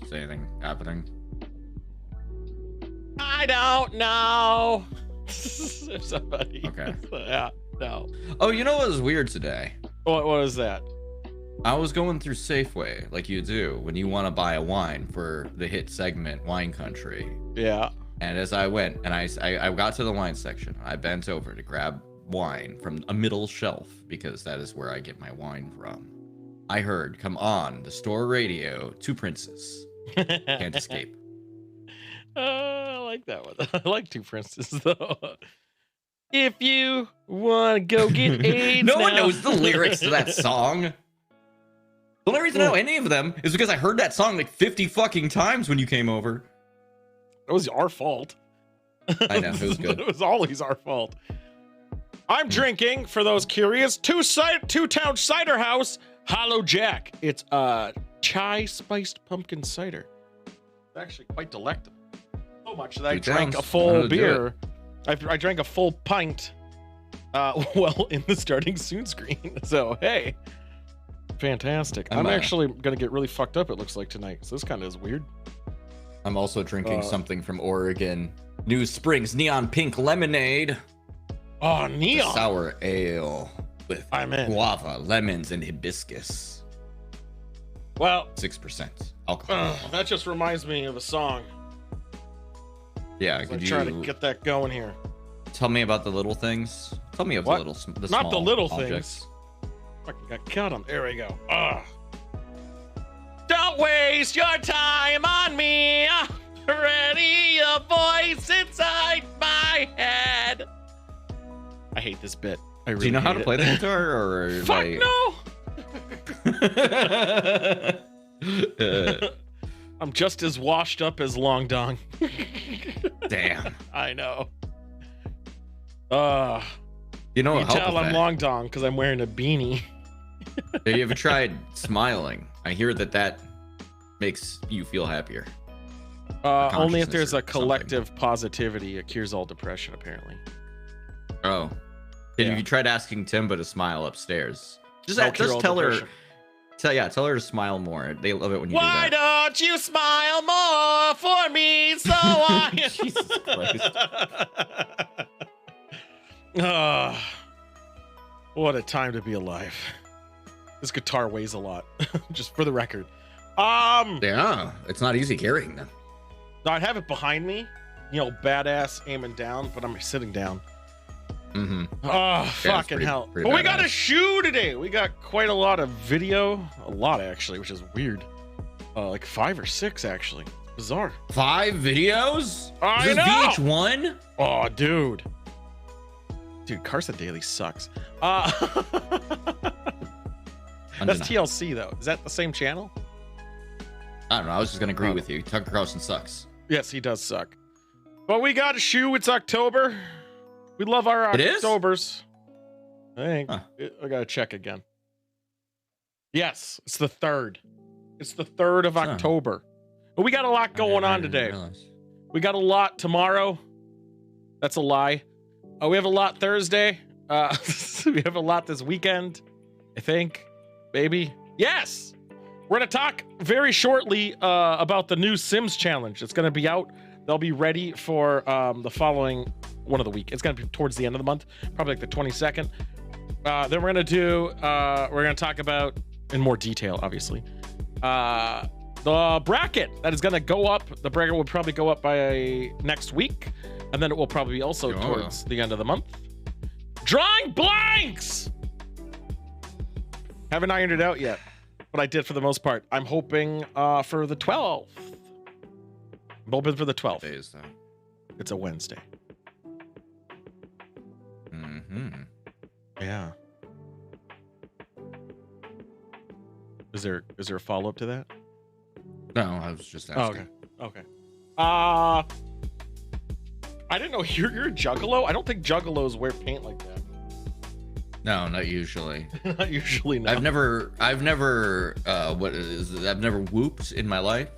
Is anything happening? I don't know. If somebody. Okay. Yeah. No. Oh, you know what was weird today? What was that? I was going through Safeway like you do when you want to buy a wine for the hit segment Wine Country. Yeah. And as I went and I got to the wine section, I bent over to grab wine from a middle shelf because that is where I get my wine from. I heard, come on, the store radio, Two Princes. Can't escape. I like that one. I like Two Princes though. If you want to go get AIDS No now. one knows the lyrics to that song. The only reason I know any of them is because I heard that song like 50 fucking times when you came over. It was our fault. I know, it was good. It was always our fault. I'm drinking, for those curious, Two-Town Cider House Hollow Jack. It's chai spiced pumpkin cider. It's actually quite delectable. So much that I drank a full beer. I drank a full pint well in the starting soon screen. So hey, fantastic. I'm actually gonna get really fucked up, it looks like, tonight. So this kind of is weird. I'm also drinking something from Oregon. New Springs Neon Pink Lemonade. Oh, neon. Sour ale with guava, lemons, and hibiscus. Well, 6% alcohol. That just reminds me of a song. Yeah, I'm trying to get that going here. Tell me about the little things. Tell me about the Not small the little objects. things. Fucking got cut them. There we go. Don't waste your time on me. Ready a voice inside my head. I hate this bit. I really Do you know how to play the guitar, or fuck no? I'm just as washed up as Long Dong. Damn. I know. You know what? You tell I'm Long Dong because I'm wearing a beanie. Have you ever tried smiling? I hear that makes you feel happier. Only if there's a collective positivity. It cures all depression, apparently. Oh. Have you tried asking Timba to smile upstairs? Just tell her. Tell her to smile more. They love it when you do that. Why don't you smile more for me so I... Jesus Christ. What a time to be alive. This guitar weighs a lot, just for the record. Yeah, it's not easy carrying them. I have it behind me, badass aiming down, but I'm sitting down. Mm-hmm. Fucking hell. But we got a shoe today. We got quite a lot of video. A lot, actually, which is weird. Like 5 or 6, actually. Bizarre. 5 videos? I know! VH1? Oh, dude. Dude, Carson Daly sucks. That's TLC, though. Is that the same channel? I don't know. I was just going to agree with you. Tucker Carlson sucks. Yes, he does suck. But we got a shoe. It's October. We love our Octobers. I think. I got to check again. Yes, it's the 3rd. It's the 3rd of October. But we got a lot going on today. We got a lot tomorrow. That's a lie. We have a lot Thursday. We have a lot this weekend, I think. Maybe. Yes! We're going to talk very shortly about the new Sims challenge. It's going to be out. They'll be ready for the following one of the week. It's going to be towards the end of the month, probably like the 22nd. Then we're going to talk about, in more detail, obviously, the bracket that is going to go up. The bracket will probably go up by next week, and then it will probably be also towards the end of the month. Drawing blanks! Haven't ironed it out yet, but I did for the most part. I'm hoping for the 12th. I'm hoping for the 12th. Day is that? It's a Wednesday. Mm-hmm. Yeah. Is there a follow-up to that? No, I was just asking. Okay. I didn't know you're a juggalo. I don't think juggalos wear paint like that. No, not usually. Not usually. No. I've never whooped in my life.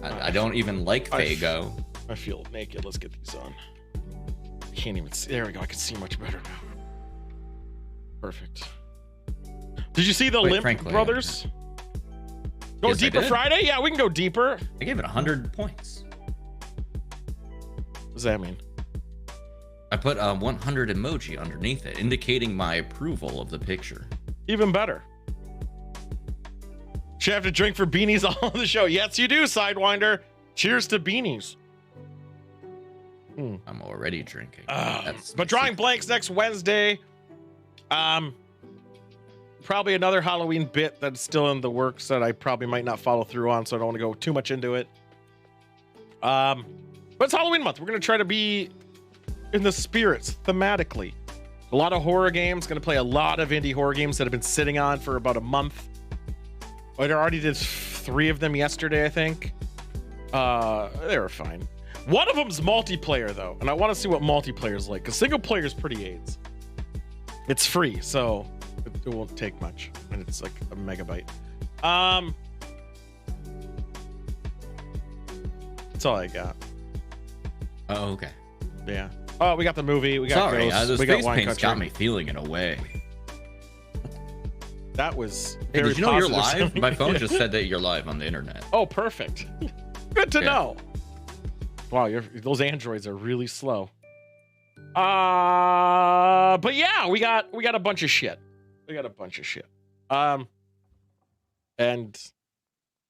I don't even like Fago. I feel naked. Let's get these on. I can't even see. There we go. I can see much better now. Perfect. Did you see the Limp Brothers? Go Yes, deeper Friday? Yeah, we can go deeper. I gave it 100 points. What does that mean? I put 100 emoji underneath it, indicating my approval of the picture. Even better. Should I have to drink for beanies all on the show? Yes, you do, Sidewinder. Cheers to beanies. I'm already drinking. But drawing blanks next Wednesday. Probably another Halloween bit that's still in the works that I probably might not follow through on, so I don't want to go too much into it. But it's Halloween month. We're going to try to be in the spirits thematically. A lot of horror games. Going to play a lot of indie horror games that have been sitting on for about a month. I already did 3 of them yesterday, I think. They were fine. One of them's multiplayer, though, and I want to see what multiplayer's like, because single player is pretty AIDS. It's free, so it won't take much, and it's like a megabyte. That's all I got. Oh, okay. Yeah. Oh, we got the movie. We got Sorry, Ghosts. those We got face Wine paints Country. got me feeling in a way. That was Hey, very did you know you're positive. live? My phone just said that you're live on the internet. Oh, perfect. Good to know. Wow, those androids are really slow. But yeah, we got a bunch of shit. And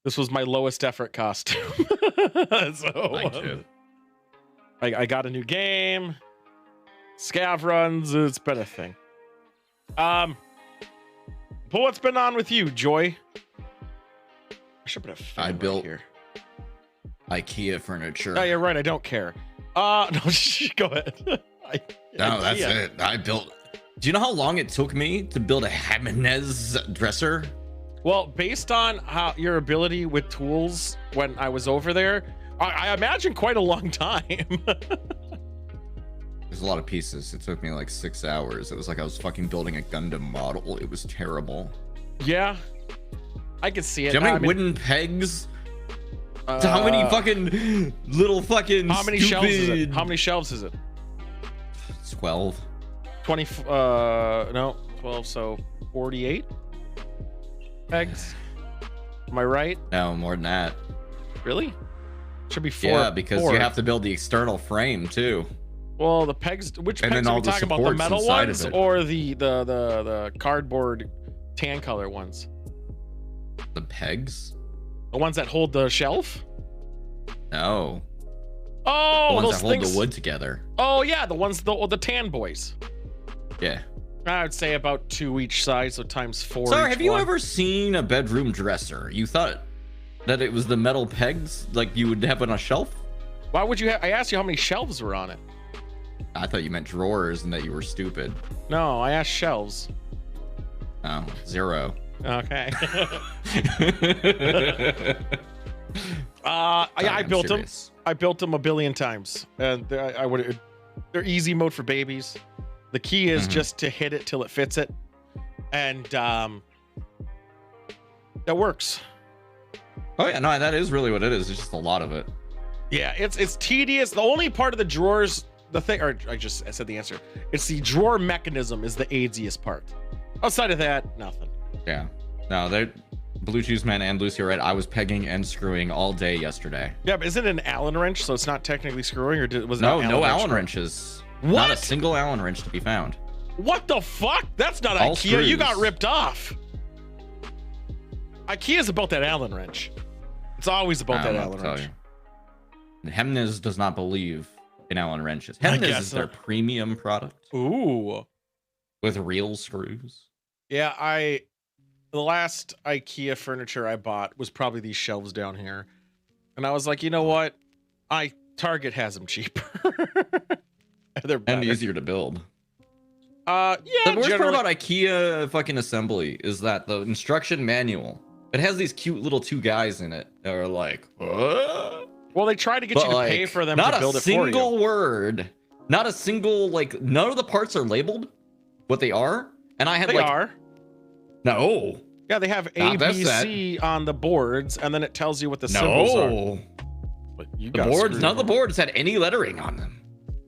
this was my lowest effort costume. So I got a new game. Scav runs. It's been a thing. But what's been on with you, Joy? I should put a fan I built here. IKEA furniture. Oh, you're right. I don't care. No, go ahead. No, that's it. I built. Do you know how long it took me to build a Jimenez dresser? Well, based on how your ability with tools when I was over there, I imagine quite a long time. There's a lot of pieces. It took me like 6 hours. It was like I was fucking building a Gundam model. It was terrible. Yeah, I could see it. Do you know how many wooden pegs? Uh, How many fucking little fucking How many shelves is it? How many shelves is it? 12. 20. No, 12. So 48 pegs. Am I right? No, more than that. Really? Should be 4. Yeah, because 4. you have to build the external frame too. Well, the pegs. Which And pegs then are we all the talking about? The supports metal inside ones of it. or the cardboard tan color ones? The pegs? The ones that hold the shelf? No. Oh, The ones those that hold things. the wood together. Oh yeah, the ones the tan boys. Yeah. I would say about 2 each side, so times 4. Sorry, each have you one. ever seen a bedroom dresser? You thought that it was the metal pegs like you would have on a shelf? Why would you have? I asked you how many shelves were on it. I thought you meant drawers and that you were stupid. No, I asked shelves. Oh, 0. Okay. I built them. I built them a billion times, and they're easy mode for babies. The key is just to hit it till it fits it, and that works. Oh yeah, no, that is really what it is. It's just a lot of it. Yeah, it's tedious. The only part of the drawers, I said the answer. It's the drawer mechanism is the AIDSiest part. Outside of that, nothing. Yeah. No, they're Blue Cheese Man and Lucy are right. I was pegging and screwing all day yesterday. Yeah, but isn't it an Allen wrench, so it's not technically screwing, or was it No, an no Allen Allen wrench? wrenches. What? Not a single Allen wrench to be found. What the fuck? That's not All IKEA. You screws. got ripped off. IKEA's about that Allen wrench. It's always about that Allen wrench. Jimenez does not believe in Allen wrenches. I Jimenez guess is their not. premium product Ooh. with real screws. Yeah, the last IKEA furniture I bought was probably these shelves down here. And I was like, you know what? Target has them cheaper. They're better. And easier to build. Yeah, The worst part generally- about IKEA fucking assembly is that the instruction manual, it has these cute little 2 guys in it that are like, what? Well, they try to get But, you to like, pay for them not to build a it for you. single word, not a single, like, none of the parts are labeled what they are. And I had They like, are. no, Yeah, they have A, Not that B, set. C on the boards, and then it tells you what the symbols are. no. But you The got boards, screwed none of the over. boards had any lettering on them.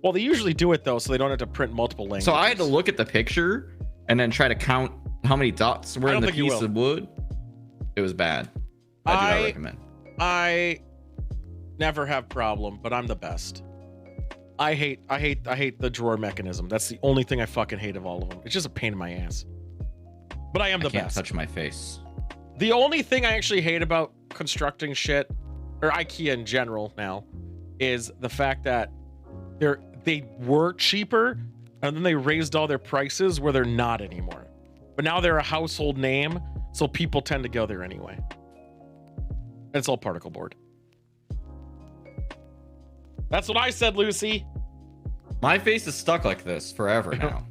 Well, they usually do it though, so they don't have to print multiple languages. So I had to look at the picture and then try to count how many dots were I in don't the think you piece will. of wood. It was bad. I do not recommend. I never have problem, but I'm the best. I hate the drawer mechanism. That's the only thing I fucking hate of all of them. It's just a pain in my ass. But I am the best. I can't touch my face. The only thing I actually hate about constructing shit, or IKEA in general now, is the fact that they were cheaper and then they raised all their prices where they're not anymore. But now they're a household name, so people tend to go there anyway. It's all particle board. That's what I said, Lucy. My face is stuck like this forever now.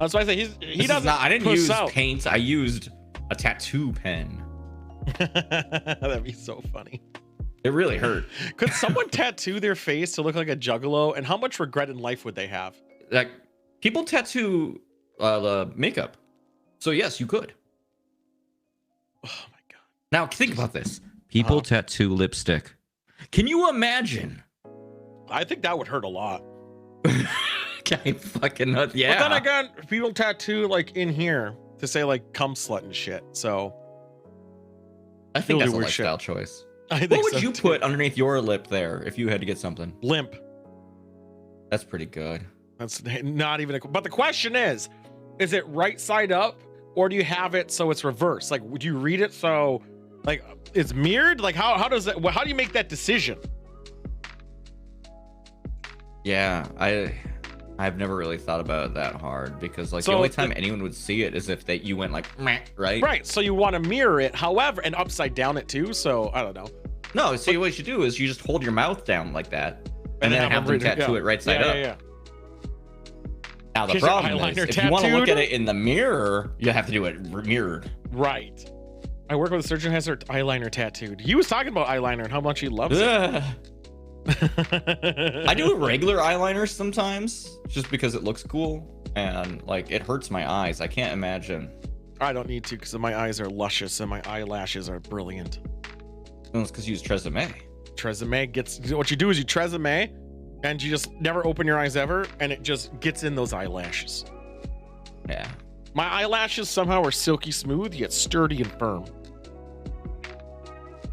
That's why I say he doesn't. I didn't use paint. I used a tattoo pen. That'd be so funny. It really hurt. Could someone tattoo their face to look like a juggalo? And how much regret in life would they have? Like, people tattoo the makeup. So yes, you could. Oh my God. Now think about this. People tattoo lipstick. Can you imagine? I think that would hurt a lot. I fucking nuts. Yeah. But then again, people tattoo like in here to say like cum slut and shit. So I think that's a lifestyle choice. What would you put underneath your lip there if you had to get something? Limp. That's pretty good. That's not even but the question is it right side up or do you have it so it's reversed? Like, would you read it so like it's mirrored? Like how does that, how do you make that decision? Yeah, I've never really thought about it that hard because like the only time anyone would see it is if you went like meh, right? Right. So you want to mirror it, however, and upside down it too. So I don't know. No, see what you do is you just hold your mouth down like that, and then have them tattoo it right side up. Yeah. Now the problem is if you want to look at it in the mirror, you have to do it mirrored. Right. I work with a surgeon who has her eyeliner tattooed. He was talking about eyeliner and how much he loves it. I do regular eyeliner sometimes just because it looks cool and like it hurts my eyes. I can't imagine. I don't need to because my eyes are luscious and my eyelashes are brilliant. No, it's because you use Tresemme. Tresemme gets what you do is you Tresemme and you just never open your eyes ever and it just gets in those eyelashes. Yeah. My eyelashes somehow are silky smooth yet sturdy and firm.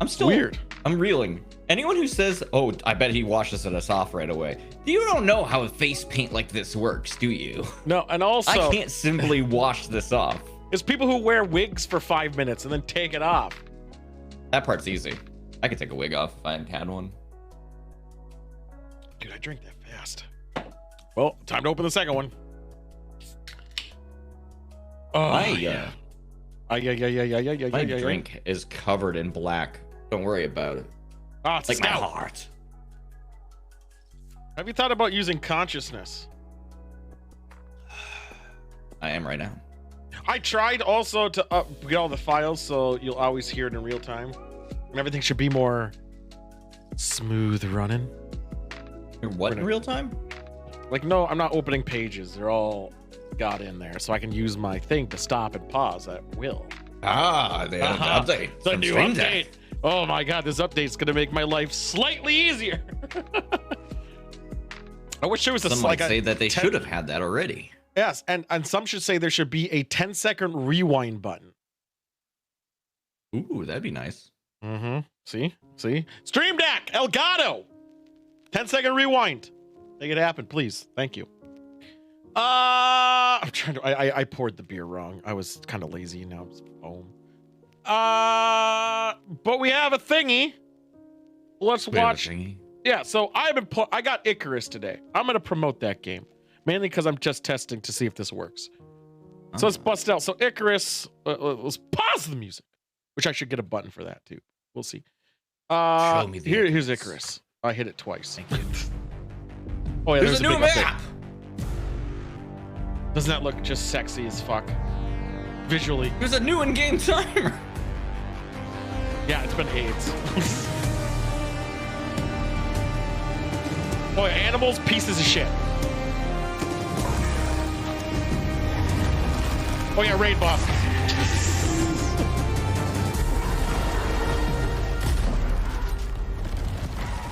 I'm still weird. I'm reeling. Anyone who says, oh, I bet he washes this off right away. You don't know how a face paint like this works, do you? No, and also... I can't simply wash this off. It's people who wear wigs for 5 minutes and then take it off. That part's easy. I could take a wig off if I had one. Dude, I drink that fast. Well, time to open the second one. Oh, yeah. My drink is covered in black. Don't worry about it. Oh, it's like my heart. Have you thought about using consciousness? I am right now. I tried also to get all the files so you'll always hear it in real time. And everything should be more smooth running. What in real time? Like, no, I'm not opening pages. They're all got in there. So I can use my thing to stop and pause at will. Ah, the update. The new update. Oh my God, this update's gonna make my life slightly easier. I wish there was some might say that they should have had that already. Yes, and some should say there should be a 10-second rewind button. Ooh, that'd be nice. Mm-hmm. See? Stream Deck, Elgato. 10-second rewind. Make it happen, please. Thank you. I'm trying to. I poured the beer wrong. I was kind of lazy. Now it's foam. But we have a thingy. Let's watch. Yeah, so I got Icarus today. I'm gonna promote that game mainly because I'm just testing to see if this works. So let's bust out. So Icarus, let's pause the music, which I should get a button for that too. We'll see. Show me the here's Icarus. I hit it twice. Thank you. Oh yeah, there's a new map. Doesn't that look just sexy as fuck? Visually. There's a new in-game timer. Yeah, it's been AIDS. Boy, animals, pieces of shit. Oh yeah, raid boss.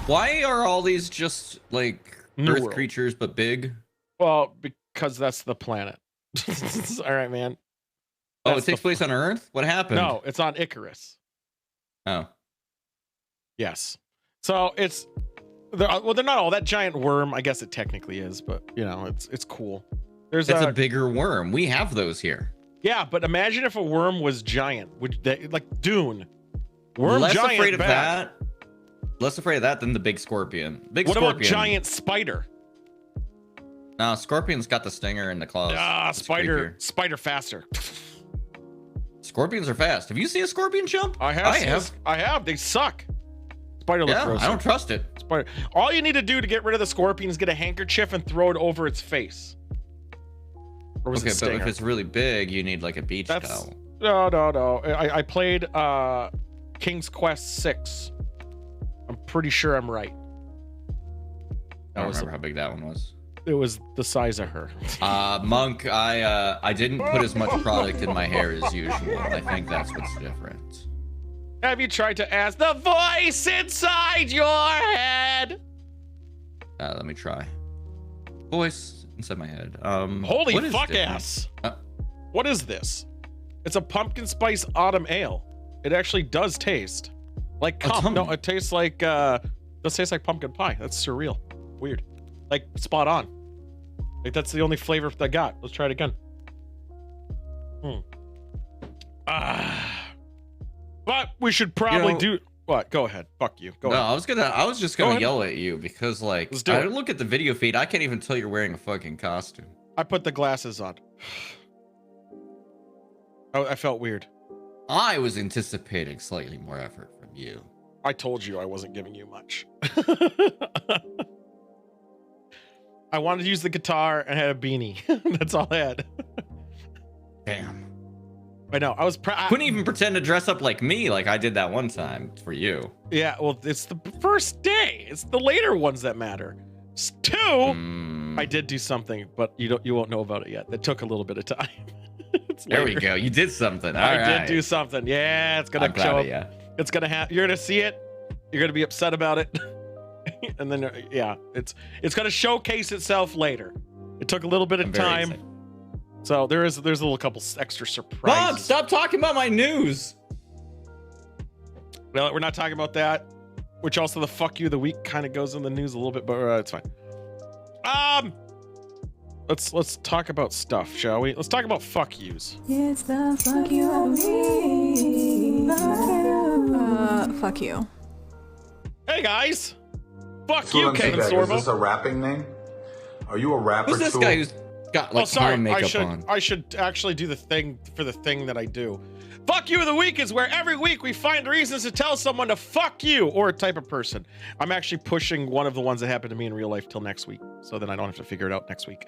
Why are all these just like Earth creatures but big? Well, because that's the planet. All right, man. Oh, it takes place on Earth? What happened? No, it's on Icarus. Oh. Yes. So well, they're not all that giant worm. I guess it technically is, but you know, it's cool. It's a bigger worm. We have those here. Yeah, but imagine if a worm was giant. Would they, like Dune? Worm Less giant afraid of bad. that. Less afraid of that than the big scorpion. What about giant spider? No, scorpion's got the stinger and the claws. Spider faster. Scorpions are fast. Have you seen a scorpion jump? I have. They suck. Spider looks gross. I don't trust it. Spider. All you need to do to get rid of the scorpion is get a handkerchief and throw it over its face. Or was it but if it's really big, you need like a beach towel. No. I played King's Quest 6. I'm pretty sure I'm right. I don't remember how big that one was. It was the size of her. Monk, I didn't put as much product in my hair as usual. I think that's what's different. Have you tried to ask the voice inside your head? Let me try. Voice inside my head. Holy fuck ass. What is this? It's a pumpkin spice autumn ale. It actually does taste like cum. No, it tastes like does taste like pumpkin pie. That's surreal. Weird. Like spot on. Like that's the only flavor I got. Let's try it again. But we should probably do what? Go ahead. Fuck you. Go ahead. I was just gonna yell at you because like I look at the video feed, I can't even tell you're wearing a fucking costume. I put the glasses on. I felt weird. I was anticipating slightly more effort from you. I told you I wasn't giving you much. I wanted to use the guitar and had a beanie. That's all I had. Damn. I know. I was couldn't even pretend to dress up like me like I did that one time for you. Yeah, well, it's the first day. It's the later ones that matter. 2, I did do something, but you won't know about it yet. That took a little bit of time. There we go. You did something. I did do something. Yeah, it's gonna show up. It's gonna happen. You're gonna see it. You're gonna be upset about it. And then it's gonna showcase itself later. It took a little bit of time. So there's a little couple extra surprises. Mom, stop talking about my news. Well, we're not talking about that. Which also the fuck you of the week kind of goes in the news a little bit, but it's fine. Let's talk about stuff, shall we? Let's talk about fuck yous. It's the fuck you of the week. Fuck you. Hey guys. Fuck you, Kevin Sorbo. Is this a rapping name? Are you a rapper? Who's this guy who's got like makeup on? I should actually do the thing for the thing that I do. Fuck you of the week is where every week we find reasons to tell someone to fuck you or a type of person. I'm actually pushing one of the ones that happened to me in real life till next week, so then I don't have to figure it out next week.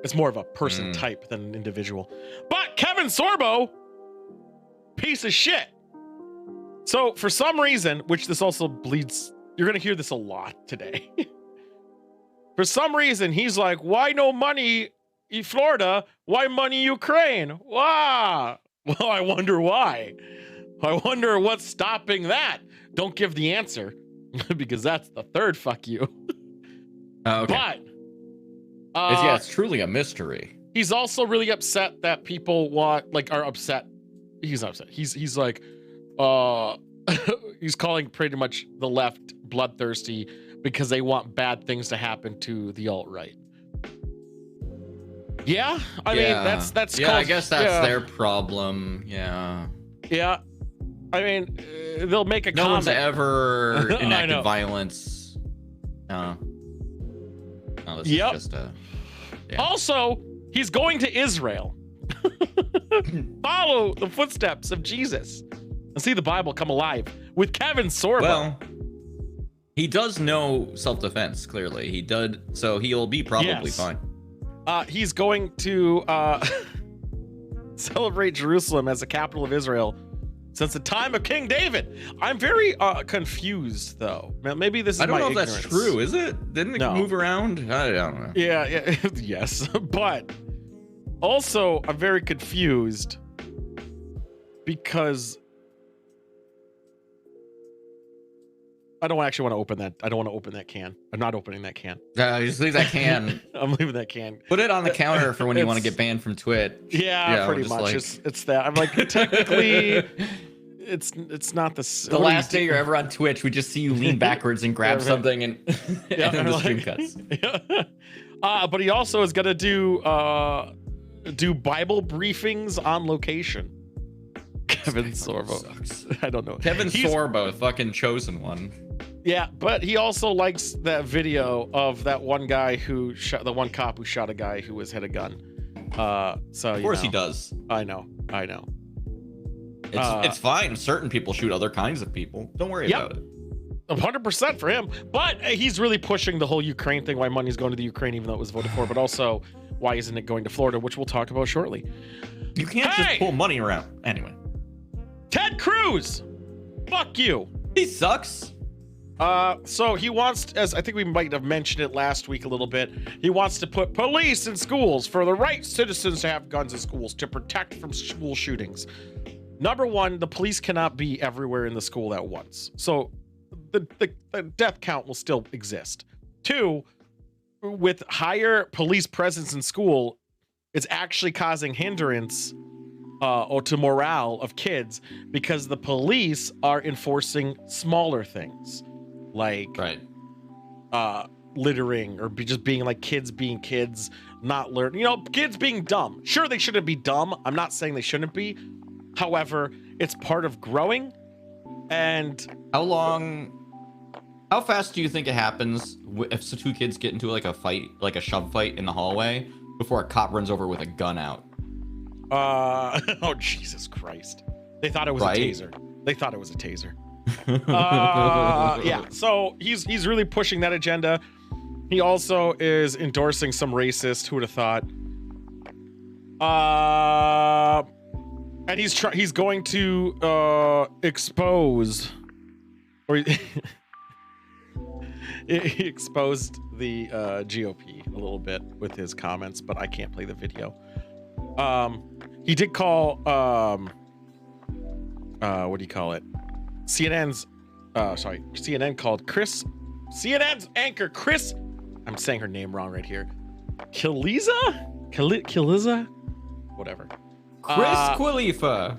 It's more of a person type than an individual. But Kevin Sorbo, piece of shit. So for some reason, which this also bleeds, you're gonna hear this a lot today. For some reason, he's like, why no money in Florida? Why money Ukraine? Wow. Well, I wonder why. I wonder what's stopping that. Don't give the answer because that's the third fuck you. Okay. But it's truly a mystery. He's also really upset that people are upset. He's upset. He's like, he's calling pretty much the left bloodthirsty because they want bad things to happen to the alt-right. Yeah, I mean that's yeah. I guess that's their problem. Yeah. Yeah, I mean they'll make a no comment. one's ever enacted violence. No, this is just a. Yeah. Also, he's going to Israel. Follow the footsteps of Jesus and see the Bible come alive with Kevin Sorbo. Well, he does know self-defense. Clearly, he did. So he'll be probably fine. He's going to celebrate Jerusalem as the capital of Israel since the time of King David. I'm very confused, though. Maybe this is I don't know ignorance. if that's true. Is it? Didn't it move around? I don't know. Yeah. Yes. But also, I'm very confused because I don't actually want to open that. I don't want to open that can. I'm not opening that can. Just leave that can. I'm leaving that can. Put it on the counter for when you want to get banned from Twitch. Yeah, pretty much. Like... It's that. I'm like, technically, it's not the last day you're ever on Twitch. We just see you lean backwards and grab something, and, and then the stream cuts. But he also is gonna do Bible briefings on location. Kevin Sorbo sucks. I don't know. Kevin Sorbo, fucking chosen one. Yeah, but he also likes that video of that one guy who shot the one cop who shot a guy who had a gun. So of course he does. I know. It's fine. Certain people shoot other kinds of people. Don't worry about it. 100% for him. But he's really pushing the whole Ukraine thing, why money's going to the Ukraine, even though it was voted for, but also why isn't it going to Florida, which we'll talk about shortly. You can't just pull money around. Anyway. Ted Cruz. Fuck you. He sucks. So he wants, as I think we might have mentioned it last week a little bit, he wants to put police in schools for the right citizens to have guns in schools to protect from school shootings. Number one, the police cannot be everywhere in the school at once. So the death count will still exist. Two, with higher police presence in school, it's actually causing hindrance or to morale of kids because the police are enforcing smaller things like littering or just being like kids being kids, not learning, kids being dumb. Sure, they shouldn't be dumb. I'm not saying they shouldn't be. However, it's part of growing. And how fast do you think it happens if two kids get into like a fight, like a shove fight in the hallway, before a cop runs over with a gun out? Oh, Jesus Christ. They thought it was a taser. They thought it was a taser. Yeah, so he's really pushing that agenda. He also is endorsing some racist. Who would have thought? And he's going to expose, or he exposed the GOP a little bit with his comments, but I can't play the video. He did call what do you call it? CNN called CNN's anchor Chris, I'm saying her name wrong right here, Kiliza, whatever. Chris Khalifa.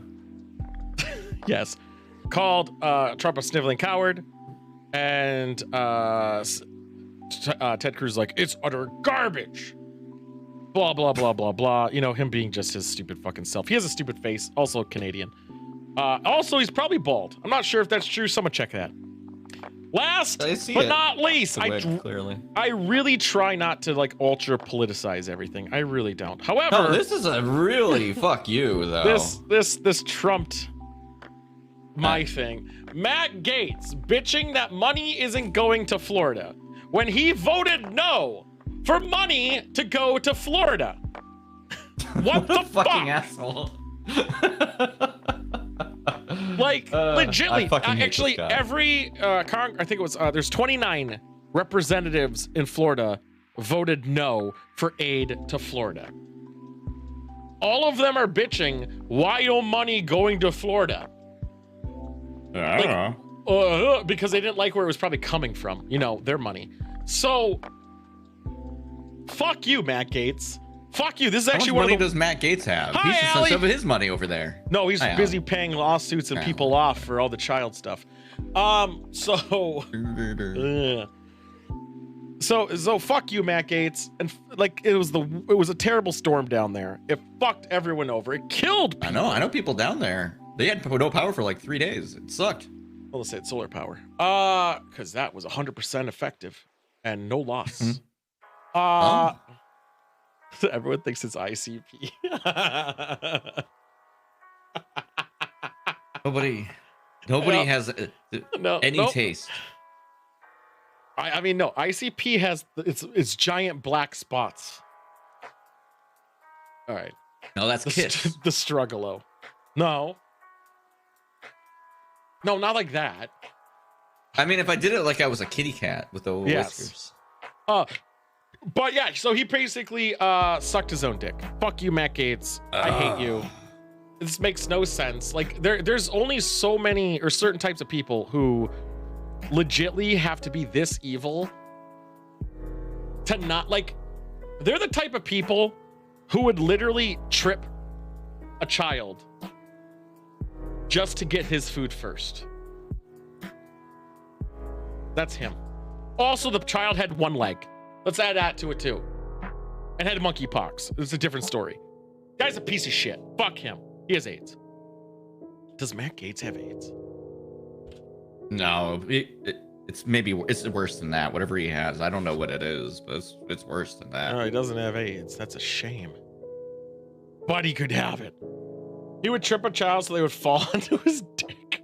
Yes, called Trump a sniveling coward, and Ted Cruz like, it's utter garbage. Blah blah blah blah blah. Him being just his stupid fucking self. He has a stupid face. Also Canadian. Also, he's probably bald. I'm not sure if that's true. Someone check that. Last but not least, I really try not to like ultra politicize everything. I really don't. However, this is a really fuck you though. This trumped my thing. Matt Gaetz bitching that money isn't going to Florida when he voted no for money to go to Florida. What the fucking asshole. Like legitly, actually every I think it was there's 29 representatives in Florida voted no for aid to Florida. All of them are bitching, why no money going to Florida? I don't know. Because they didn't like where it was probably coming from, their money. So fuck you, Matt Gaetz. Fuck you. This is actually How much money does Matt Gaetz have? Hi, he should send some of his money over there. No, he's busy paying lawsuits and people off for all the child stuff. So fuck you, Matt Gaetz. And like it was a terrible storm down there. It fucked everyone over. It killed people. I know people down there. They had no power for like 3 days. It sucked. Well, let's say it's solar power. Because that was 100% effective and no loss. Everyone thinks it's ICP. Nobody has any taste. I mean, no. ICP has it's giant black spots. All right. No, that's Kiss. The Struggalo. No, not like that. I mean, if I did it like I was a kitty cat with the whiskers. But yeah, so he basically sucked his own dick. Fuck you, Matt Gaetz. I hate you. This makes no sense. Like there's only so many or certain types of people who legitly have to be this evil to not like. They're the type of people who would literally trip a child just to get his food first. That's him. Also, the child had one leg. Let's add that to it too. And had monkeypox. It's a different story. Guy's a piece of shit. Fuck him. He has AIDS. Does Matt Gaetz have AIDS? No, it's worse than that. Whatever he has, I don't know what it is, but it's worse than that. No, he doesn't have AIDS. That's a shame. But he could have it. He would trip a child so they would fall onto his dick.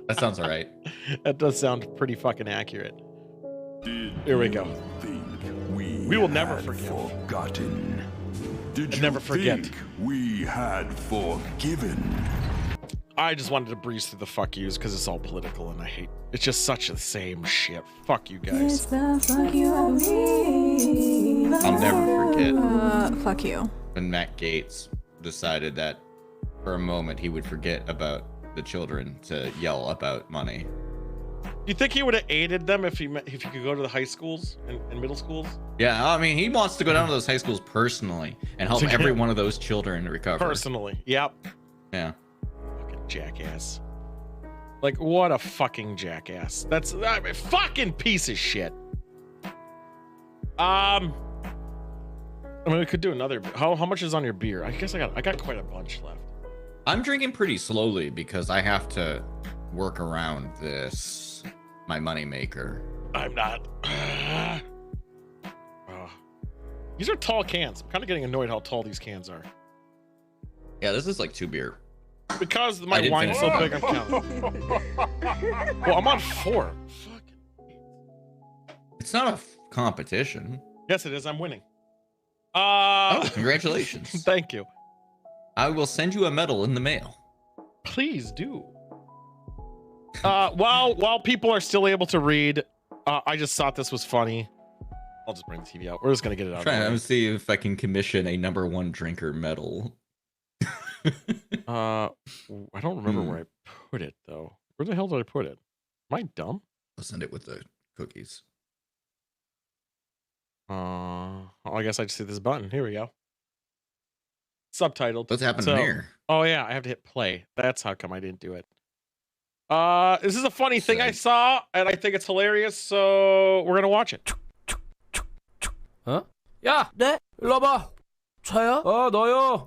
That sounds all right. That does sound pretty fucking accurate. Here we go. We will never forget. Forgotten. Did you never forget. think we had forgiven? I just wanted to breeze through the fuck yous because it's all political and I hate. It's just such the same shit. Fuck you guys. It's the fuck you ever need. I'll never forget. Fuck you. When Matt Gaetz decided that for a moment he would forget about the children to yell about money. You think he would have aided them if he could go to the high schools and middle schools? Yeah, I mean, he wants to go down to those high schools personally and help every one of those children recover. Personally, yep. Yeah. Fucking jackass. Like, what a fucking jackass. That's a fucking piece of shit. I mean, we could do another. How much is on your beer? I guess I got quite a bunch left. I'm drinking pretty slowly because I have to work around this, my moneymaker. I'm not. These are tall cans. I'm kind of getting annoyed how tall these cans are. Yeah, this is like 2 beer. Because my wine's so big, I'm counting. Well, I'm on 4. Fucking. It's not a competition. Yes, it is. I'm winning. Oh, congratulations. Thank you. I will send you a medal in the mail. Please do. While people are still able to read, I just thought this was funny. I'll just bring the TV out. We're just gonna get it out. Trying to see if I can commission a #1 drinker medal. I don't remember where I put it though. Where the hell did I put it? Am I dumb? I'll send it with the cookies. I guess I just hit this button. Here we go. Subtitled. What's happening here? Oh yeah, I have to hit play. That's how come I didn't do it. This is a funny thing I saw, and I think it's hilarious, so we're gonna watch it. 어? 야, 네? 일로 와봐. 저요? 너요.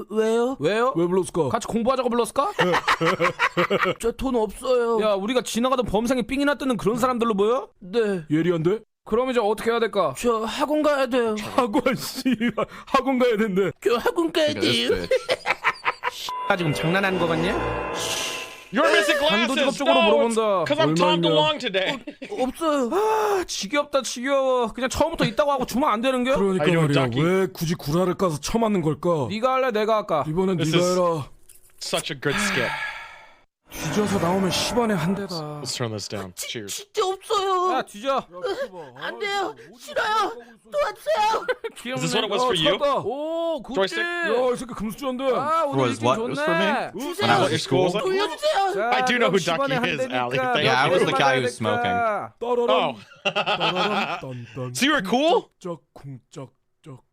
왜요? 왜요? 왜 불렀을까? 같이 공부하자고 불렀을까? 저 돈 없어요. 야, 우리가 지나가던 범상에 삥이 났다는 그런 사람들로 보여? 네. 예리한데? 그럼 이제 어떻게 해야 될까? 저 학원 가야 돼요. 학원 씨발 학원 가야 된대. 저 학원 가야 돼요. 지금 장난하는 거 같냐? You're missing glasses. No, because I'm Tom DeLonge today. 없어요. 아, 지겹다 지겨워. 그냥 처음부터 있다고 하고 주면 안 되는 게? 그러니까 말이야. 왜 굳이 구라를 까서 처맞는 걸까? 네가 할래 내가 할까? 이번엔 네가 해라. Such a good skit. 뒤져서 나오면 10원에 한 대다. Let's turn this down. Cheers. 진짜 없어요. 야 뒤져. 안 돼요. 싫어요. 도와주세요. Is this what it was for you? 오, 굿지. Joystick? 야, 이 새끼 금수저인데. 아, 오늘 느낌 좋네. When I was at school? 돌려주세요. I do know who Ducky is, Allie. Yeah, I was the guy who was smoking. Oh. So you were cool?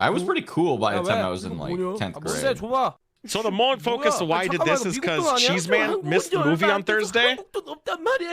I was pretty cool by the time I was in like 10th grade. 줘봐. So the main focus of why I did this is because Cheese Man missed the movie on Thursday.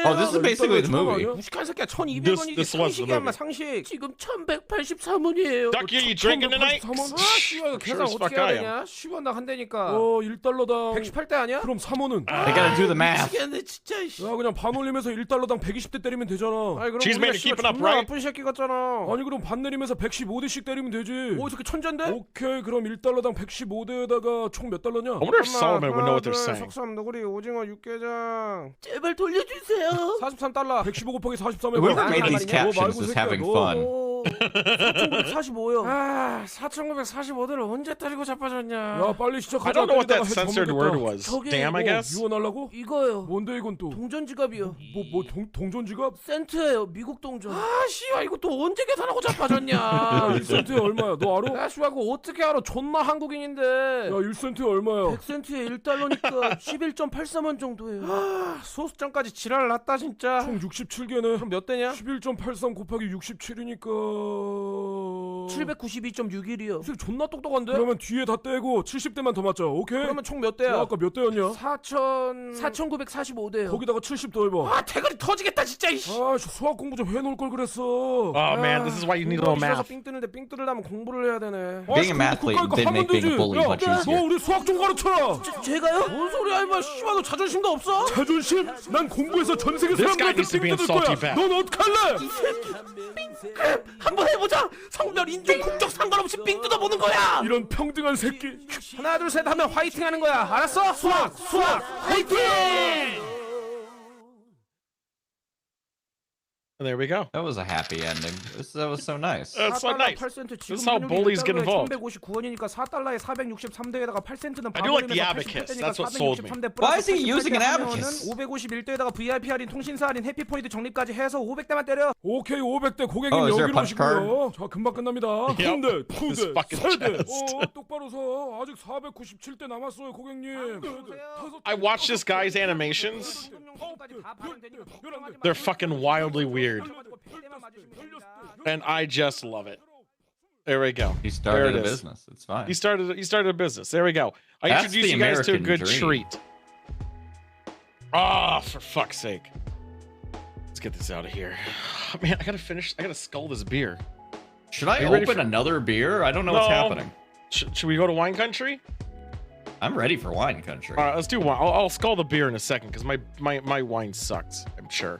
Oh, this is basically the movie. 무식한 새끼야 1200원이지. This was the movie. 상식. 지금 1183원이에요. Ducky, are you drinking tonight? 아, 씨발 계산 어떻게 해야 되냐? 10원 나 한대니까. 1달러당 118대 아니야? 그럼 3원은? I gotta do the math. 미치겠네 진짜. 야, 그냥 반 올리면서 1달러당 120대 때리면 되잖아. 아니 그럼 Cheese Man, you're keeping up, right? 나쁜 새끼 같잖아. 아니 그럼 반 내리면서 115대씩 때리면 되지. 오, 저게 천재인데? 오케이, 그럼 1달러당 115대에다가 총 몇 달러냐? I wonder if Solomon would know what they're saying. 석삼 너구리 오징어 육개장. 제발 돌려주세요. 43달러. 115 곱하기 43에 Whoever made these captions is having fun. 4,945요. 아, 4,945대를 언제 때리고 자빠졌냐? 야, 빨리 시작하자. I don't know what that censored word was. Damn, I guess. 유언하려고? 이거요. 뭔데 이건 또? 동전 지갑이요. 동전 지갑? 센트예요. 미국 동전. 아, 씨발 이거 또 언제 계산하고 자빠졌냐? 야, 1센트에 얼마야? 너 알아? 야, 씨발 그거 어떻게 알아? 존나 한국인인데. 야, 1센트에 얼마야? 100센트에 1달러니까 11.83원 정도예요. 아, 소수점까지 지랄을 났다 진짜. 총 67개네. 그럼 몇 대냐? 11.83 곱하기 67이니까 792.61이요. 지금 존나 똑똑한데? 그러면 뒤에 다 떼고 70대만 더 맞자. 오케이? 그러면 총 몇 대야? 야, 아까 몇 대였냐? 4,945대요. 거기다가 70 더 해봐. 아 대가리 터지겠다 진짜. 이씨. 아, 수학 공부 좀 해놓을 걸 그랬어. Oh man, this is why you need a little math. 삥 뜨는데 삥 뚫으려면 공부를 해야 되네. Being a mathlete didn't make being a bully much 너 easier. 우리 수학 좀 가르쳐라. 제가요? 뭔 소리야 이봐. 씨발 너 자존심도 없어? 자존심? 난 공부해서 전 세계 This guy 사람들한테 needs to be 삥 뜯을 거야. insulted back. 넌 어떡할래? 한번 해보자. 성별, 인종, 국적 상관없이 삥 뜯어보는 거야. 이런 평등한 새끼. 하나 둘 셋 하면 화이팅 하는 거야. 알았어? 수학 화이팅! And there we go. That was a happy ending. That was so nice. That's so nice. 8센트, This is how bullies get involved. 1,159원이니까 4달러에 463대에다가 8센트는 I do like the abacus. That's what sold me. Why is he using an abacus? 551대에다가 VIP 할인, 통신사 할인, 해피포인트 적립까지 해서 500대만 때려. 오케이 500대 고객님 Oh, is there a 여기로 punch 오시고요. 자 금방 끝납니다. Yep. 한 대, 두 This 대, fucking 세 대. chest. 똑바로 서. 아직 497대 남았어요 고객님. I watched this guy's animations. They're fucking wildly weird. And I just love it. There we go. He started There a it is. business. It's fine. He started a business. There we go. I That's introduced the you guys to a American good dream. treat. Ah, for fuck's sake. Let's get this out of here. Man, I gotta skull this beer. Should I you ready open for- another beer? I don't know what's No. happening. Should we go to wine country? I'm ready for wine country. All right, let's do wine. I'll skull the beer in a second because my wine sucks. I'm sure.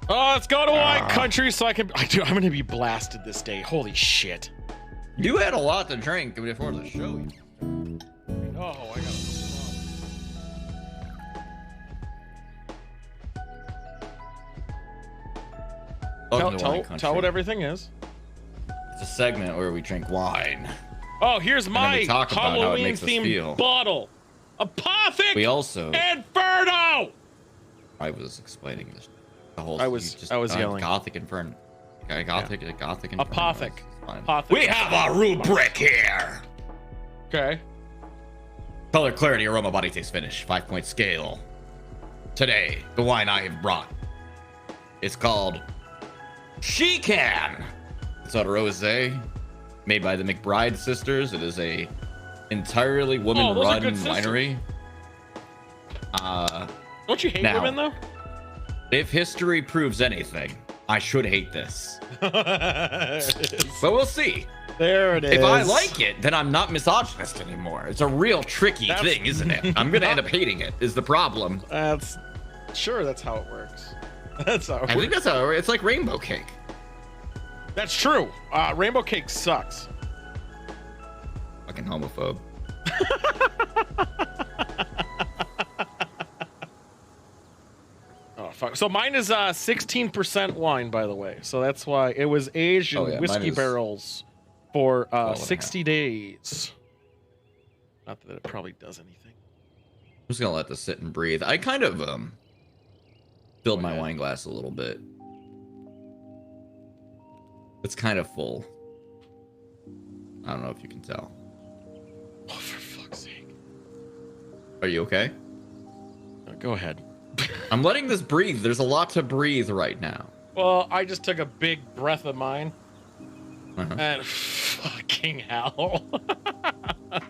Oh, let's go to wine country so I'm gonna be blasted this day. Holy shit. You had a lot to drink before the show. Oh, I gotta. Welcome to wine country. Tell what everything is. It's a segment where we drink wine. Oh, here's then my we talk about how it Halloween makes us feel. themed bottle. Apothic We also. Inferno. I was explaining this. The whole. I was yelling. Gothic Inferno. Gothic Inferno. Apothic. It's fine. Apothic. We have a rubric here. Okay. Color, clarity, aroma, body, taste, finish. 5-point scale. Today, the wine I have brought. It's called She Can. It's a rosé made by the McBride sisters. It is a entirely woman-run good sisters. winery. Don't you hate Now. women though? If history proves anything, I should hate this. But we'll see. There it is. If I like it, then I'm not misogynist anymore. It's a real tricky thing, isn't it? I'm gonna end up hating it, is the problem. That's how it works. That's how it I works. think that's how it's like rainbow cake. That's true. Rainbow cake sucks. Fucking homophobe. Oh fuck. So mine is 16% wine, by the way. So that's why it was aged in Oh, yeah, mine whiskey is barrels for 12.5. 60 days. Not that it probably does anything. I'm just gonna let this sit and breathe. I kind of filled my wine glass a little bit. It's kind of full. I don't know if you can tell. Oh, for fuck's sake. Are you okay? Go ahead. I'm letting this breathe. There's a lot to breathe right now. Well, I just took a big breath of mine. Uh-huh. And fucking hell.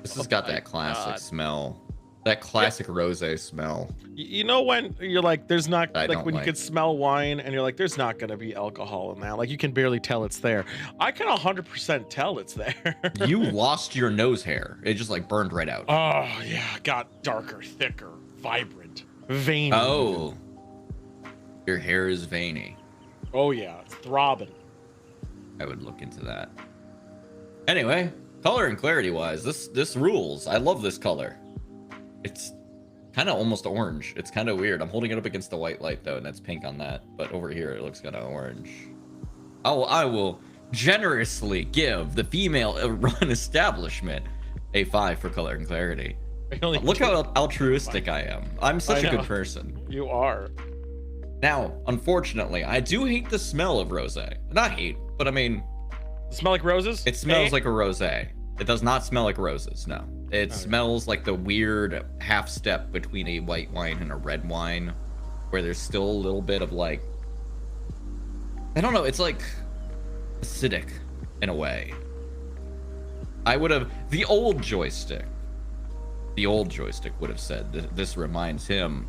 This has got that classic smell. That classic rosé smell. You know when you're like, there's not, I like don't when you like. could smell wine and you're like, there's not going to be alcohol in that. Like you can barely tell it's there. I can 100% tell it's there. You lost your nose hair. It just like burned right out. Oh, yeah. Got darker, thicker, vibrant, veiny. Oh. Your hair is veiny. Oh, yeah. It's throbbing. I would look into that. Anyway, color and clarity wise, this rules. I love this color. It's kind of almost orange. It's kind of weird. I'm holding it up against the white light though, and that's pink on that. But over here, it looks kind of orange. I will generously give the female-run establishment a 5 for color and clarity. Look how altruistic I am. I'm such a good person. You are. Now, unfortunately, I do hate the smell of rosé. Not hate, but I mean, Smell like roses? it smells like a rosé. It does not smell like roses. No, it smells like the weird half step between a white wine and a red wine, where there's still a little bit of like, I don't know. It's like acidic. in a way. I would have the old joystick would have said this reminds him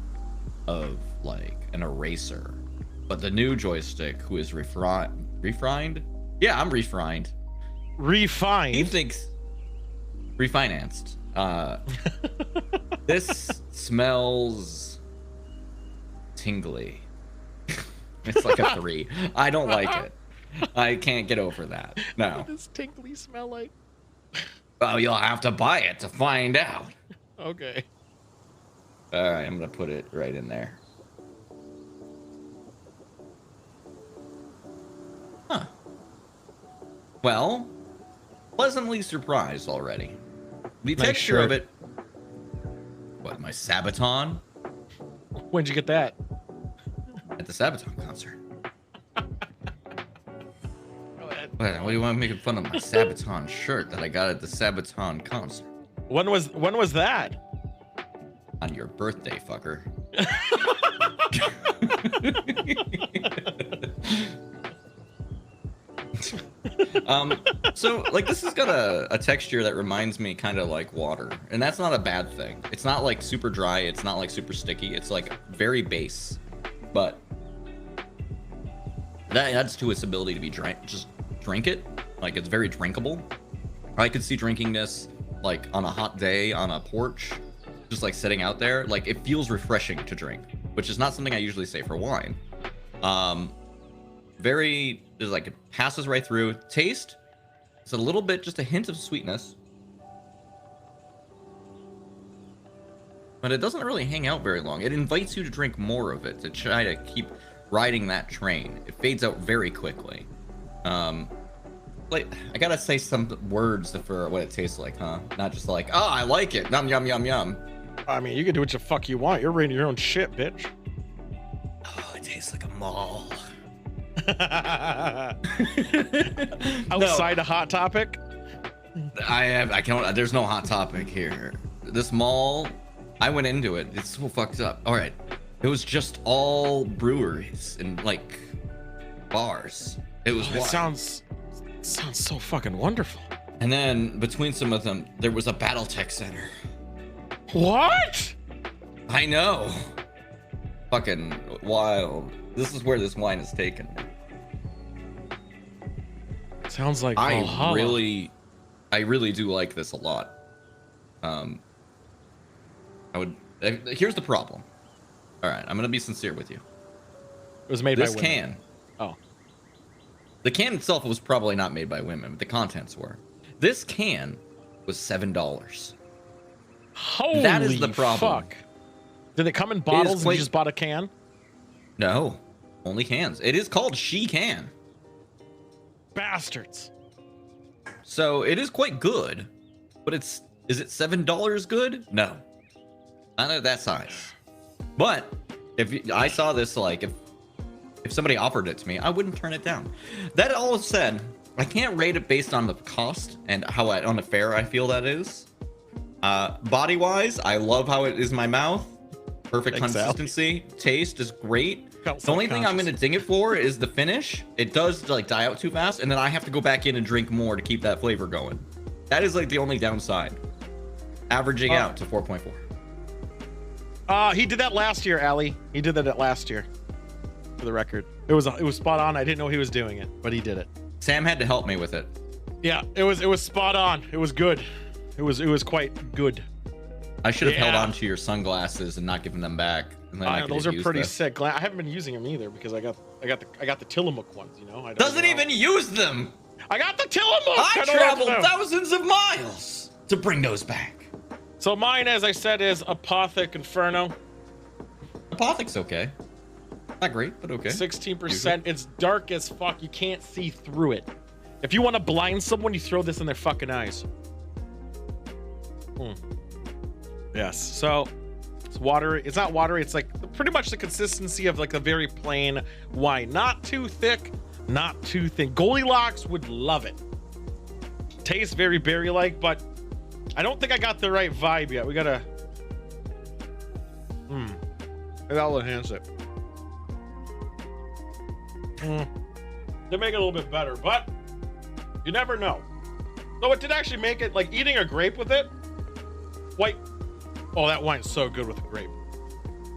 of like an eraser, but the new joystick, who is refined, yeah, I'm refined. Refined. He thinks refinanced. This smells tingly. It's like a 3. I don't like it. I can't get over that. No. What does tingly smell like? Oh, you'll have to buy it to find out. Okay. All right, I'm gonna put it right in there. Huh. Well, pleasantly surprised already. The Nice texture shirt. of it. What, my Sabaton? When'd you get that? At the Sabaton concert. Go ahead. What do you want making fun of my Sabaton shirt that I got at the Sabaton concert? When was that? On your birthday, fucker. So like this has got a texture that reminds me kind of like water, and that's not a bad thing. It's not like super dry, it's not like super sticky, it's like very base, but that adds to its ability to be just drink it. Like it's very drinkable. I could see drinking this like on a hot day on a porch, just like sitting out there. Like it feels refreshing to drink, which is not something I usually say for wine. Very, there's like, it passes right through. Taste, it's a little bit, just a hint of sweetness, but it doesn't really hang out very long. It invites you to drink more of it, to try to keep riding that train. It fades out very quickly. Like, I gotta say some words for what it tastes like, huh? Not just like, oh, I like it, yum, yum, yum, yum. I mean, you can do what the fuck you want. You're reading your own shit, bitch. Oh, it tastes like a mall. Outside a hot topic? I can't, there's no hot topic here. This mall, I went into it, it's so fucked up. All right, it was just all breweries and like bars. It was It sounds so fucking wonderful. And then between some of them, there was a BattleTech center. What? I know. Fucking wild. This is where this wine is taken. Sounds like I Valhalla. really do like this a lot. Here's the problem. All right, I'm gonna be sincere with you. It was made by This women. can. Oh. The can itself was probably not made by women, but the contents were. This can was $7. Holy That is the problem. fuck. Did it come in bottles and quite- you just bought a can? No, only cans. It is called She Can. Bastards. So it is quite good, but is it $7 good? No, not at that size. But I saw this, like if somebody offered it to me, I wouldn't turn it down. That all said, I can't rate it based on the cost and how unfair I feel that is. Body wise, I love how it is in my mouth. Perfect consistency. Taste is great. The only thing I'm gonna ding it for is the finish. It does like die out too fast, and then I have to go back in and drink more to keep that flavor going. That is like the only downside. Averaging out to 4.4. He did that last year, Allie. He did that last year. For the record, it was spot on. I didn't know he was doing it, but he did it. Sam had to help me with it. Yeah, it was spot on. It was good. It was quite good. I should have held on to your sunglasses and not given them back. And then I could those have are used pretty them. sick. I haven't been using them either because I got the Tillamook ones. You know, Doesn't even use them. I got the Tillamook. I traveled thousands of miles to bring those back. So mine, as I said, is Apothic Inferno. Apothic's okay. Not great, but okay. 16%. It's dark as fuck. You can't see through it. If you want to blind someone, you throw this in their fucking eyes. Yes. So it's watery. It's not watery. It's like pretty much the consistency of like a very plain wine. Not too thick, not too thin. Goldilocks would love it. Tastes very berry-like, but I don't think I got the right vibe yet. We gotta. That'll enhance it. To make it a little bit better, but You never know. So it did actually make it, like eating a grape with it. White. Oh, that wine's so good with a grape.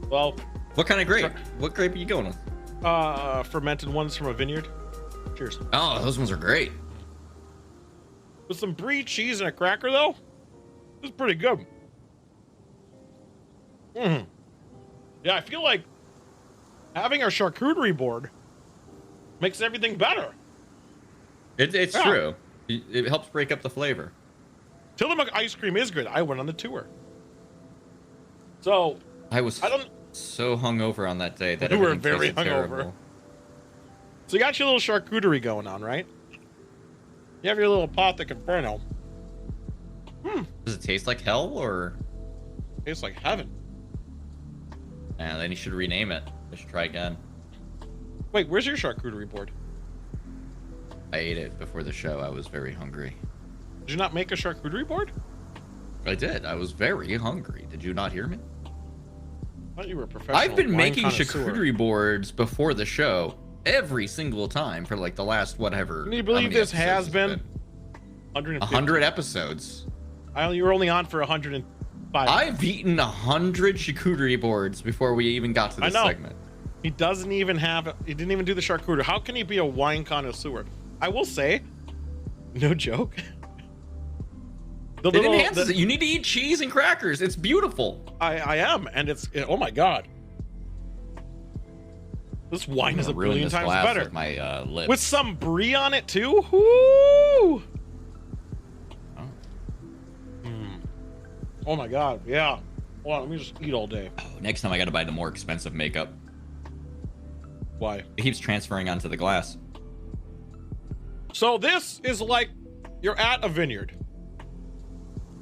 Well. What kind of grape? What grape are you going with? Fermented ones from a vineyard. Cheers. Oh, those ones are great. With some brie cheese and a cracker, though, it's pretty good. Yeah, I feel like having a charcuterie board makes everything better. It's true. It helps break up the flavor. Tillamook ice cream is good. I went on the tour. So I was so hungover on that day that you were everything very tasted hungover. terrible. So you got your little charcuterie going on, right? You have your little pot de Inferno. Does it taste like hell or? Tastes like heaven. Yeah, then you should rename it. I should try again. Wait, where's your charcuterie board? I ate it before the show. I was very hungry. Did you not make a charcuterie board? I did. I was very hungry. Did you not hear me? I thought you were a professional. I've been wine making connoisseur. charcuterie bods before the show every single time for like the last whatever. Can you believe this has been 100 episodes? You were only on for 105. I've eaten 100 charcuterie boards before we even got to this segment. He doesn't even have. He didn't even do the charcuterie. How can he be a wine connoisseur? I will say, no joke. It enhances it. You need to eat cheese and crackers. It's beautiful. I am, and oh my god. This wine is a billion times better. With my lips. With some brie on it too. Woo! Oh my god, yeah. Well, let me just eat all day. Oh, next time I gotta buy the more expensive makeup. Why? It keeps transferring onto the glass. So this is like you're at a vineyard.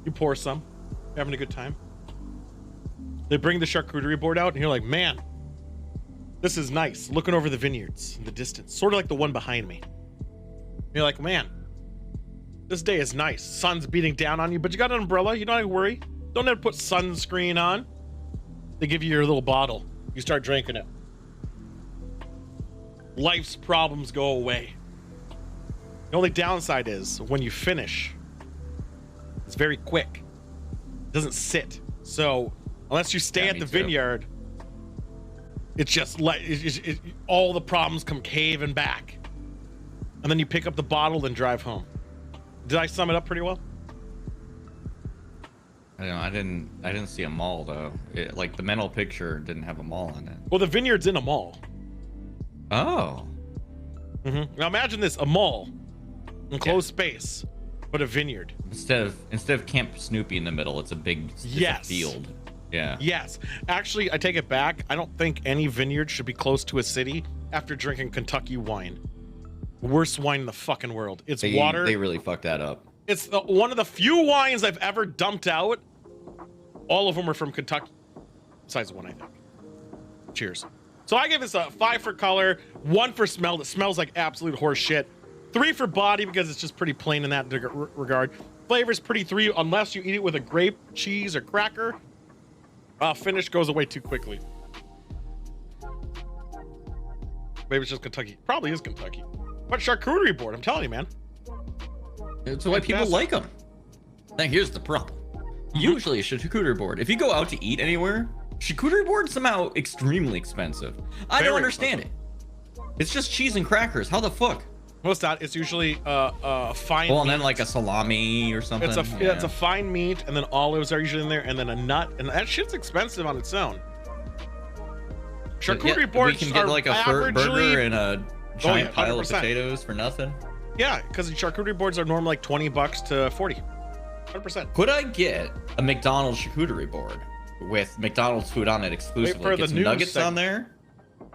You pour some, you're having a good time. They bring the charcuterie board out, and you're like, man, this is nice. Looking over the vineyards in the distance, sort of like the one behind me. You're like, man, this day is nice. Sun's beating down on you, but you got an umbrella. You don't have to worry. Don't have to put sunscreen on. They give you your little bottle. You start drinking it. Life's problems go away. The only downside is when you finish, it's very quick. It doesn't sit. So unless you stay at the vineyard, it's just like all the problems come caving back. And then you pick up the bottle and drive home. Did I sum it up pretty well? I don't know. I didn't see a mall though. Like the mental picture didn't have a mall in it. Well, the vineyard's in a mall. Oh. Now imagine this: a mall, enclosed space, but a vineyard. Instead of Camp Snoopy in the middle, it's a big a field. Yeah. Yes. Actually, I take it back. I don't think any vineyard should be close to a city after drinking Kentucky wine. Worst wine in the fucking world. It's water. They really fucked that up. It's one of the few wines I've ever dumped out. All of them are from Kentucky. Besides one, I think. Cheers. So I give this a 5 for color, 1 for smell. It smells like absolute horse shit. 3 for body because it's just pretty plain in that regard. Flavor's pretty 3 unless you eat it with a grape, cheese, or cracker. Finish goes away too quickly. Maybe it's just Kentucky. Probably is Kentucky. But charcuterie board, I'm telling you, man. It's why people like them. Now here's the problem. Usually a charcuterie board, if you go out to eat anywhere, charcuterie boards somehow extremely expensive. I don't understand it. It's just cheese and crackers. How the fuck? What's that? It's usually fine. Well, and then like a salami or something. It's a fine meat, and then olives are usually in there, and then a nut, and that shit's expensive on its own. Charcuterie boards we can get like a burger and a giant pile of 100%. potatoes for nothing. Yeah, because the charcuterie boards are normally like $20 to $40. 100%. Could I get a McDonald's charcuterie board with McDonald's food on it exclusively? For Get the some news nuggets on segment. there?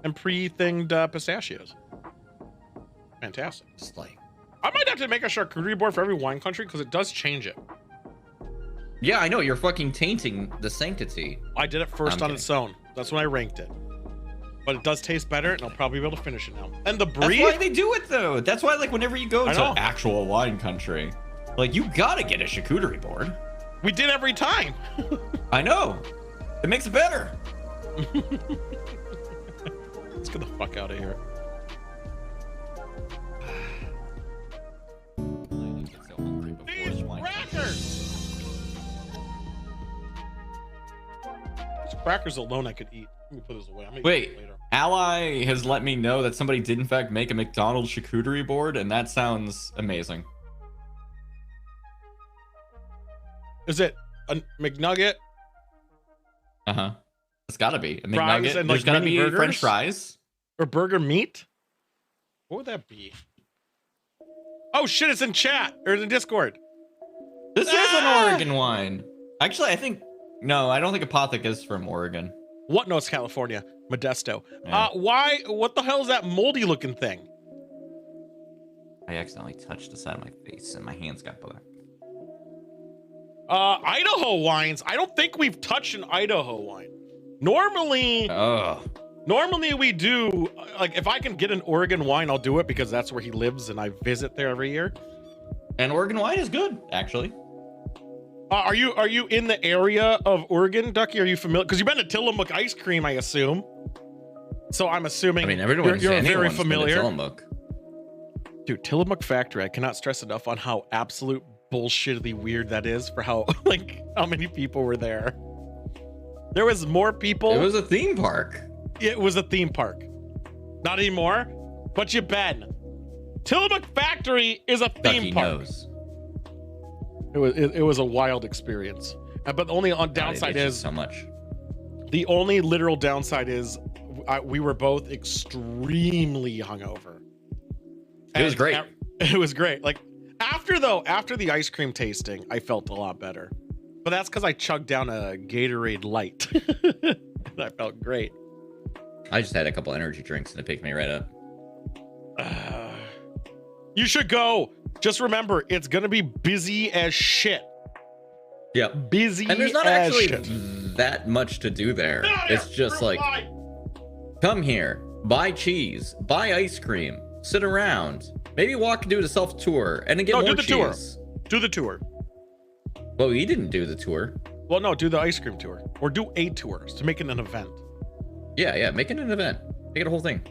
And pre-thinged pistachios. Fantastic. Just like, I might have to make a charcuterie board for every wine country because it does change it. yeah, I know. You're fucking tainting the sanctity. I did it first on its own. That's when I ranked it. But it does taste better, and I'll probably be able to finish it now. And the brie. That's why they do it, though. That's why, like, whenever you go I to know. actual wine country, like, you gotta get a charcuterie board. We did every time. I know. It makes it better. Let's get the fuck out of here. crackers alone I could eat. Let me put this away. I'm gonna eat Wait, this later. Ally has let me know that somebody did in fact make a McDonald's charcuterie board, and that sounds amazing. Is it a McNugget? Uh-huh. It's gotta be a Fries McNugget. and, There's like, gotta mini be burgers? French fries. Or burger meat? What would that be? Oh shit, it's in chat or in Discord. This is an Oregon wine. Actually, I think no, I don't think Apothic is from Oregon. What? No, it's California. Modesto. Yeah. Why? What the hell is that moldy looking thing? I accidentally touched the side of my face and my hands got black. Idaho wines. I don't think we've touched an Idaho wine. Normally we do. Like, if I can get an Oregon wine, I'll do it because that's where he lives and I visit there every year. And Oregon wine is good, actually. Are you in the area of Oregon, Ducky? Are you familiar? Because you've been to Tillamook ice cream, I assume. So I'm assuming. I mean, everyone's you're very anyone's been to familiar. Tillamook. Dude, Tillamook Factory. I cannot stress enough on how absolute bullshitly weird that is for how like how many people were there. There was more people. It was a theme park. It was a theme park. Not anymore, but you've been. Tillamook Factory is a theme Ducky park. knows. It was a wild experience. But the only downside It's is just so much. the only literal downside is we were both extremely hungover. It was great. It was great. Like after the ice cream tasting, I felt a lot better. But that's because I chugged down a Gatorade Light. I felt great. I just had a couple energy drinks and it picked me right up. You should go. Just remember, it's gonna be busy as shit. Yep. Busy And there's not as actually shit. that much to do there. It's just like, Fly. come here, buy cheese, buy ice cream, sit around, maybe walk and do a self tour, and then get more do the tour. cheese. Do the tour. Well, we didn't do the tour. Well, no, do the ice cream tour. Or do a tour to make it an event. Yeah, make it an event. Make it a whole thing. 100%.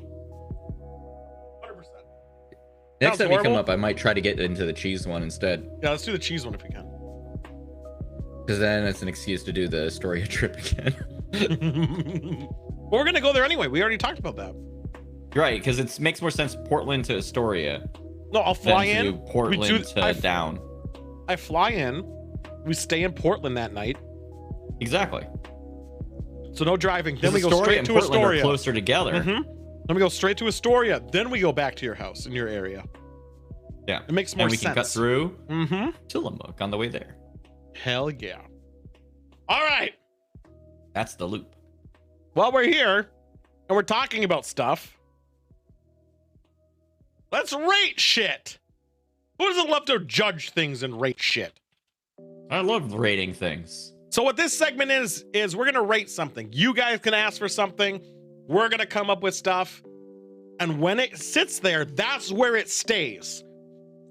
Next Sounds time you come horrible. up, I might try to get into the cheese one instead. Yeah, let's do the cheese one if we can. Because then it's an excuse to do the Astoria trip again. Well, we're gonna go there anyway. We already talked about that. Right, because it makes more sense Portland to Astoria No, I'll fly than in. to Portland to down. I fly in. We stay in Portland that night. Exactly. So no driving. Then we go Astoria straight and to Portland Astoria. are closer together. Then we go straight to Astoria. Then we go back to your house in your area. Yeah. It makes more and we sense. can cut through Mm-hmm. Tillamook on the way there. Hell yeah. All right. That's the loop. While we're here and we're talking about stuff, let's rate shit. Who doesn't love to judge things and rate shit? I love rating things. So what this segment is we're going to rate something. You guys can ask for something. We're going to come up with stuff. And when it sits there, that's where it stays.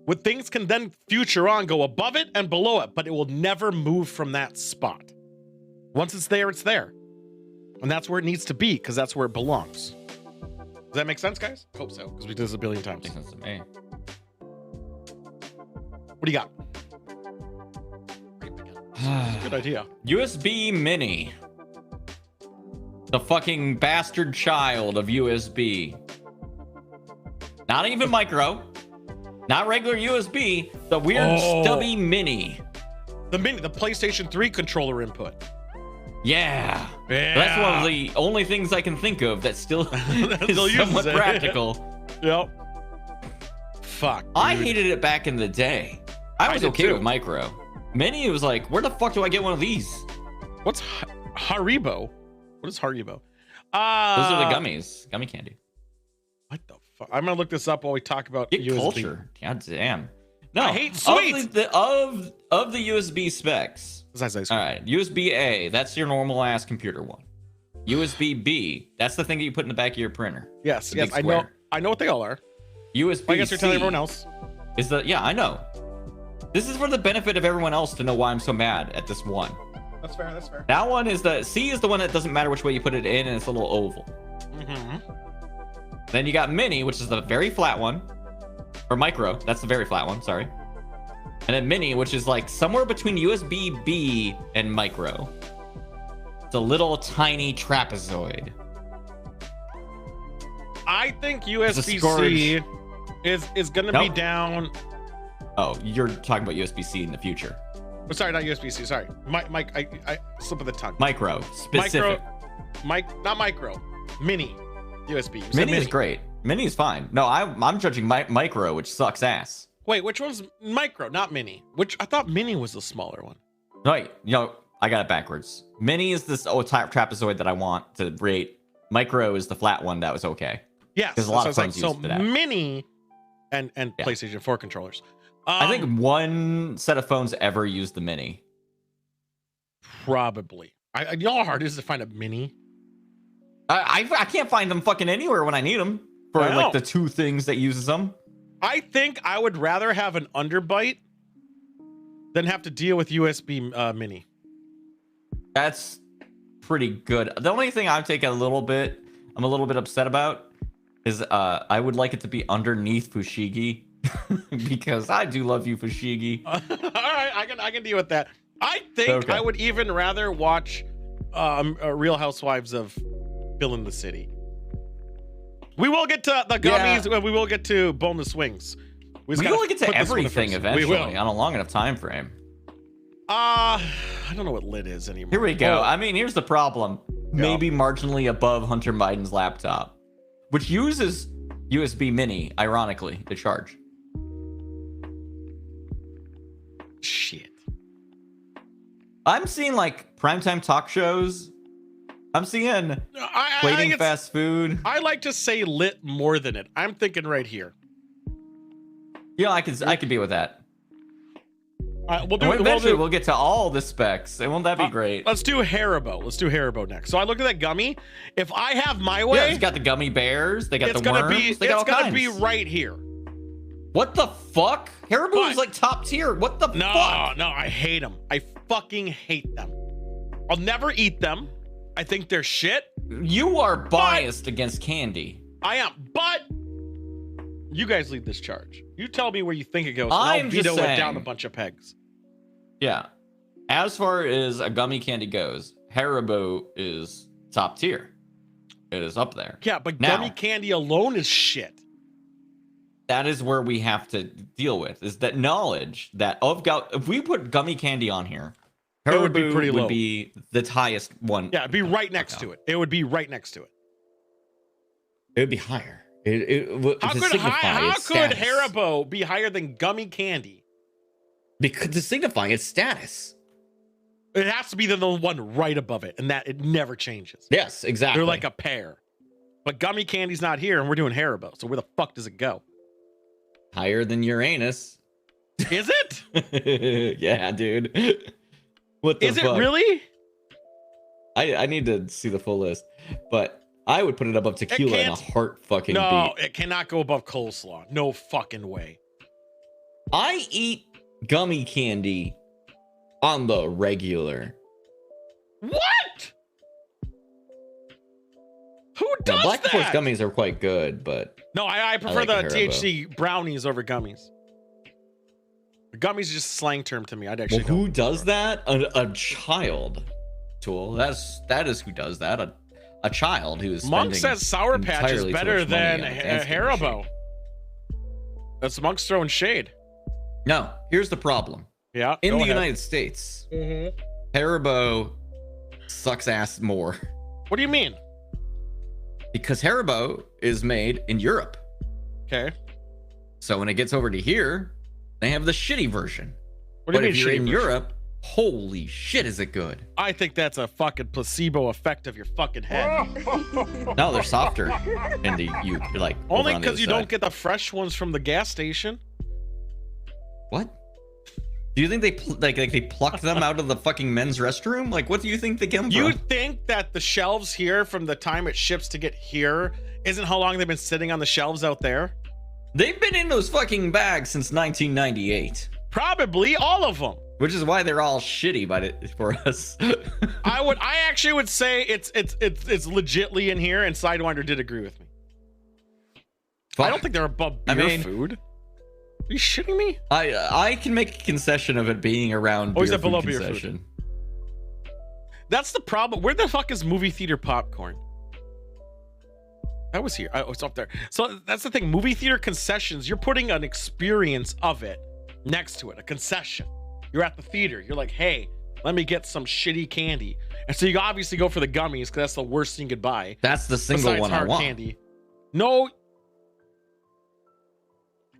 What things can then future on go above it and below it, but it will never move from that spot. Once it's there, it's there. And that's where it needs to be because that's where it belongs. Does that make sense, guys? Hope so, because we did this a billion times. Makes sense to me. What do you got? Good idea. USB Mini. The fucking bastard child of USB. Not even micro. Not regular USB. The weird stubby Mini. The PlayStation 3 controller input. Yeah. That's one of the only things I can think of that still is Still uses somewhat it. practical. Yep. Fuck. Dude. I hated it back in the day. I was did okay too. with micro. Mini was like, where the fuck do I get one of these? What's Haribo? What is Haribo? Those are the gummies. Gummy candy. What the fuck? I'm gonna look this up while we talk about Get USB. culture. God damn. No. I hate sweets. Of the USB specs. Besides ice All cream. right. USB A, that's your normal ass computer one. USB B, that's the thing that you put in the back of your printer. Yes, The yes, big I know. square. I know what they all are. USB I guess you're telling C everyone else. is the I know. This is for the benefit of everyone else to know why I'm so mad at this one. That's fair. That's fair. That one is the C is the one that doesn't matter which way you put it in, and it's a little oval. Mm-hmm. Then you got Mini, which is the very flat one, or Micro. That's the very flat one. Sorry. And then Mini, which is like somewhere between USB B and Micro. It's a little tiny trapezoid. I think It's a USB-C is going to be down. Oh, you're talking about USB-C in the future. Oh, sorry, not USB-C. Sorry, Mike. I slip of the tongue. Micro, specific. Not micro. Mini USB. Mini is great. Mini is fine. No, I'm judging micro, which sucks ass. Wait, which one's micro, not mini? Which I thought mini was the smaller one. Right. I got it backwards. Mini is this trapezoid that I want to rate. Micro is the flat one that was okay. Yes, because a lot of phones use that. Mini and PlayStation 4 controllers. I think one set of phones ever used the mini. Probably. You know how hard it is to find a mini? I can't find them fucking anywhere when I need them for like the two things that uses them. I think I would rather have an underbite than have to deal with USB mini. That's pretty good. The only thing I'm a little bit upset about is I would like it to be underneath Fushigi because I do love you, Fushigi. All right, I can deal with that. I think I would even rather watch Real Housewives of Bill in the City. We will get to the gummies. Yeah. We will get to boneless wings. We will get to everything eventually on a long enough time frame. I don't know what lit is anymore. Here we go. I mean, here's the problem. Maybe marginally above Hunter Biden's laptop, which uses USB Mini, ironically, to charge. Shit. I'm seeing like primetime talk shows. I'm seeing plating fast food. I like to say lit more than it. I'm thinking right here. Yeah, I could be with that. Eventually we'll get to all the specs, and won't that be great? Let's do Haribo. Let's do Haribo next. So I looked at that gummy. If I have my way, it's got the gummy bears. They got the worms. It's gonna be right here. What the fuck? Haribo is like top tier. What the fuck? No, I hate them. I fucking hate them. I'll never eat them. I think they're shit. You are biased against candy. I am, but you guys lead this charge. You tell me where you think it goes, and I'll veto it down a bunch of pegs. Yeah. As far as a gummy candy goes, Haribo is top tier. It is up there. Yeah, but gummy candy alone is shit. That is where we have to deal with, is that knowledge that if we put gummy candy on here, Haribo would be pretty low. Would be the highest one. Yeah, it'd be right next to it. It would be right next to it. It would be higher. How could Haribo be higher than gummy candy? Because to signify its status. It has to be the one right above it, and that it never changes. Yes, exactly. They're like a pair. But gummy candy's not here, and we're doing Haribo. So where the fuck does it go? Higher than Uranus. Is it? Yeah, dude. What the fuck? Is it really? I need to see the full list, but I would put it above tequila in a heart fucking beat. No, it cannot go above coleslaw. No fucking way. I eat gummy candy on the regular. What? Who does Black that? Forest gummies are quite good, but no, I prefer the THC brownies over gummies. Gummies is just a slang term to me. I'd actually. Well, who does that? A child. Tool. That is who does that. A child who is. Monk says Sour Patch is better than Haribo. That's Monk's throwing shade. No, here's the problem. Yeah. In the United States, Haribo sucks ass more. What do you mean? Because Haribo is made in Europe. Okay. So when it gets over to here, they have the shitty version. What do you mean if you're in Europe, holy shit, is it good? I think that's a fucking placebo effect of your fucking head. No, they're softer. And you're like only because you don't get the fresh ones from the gas station. What? Do you think they plucked them out of the fucking men's restroom? Like, what do you think they get them from? You think that the shelves here, from the time it ships to get here, isn't how long they've been sitting on the shelves out there? They've been in those fucking bags since 1998. Probably all of them. Which is why they're all shitty for us. I actually would say it's legitly in here, and Sidewinder did agree with me. Fuck. I don't think they're above beer food. Are you shitting me? I can make a concession of it being around beer food concession. That's the problem. Where the fuck is movie theater popcorn? I was here. Oh, it's up there. So that's the thing. Movie theater concessions, you're putting an experience of it next to it, a concession. You're at the theater. You're like, hey, let me get some shitty candy. And so you obviously go for the gummies because that's the worst thing you could buy. That's the single one I want. Candy. No.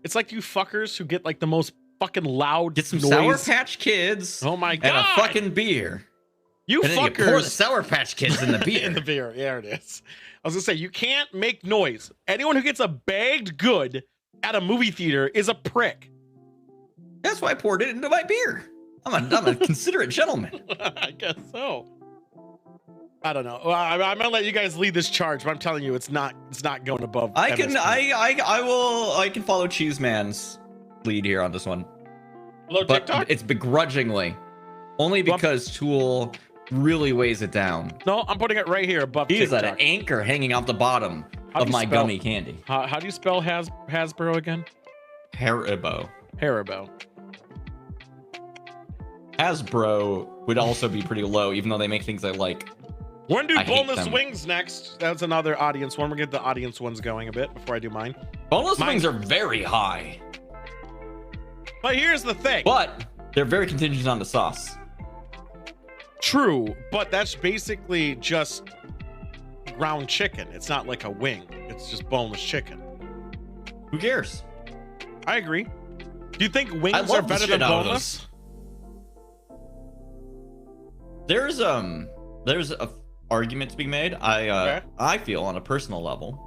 It's like you fuckers who get like the most fucking loud Get some noise. Sour Patch Kids. Oh my God. And a fucking beer. You and then fuckers. you pour the Sour Patch Kids in the beer. In the beer. Yeah, it is. I was gonna say, you can't make noise. Anyone who gets a bagged good at a movie theater is a prick. That's why I poured it into my beer. I'm a considerate gentleman. I guess so. I don't know. Well, I'm gonna let you guys lead this charge, but I'm telling you, it's not going above. I MSP. can follow Cheese Man's lead here on this one. Hello, But TikTok? it's begrudgingly. Only because Tool really weighs it down. No, I'm putting it right here above He is TikTok. an anchor hanging off the bottom of my gummy candy. How do you spell Hasbro again? Haribo. Haribo. Hasbro would also be pretty low, even though they make things I like. When do I hate boneless them. wings next? That's another audience one. We'll get the audience ones going a bit before I do mine. Boneless wings are very high. But here's the thing. But they're very contingent on the sauce. True, but that's basically just ground chicken. It's not like a wing. It's just boneless chicken. Who cares? I agree. Do you think I wings love are the better shit than out of boneless? those. There's a argument to be made. I feel on a personal level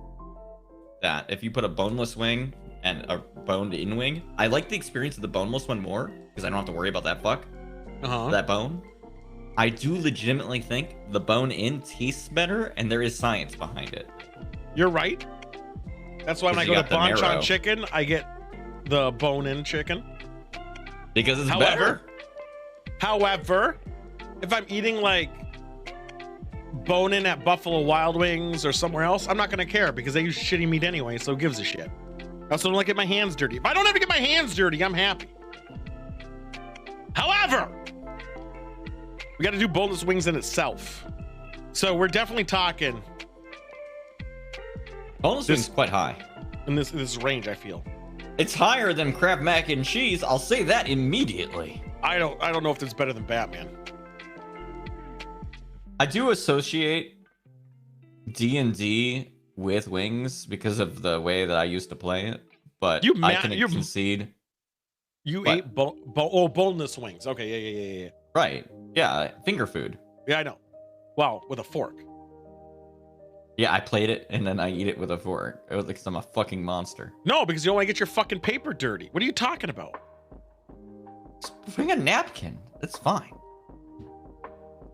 that if you put a boneless wing and a boned-in wing, I like the experience of the boneless one more because I don't have to worry about that that bone. I do legitimately think the bone-in tastes better, and there is science behind it. You're right. That's why when I go to Bonchon chicken, I get the bone-in chicken. Because it's better. However, if I'm eating like bone-in at Buffalo Wild Wings or somewhere else, I'm not gonna care because they use shitty meat anyway, so who gives a shit? I also don't like get my hands dirty. If I don't ever get my hands dirty, I'm happy. However, we got to do boneless wings in itself. So we're definitely talking. Boneless wings quite high. In this range, I feel. It's higher than Kraft mac and cheese. I'll say that immediately. I don't know if it's better than Batman. I do associate D&D with wings because of the way that I used to play it, but I can concede. You ate boneless wings. Okay, yeah. Right. Yeah, finger food. Yeah, I know. Well, with a fork. Yeah, I played it and then I eat it with a fork. It was like I'm a fucking monster. No, because you don't want to get your fucking paper dirty. What are you talking about? Just bring a napkin. That's fine.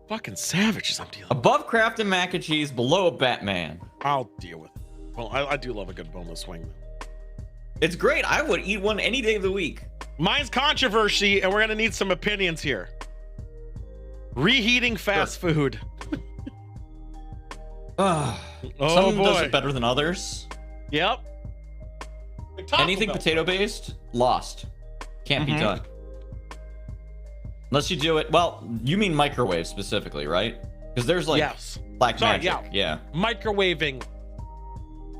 Fucking savages I'm dealing with. Above Kraft and mac and cheese, below Batman. I'll deal with it. Well, I do love a good boneless wing, though. It's great. I would eat one any day of the week. Mine's controversy, and we're gonna need some opinions here. Reheating fast food. Some boy. does it better than others. Yep. Anything potato based, lost. Can't be done. Unless you do it. Well, you mean microwave specifically, right? Because there's like black magic. Yeah. Microwaving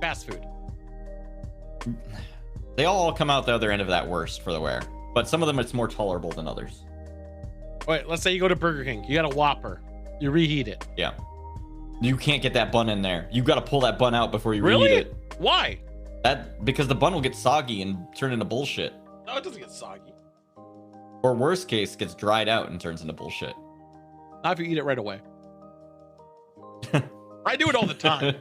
fast food. They all come out the other end of that worst for the wear. But some of them it's more tolerable than others. Wait, let's say you go to Burger King. You got a Whopper. You reheat it. Yeah. You can't get that bun in there. You got to pull that bun out before you reheat it. Why? Because the bun will get soggy and turn into bullshit. No, it doesn't get soggy. Or worst case, gets dried out and turns into bullshit. Not if you eat it right away. I do it all the time.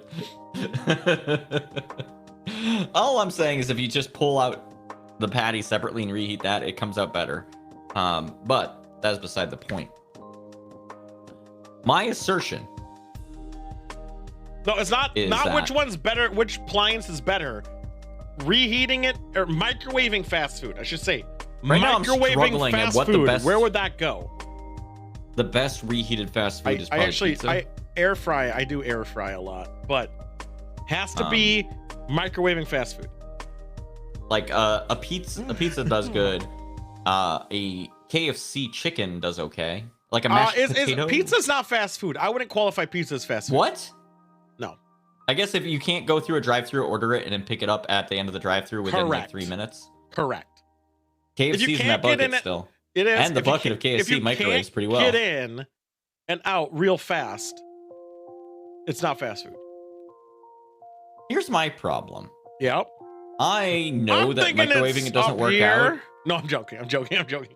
All I'm saying is if you just pull out the patty separately and reheat that, it comes out better. But that's beside the point. My assertion. No, it's not which one's better, which appliance is better. Reheating it or microwaving fast food, I should say. Right now, I'm microwaving struggling fast at what food. the best. Where would that go? The best reheated fast food is probably pizza. I air fry. I do air fry a lot, but has to be microwaving fast food. Like a pizza does good. A KFC chicken does okay. Like a mashed Is potato? pizza's not fast food. I wouldn't qualify pizza as fast food. What? No. I guess if you can't go through a drive-through, order it, and then pick it up at the end of the drive-through within like 3 minutes. Correct. KFC's in that bucket still. It is. And the bucket of KFC microwaves pretty well. Get in and out real fast. It's not fast food. Here's my problem. Yep. I know that thinking microwaving it's it doesn't up work here. out. No, I'm joking.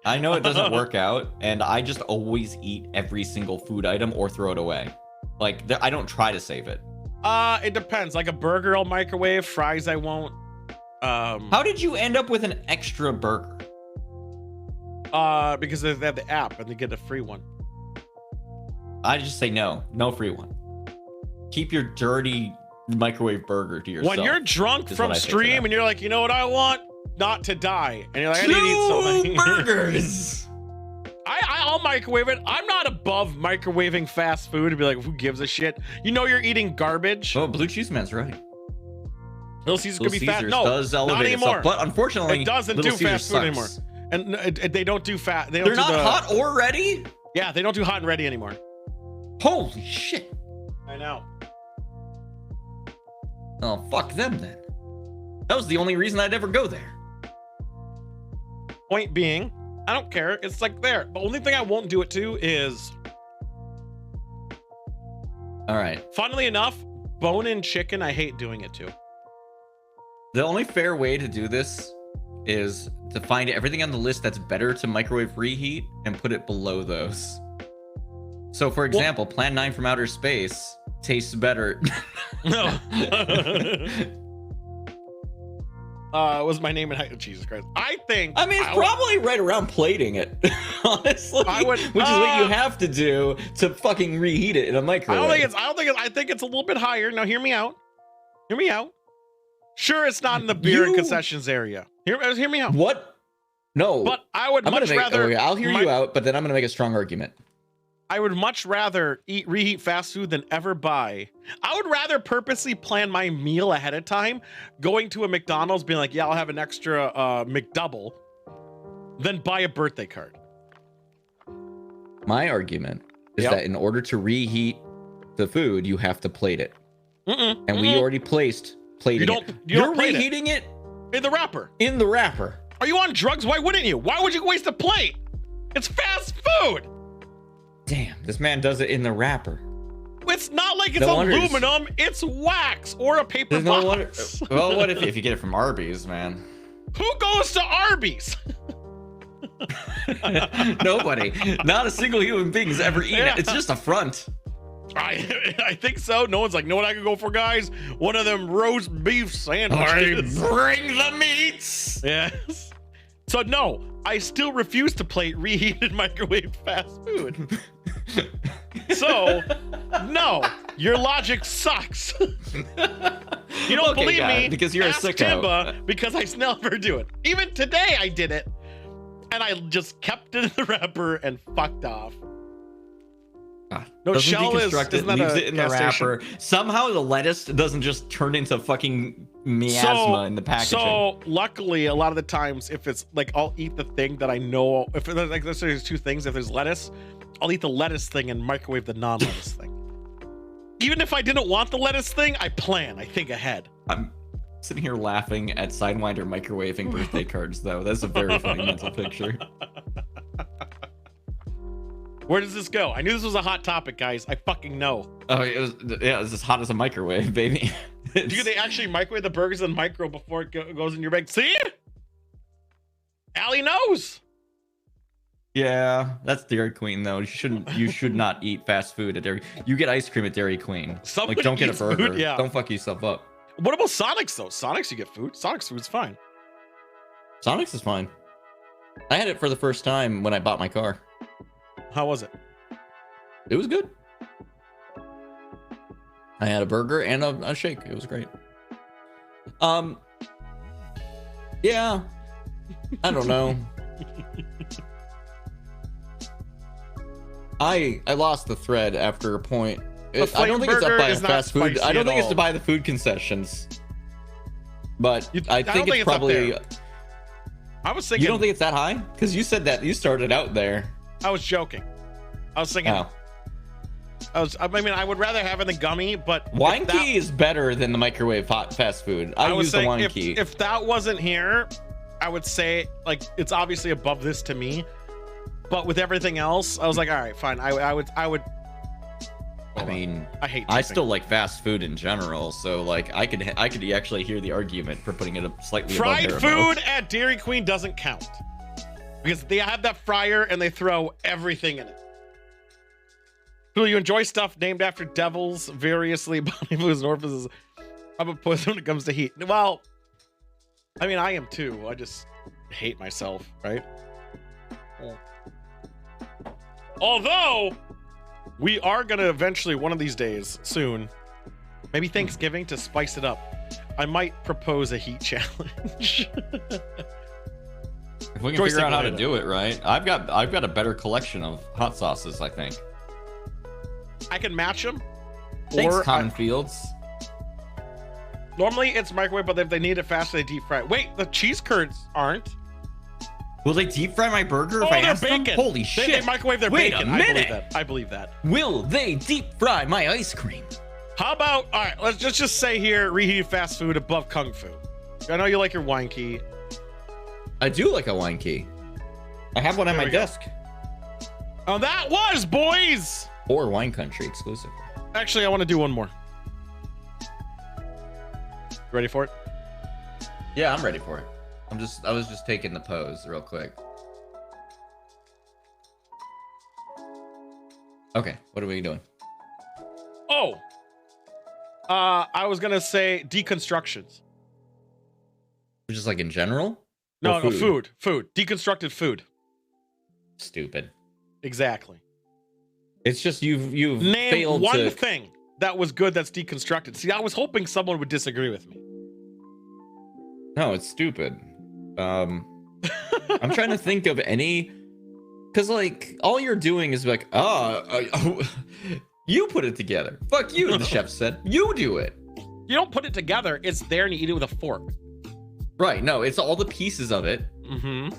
I know it doesn't work out, and I just always eat every single food item or throw it away. Like, I don't try to save it. It depends. Like a burger, I'll microwave. Fries, I won't. How did you end up with an extra burger? Because they have the app and they get a free one. I just say no free one. Keep your dirty microwave burger to yourself. When you're drunk from stream and you're like, you know what I want? Not to die. And you're like, I need to eat something. Burgers. I'll microwave it. I'm not above microwaving fast food to be like, who gives a shit? You know you're eating garbage. Oh, Blue Cheese Man's right. Little Caesars could be fat. No, does elevate not anymore. Itself, but unfortunately, it doesn't Little do Caesars fast food anymore. And they don't do fat. They're not hot or ready? Yeah, they don't do hot and ready anymore. Holy shit. I know. Oh, fuck them then. That was the only reason I'd ever go there. Point being, I don't care. It's like there. The only thing I won't do it to is... All right. Funnily enough, bone-in chicken, I hate doing it to. The only fair way to do this is to find everything on the list that's better to microwave reheat and put it below those. So, for example, Plan 9 from Outer Space tastes better. No. Was my name in high? Jesus Christ! I mean, it's probably right around plating it. Honestly, which is what you have to do to fucking reheat it in a microwave. I think it's a little bit higher. Now, hear me out. Sure, it's not in the beer and concessions area. Hear me out. What? No. But I would much rather. Okay, I'll hear you out, but then I'm gonna make a strong argument. I would much rather reheat fast food than ever buy. I would rather purposely plan my meal ahead of time, going to a McDonald's, being like, yeah, I'll have an extra McDouble, than buy a birthday card. My argument is that in order to reheat the food, you have to plate it. And we already placed plating it. You're reheating it in the wrapper. In the wrapper. Are you on drugs? Why wouldn't you? Why would you waste a plate? It's fast food. Damn, this man does it in the wrapper. It's not like it's aluminum. It's wax or a paper box. Well, what if you get it from Arby's, man? Who goes to Arby's? Nobody. Not a single human being has ever eaten it. It's just a front. I think so. No one's like, know what I could go for, guys? One of them roast beef sandwiches. Bring the meats. Yes. So no, I still refuse to plate reheated microwave fast food. So, no, your logic sucks. You don't believe me? Because you're ask a sicko. Timba, because I never do it. Even today, I did it, and I just kept it in the wrapper and fucked off. No, Shell is leaves it in the wrapper. Station. Somehow the lettuce doesn't just turn into fucking miasma in the packaging. So luckily, a lot of the times, if it's like, I'll eat the thing that I know. If there's like, there's two things. If there's lettuce, I'll eat the lettuce thing and microwave the non-lettuce thing. Even if I didn't want the lettuce thing, I think ahead. I'm sitting here laughing at Sidewinder microwaving birthday cards, though. That's a very funny mental picture. Where does this go? I knew this was a hot topic, guys. I fucking know. Oh, it was as hot as a microwave, baby. Do they actually microwave the burgers in micro before it goes in your bag? See? Allie knows. Yeah, that's Dairy Queen, though. You should not eat fast food at Dairy. You get ice cream at Dairy Queen. Somebody don't get a burger. Food, yeah. Don't fuck yourself up. What about Sonic's though? Sonic's you get food. Sonic's food's fine. Sonic's is fine. I had it for the first time when I bought my car. How was it? It was good. I had a burger and a shake. It was great. Yeah. I don't know. I lost the thread after a point. I don't think it's up by fast food. I don't think it's to buy the food concessions. But I think it's probably. I was thinking. You don't think it's that high? Because you said that you started out there. I was joking. I was thinking. Oh. I mean, I would rather have it in the gummy, but Wine key is better than the microwave hot fast food. I use the wine key. If that wasn't here, I would say like it's obviously above this to me. But with everything else, I was like, all right, fine. I would. I mean, I still like fast food in general, so like I could actually hear the argument for putting it up slightly fried above food at Dairy Queen doesn't count because they have that fryer and they throw everything in it. Do you enjoy stuff named after devils, variously body foods and orifices? I'm opposed when it comes to heat. Well, I mean, I am too. I just hate myself, right? Although we are gonna eventually, one of these days, soon, maybe Thanksgiving, to spice it up, I might propose a heat challenge. If we can figure out how to do it right, I've got a better collection of hot sauces, I think. I can match them. Thanks, Common Fields. Normally it's microwave, but if they need it fast, they deep fry. Wait, the cheese curds aren't. Will they deep fry my burger if I ask them? Holy shit! They microwave their bacon. Wait a minute! I believe that. Will they deep fry my ice cream? How about, all right, let's just say here, reheated fast food above Kung Fu. I know you like your wine key. I do like a wine key. I have one on my desk. Oh, that was, boys! Or Wine Country exclusive. Actually, I want to do one more. Ready for it? Yeah, I'm ready for it. I was just taking the pose real quick. Okay, what are we doing? Oh, I was gonna say deconstructions. Just like in general? No, food. Deconstructed food. Stupid. Exactly. It's just you've Name failed one thing that was good that's deconstructed. See, I was hoping someone would disagree with me. No, it's stupid. I'm trying to think of any, because like all you're doing is like, you put it together. Fuck you, the chef said. You do it. You don't put it together. It's there and you eat it with a fork. Right. No, it's all the pieces of it. Mm-hmm.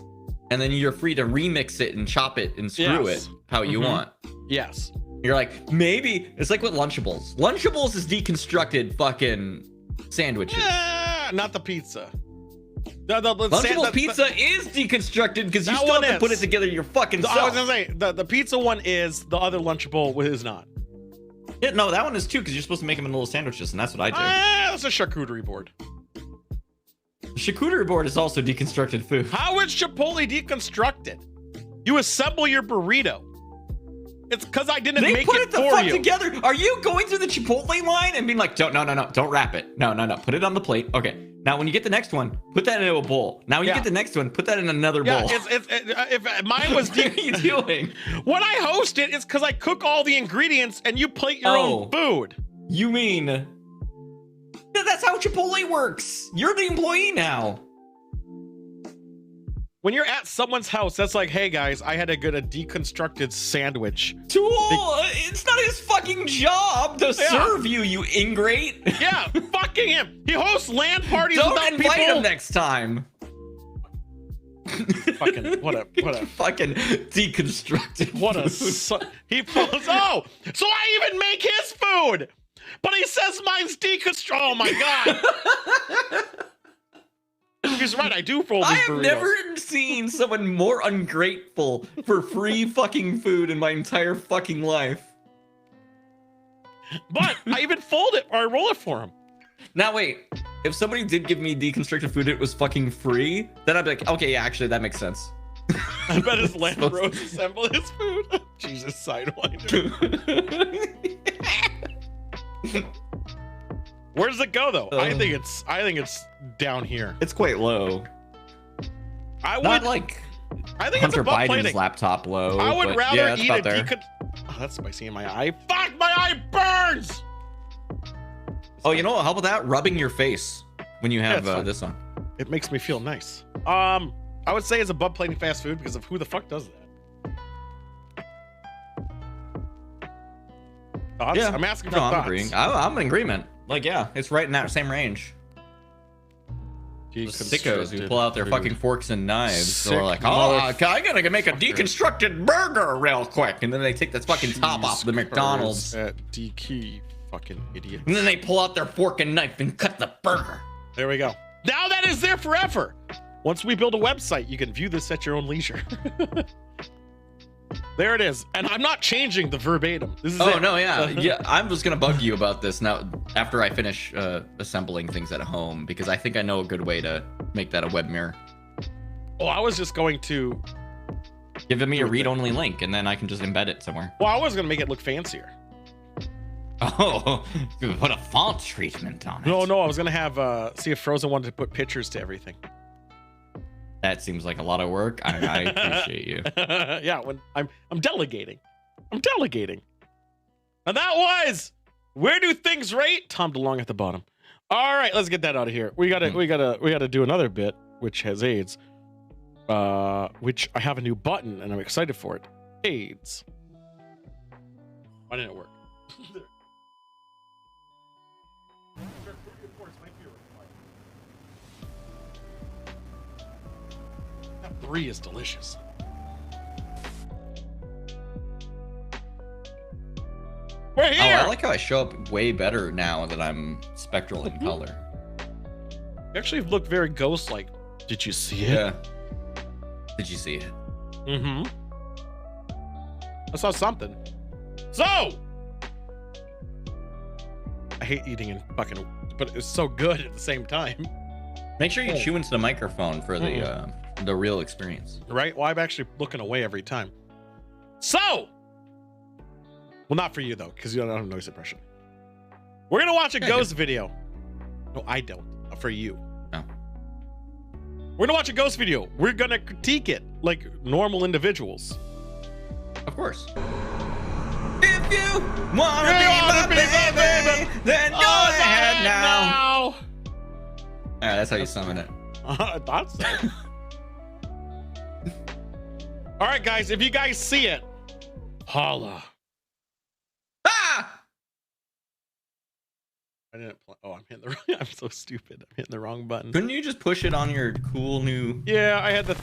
And then you're free to remix it and chop it and screw it how you want. Yes. You're like, maybe it's like with Lunchables. Lunchables is deconstructed fucking sandwiches. Not the pizza. Lunchables pizza is deconstructed because you still have to put it together your fucking self. I was gonna say the pizza one is, the other Lunchable is not. Yeah, no, that one is too because you're supposed to make them in little sandwiches, and that's what I do. That's a charcuterie board. Charcuterie board is also deconstructed food. How is Chipotle deconstructed? You assemble your burrito. It's because I didn't make it for you. Together. Are you going through the Chipotle line and being like, don't wrap it. No, put it on the plate. Okay. Now, when you get the next one, put that into a bowl. Now, when you get the next one, put that in another bowl. If mine was what are you doing? When I host it, it's because I cook all the ingredients and you plate your own food. You mean that's how Chipotle works? You're the employee now. When you're at someone's house, that's like, hey guys, I had to get a deconstructed sandwich. Tool, it's not his fucking job to serve you, you ingrate. Yeah, fucking him. He hosts LAN parties without people. Don't invite him next time. Fucking what a fucking deconstructed. What a he falls. Oh, so I even make his food, but he says mine's deconstructed. Oh my god. He's right, I do fold these burritos. I have never seen someone more ungrateful for free fucking food in my entire fucking life. But I even fold it, or I roll it for him. Now wait, if somebody did give me deconstructed food, it was fucking free, then I'd be like, okay, yeah, actually, that makes sense. I bet his land bros assemble his food. Jesus, sidewinder. Where does it go though? I think it's down here. It's quite low. Not like I think Hunter it's above Biden's plating. laptop low. I would rather eat a Oh, that's spicy in my eye. Fuck, my eye burns. Oh, you know what? How about that? Rubbing your face when you have this on. It makes me feel nice. I would say it's above plating fast food because of who the fuck does that. Thoughts? Yeah, I'm asking for thoughts. I'm agreeing. I'm in agreement. Like, yeah, it's right in that same range. Sickos who pull out their fucking forks and knives. So they're like, motherfucker. I gotta make a deconstructed burger real quick. And then they take this fucking top off the McDonald's. At DK, fucking idiot. And then they pull out their fork and knife and cut the burger. There we go. Now that is there forever. Once we build a website, you can view this at your own leisure. There it is. And I'm not changing the verbatim. This is it. No, yeah. I was gonna bug you about this now after I finish assembling things at home, because I think I know a good way to make that a web mirror. Oh, I was just going to give me a read-only link, and then I can just embed it somewhere. Well, I was gonna make it look fancier. Oh, put a font treatment on it. No, I was gonna have see if Frozen wanted to put pictures to everything. That seems like a lot of work. I appreciate you. Yeah, when I'm delegating. I'm delegating. And that was Where Do Things Rate? Tom DeLonge at the bottom. All right, let's get that out of here. We gotta do another bit, which has AIDS. Which I have a new button and I'm excited for it. AIDS. Why didn't it work? That 3 is delicious. We're here! Oh, I like how I show up way better now that I'm spectral in color. You actually look very ghost-like. Did you see it? Yeah. Did you see it? Mm-hmm. I saw something. So! I hate eating and fucking, but it's so good at the same time. Make sure you chew into the microphone for the real experience. Right? Well, I'm actually looking away every time. So! Well, not for you, though, because you don't have noise suppression. We're going to watch a ghost video. No, I don't. For you. No. We're going to watch a ghost video. We're going to critique it like normal individuals. Of course. If you want to be my baby, then go ahead now. All right, that's how you summon it. I thought so. All right, guys, if you guys see it, holla. I didn't play. Oh, I'm hitting the wrong. I'm so stupid. I'm hitting the wrong button. Couldn't you just push it on your cool new? Yeah, I had the.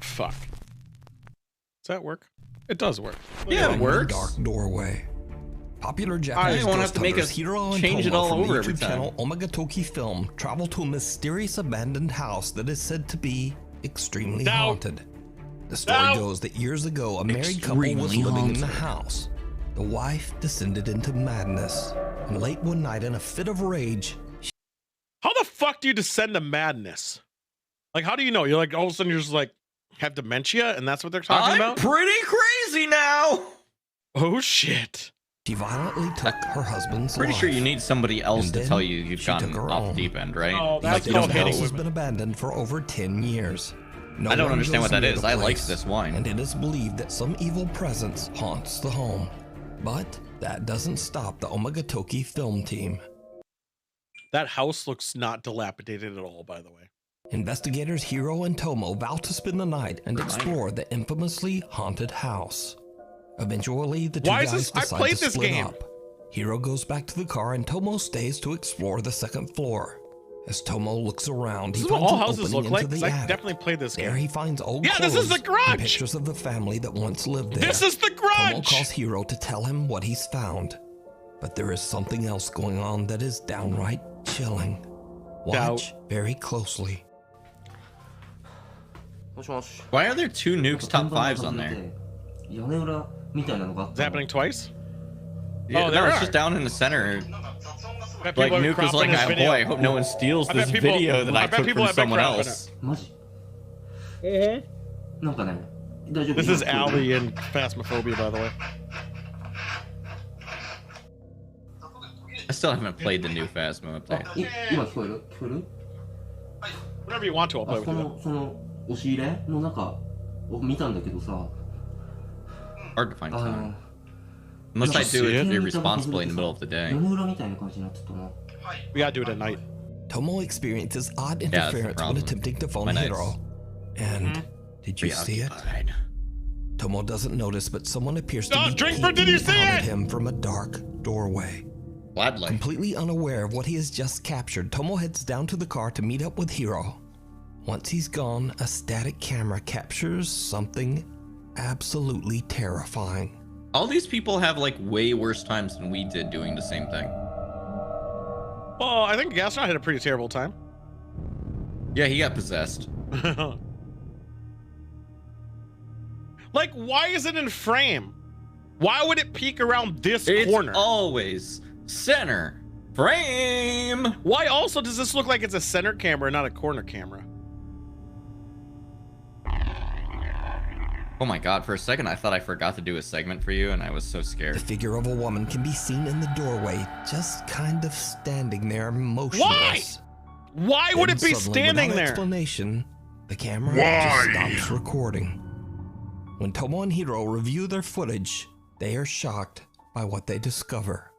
Fuck. Does that work? It does work. Yeah, it works. Dark doorway. Popular I Japanese won't have ghost to make hunters us Hiro and change it Tomo all from the over every YouTube time. channel Omagatoki Film travel to a mysterious abandoned house that is said to be extremely haunted. The story goes that years ago, a married couple was living in the house. The wife descended into madness, and late one night in a fit of rage. How the fuck do you descend to madness? Like, how do you know? You're like, all of a sudden you're just like, have dementia, and that's what they're talking about? Pretty crazy now. Oh, shit. She violently took her husband's Pretty life. sure you need somebody else And to then tell you you've she gotten took her off own. the deep end, right? Oh, that's The called house hitting has women. been abandoned for over 10 years. No I don't one understand goes what that near is. the I like place, this wine. And it is believed that some evil presence haunts the home. But that doesn't stop the Omagatoki film team. That house looks not dilapidated at all, by the way. Investigators Hiro and Tomo vow to spend the night and explore the infamously haunted house. Eventually, the two Why is guys this? I decide played to this split game. up. Hiro goes back to the car and Tomo stays to explore the second floor. As Tomo looks around, This he is what finds all an houses opening look like, into 'cause the I attic. definitely played this There game. he finds old Yeah, clothes this is the garage! and pictures of the family that once lived there. This is the Tomo garage! calls Hiro to tell him what he's found. But there is something else going on that is downright chilling. Watch very closely. Why are there 2 nukes top 5s on there? Is it happening twice? Yeah, Oh, there it's are. just down in the center. Bet Like people are Nuke was cropping like, this oh video. boy, I hope no one steals I bet this people- video that I I bet took people from have been someone cropping else. This is Ali in Phasmophobia, by the way. I still haven't played the new Phasmo update. Whatever you want to, I'll play with you. Hard to find time. Unless I do see it it? irresponsibly in the middle of the day. We gotta do it at night. Tomo experiences odd that's the interference when problem. attempting to phone My night's Hiro. And did you see it? Preoccupied. Tomo doesn't notice, but someone appears to Oh, be Drinkford, did you see peeking out at it? him from a dark doorway. Gladly. Completely unaware of what he has just captured, Tomo heads down to the car to meet up with Hiro. Once he's gone, a static camera captures something absolutely terrifying. All these people have like way worse times than we did doing the same thing. Well, I think Gaston had a pretty terrible time. Yeah, he got possessed. Like, why is it in frame? Why would it peek around this It's corner? always center frame. Why also does this look like it's a center camera, not a corner camera? Oh my god, for a second I thought I forgot to do a segment for you and I was so scared. The figure of a woman can be seen in the doorway, just kind of standing there motionless. Why would Then it be suddenly, standing without there? explanation, the camera just stops recording. When Tomo and Hiro review their footage, they are shocked by what they discover.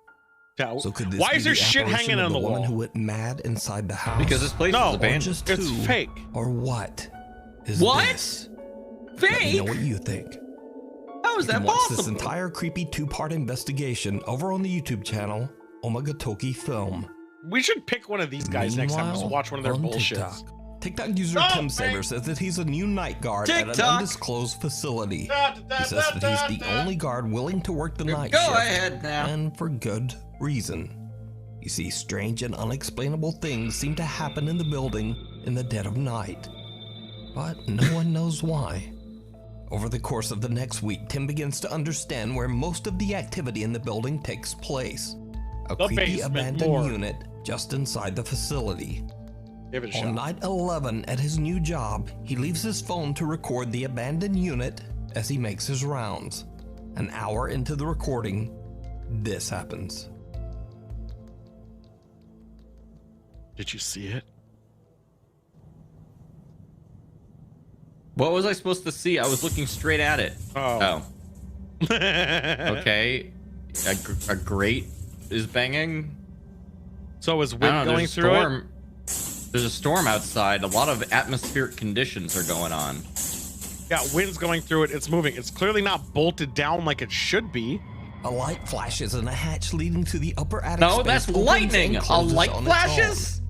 Yeah, So could this why be is there the shit apparition hanging of on the woman wall? who went mad inside the house? Because this place No, is Or abandoned. just It's who fake. or what is What? this? Let me Fake? know what you think. How is You can that watch this possible? entire creepy 2-part investigation over on the YouTube channel Omagatoki Film. We should pick one of these guys next time. Just Meanwhile, watch one of their on bullshits. TikTok user Oh, Tim Saver thank- says that he's a new night guard at an TikTok. undisclosed facility. He says that he's the only guard willing to work the night Go shift, ahead now. and for good reason. You see, strange and unexplainable things seem to happen in the building in the dead of night, but no one knows why. Over the course of the next week, Tim begins to understand where most of the activity in the building takes place. A The creepy basement abandoned morgue. unit just inside the facility. Give it a On shot. night 11 at his new job, he leaves his phone to record the abandoned unit as he makes his rounds. An hour into the recording, this happens. Did you see it? What was I supposed to see? I was looking straight at it. Oh. Okay. A grate is banging. So is I wind don't know, going there's a through it? storm. There's a storm outside. A lot of atmospheric conditions are going on. Yeah, wind's going through it. It's moving. It's clearly not bolted down like it should be. A light flashes and a hatch leading to the upper attic No, space that's opens lightning. and A closes light on its flashes? own.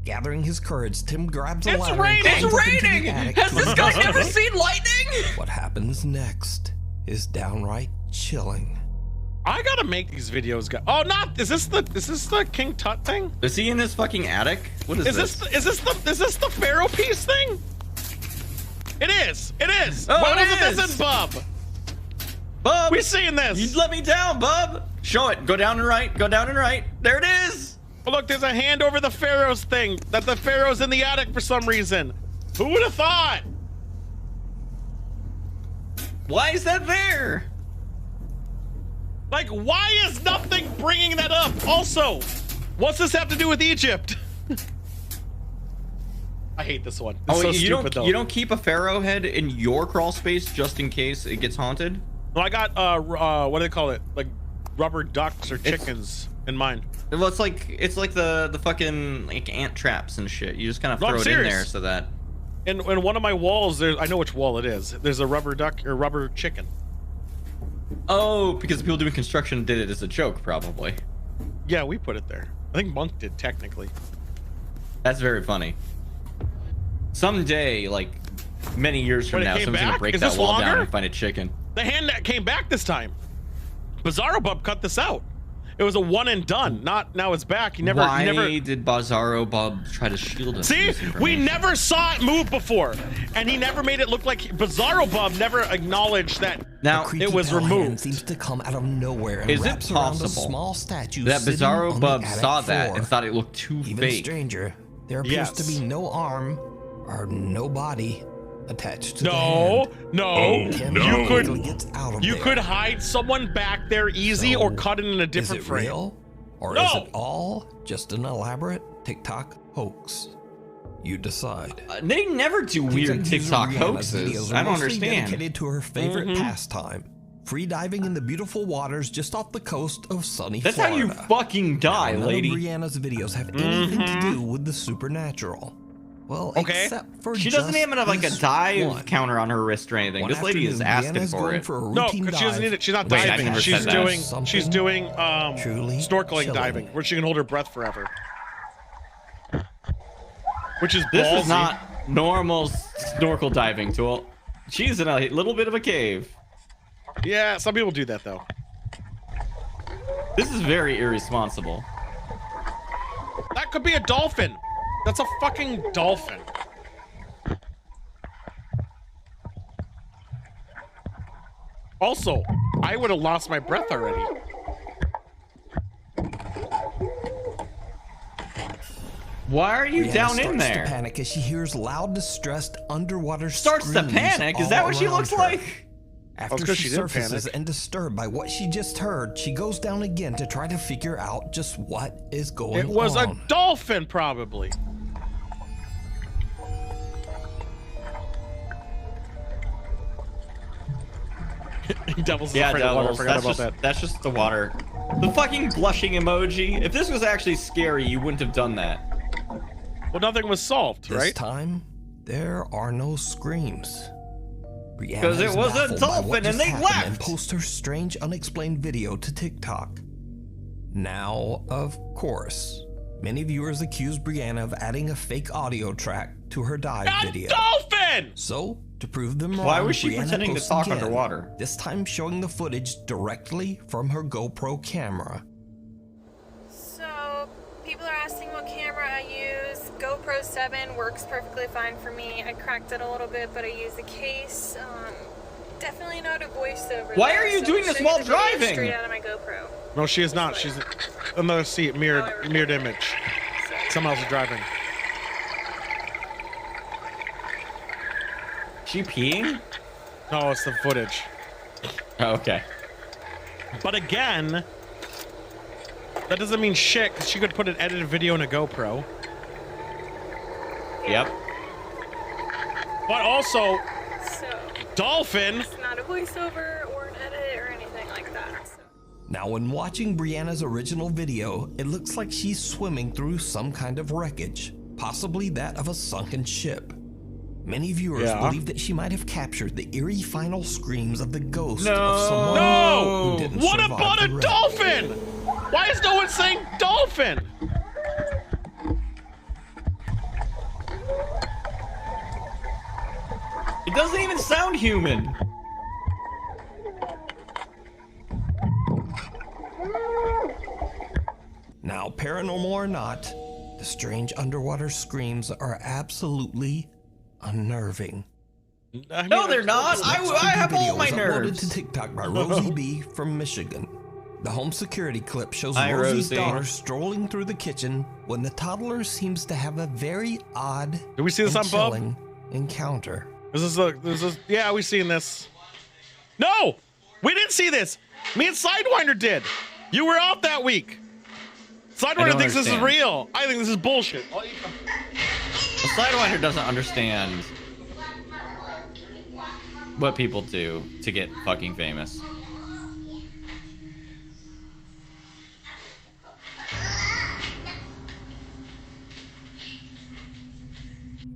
Gathering his courage, Tim grabs a It's ladder and raining! climbs It's up into the raining! attic Has to this guy investigate. never seen lightning? What happens next is downright chilling. I gotta make these videos. Oh, not is this the King Tut thing? Is he in his fucking attic? What is Is this the Pharaoh piece thing? It is. It is. Oh, Why it wasn't this is. in Bub? Bub, We seeing this? you let me down, bub. Show it. Go down and right. Go down and right. There it is. Oh, look, there's a hand over the Pharaoh's thing. That the Pharaoh's in the attic for some reason. Who would have thought? Why is that there? Like, why is nothing bringing that up? Also, what's this have to do with Egypt? I hate this one. It's so you stupid, though. don't you don't keep a pharaoh head in your crawl space just in case it gets haunted? No, I got what do they call it? Like rubber ducks or chickens in mine. Well, it's like the fucking like ant traps and shit. You just kind of No, I'm throw it in serious. there so that. In one of my walls, I know which wall it is. There's a rubber duck or rubber chicken. Oh, because the people doing construction did it as a joke, probably. Yeah, we put it there. I think Monk did technically. That's very funny. Someday, like many years from When it now, came someone's gonna back? break Is that this wall down longer? and find a chicken. The hand that came back this time. Bizarro Bub cut this out. It was a one and done. Not now it's back. He never. Why He never. did Bizarro Bob try to shield us? See, from this we information? never saw it move before, and he never made it look like Bizarro Bub never acknowledged that Now, Creepy it was pale hand removed. seems to come out of nowhere and Is it wraps around a possible small statue that sitting Bizarro on Bub the attic saw that floor. and thought it looked too Even fake? stranger, there appears to Yes. be no arm or no body attached to the No, hand. no, Tim you quickly could, gets out of you there. could hide someone back there easy, or So, cut it in a Is different it frame. real? Or No! is it all just an elaborate TikTok hoax? You decide. They never do weird TikTok Rihanna's hoaxes. videos I are don't mostly understand. dedicated to her favorite pastime, free diving in the beautiful waters just off the coast of sunny That's Florida. how you fucking die, None lady. of Rihanna's videos have anything to do with the supernatural. Well, Okay. except for She doesn't just even have like a this dive one. counter on her wrist or anything. One This lady is afternoon, asking Brianna's for going it. for a No, routine because she doesn't dive need it. She's not Wait, I diving. never She's said doing. that. She's doing Truly snorkeling chilling. diving, where she can hold her breath forever. Which is This ballsy. is not normal snorkel diving tool. She's in a little bit of a cave. Yeah, some people do that though. This is very irresponsible. That could be a dolphin. That's a fucking dolphin. Also, I would have lost my breath already. Why are you Brianna down in starts there? to panic as she hears loud, distressed underwater Starts to screams panic? Is that all what she around looks her. like? After 'cause she she didn't surfaces panic. and disturbed by what she just heard, she goes down again to try to figure out just what is going on. It was a dolphin, probably. Devil's Yeah, afraid of water. devils. Forgot That's about just, that. that's just the water. The fucking blushing emoji. If this was actually scary, you wouldn't have done that. Well, nothing was solved, This right? time, there are no screams. Because it was a dolphin and they And left. post her strange, unexplained video to TikTok. Now, of course, many viewers accuse Brianna of adding a fake audio track to her dive A video. dolphin! So, to prove them wrong, Why was she Brianna pretending to posts talk again, underwater? This time showing the footage directly from her GoPro camera. So, people are asking what camera I use. GoPro 7 works perfectly fine for me. I cracked it a little bit, but I use the case. Definitely not a voiceover. Why though, are you so doing I'll this show you while the video driving? Straight out of my GoPro. No, she is not. She's another seat, mirrored image. Someone else is driving. She peeing? No, it's the footage. Oh, okay. But again, that doesn't mean shit, because she could put an edited video in a GoPro. Yep. But also, So, dolphin. it's not a voiceover or an edit or anything like that. So. Now, when watching Brianna's original video, it looks like she's swimming through some kind of wreckage, possibly that of a sunken ship. Many viewers believe that she might have captured the eerie final screams of the ghost of someone who didn't What survive about the a wreck. dolphin? Why is no one saying dolphin? It doesn't even sound human. Now, paranormal or not, the strange underwater screams are absolutely unnerving. No, they're not. I have all my Video was uploaded nerves. to TikTok by Rosie B from Michigan. The home security clip shows Hi, Rosie's Rosie. daughter strolling through the kitchen when the toddler seems to have a very odd Did we see this and on Bub? chilling encounter. Yeah, we've seen this. No, we didn't see this. Me and Sidewinder did. You were out that week. Sidewinder thinks this is understand. real. I think this is bullshit. The Sidewinder doesn't understand what people do to get fucking famous.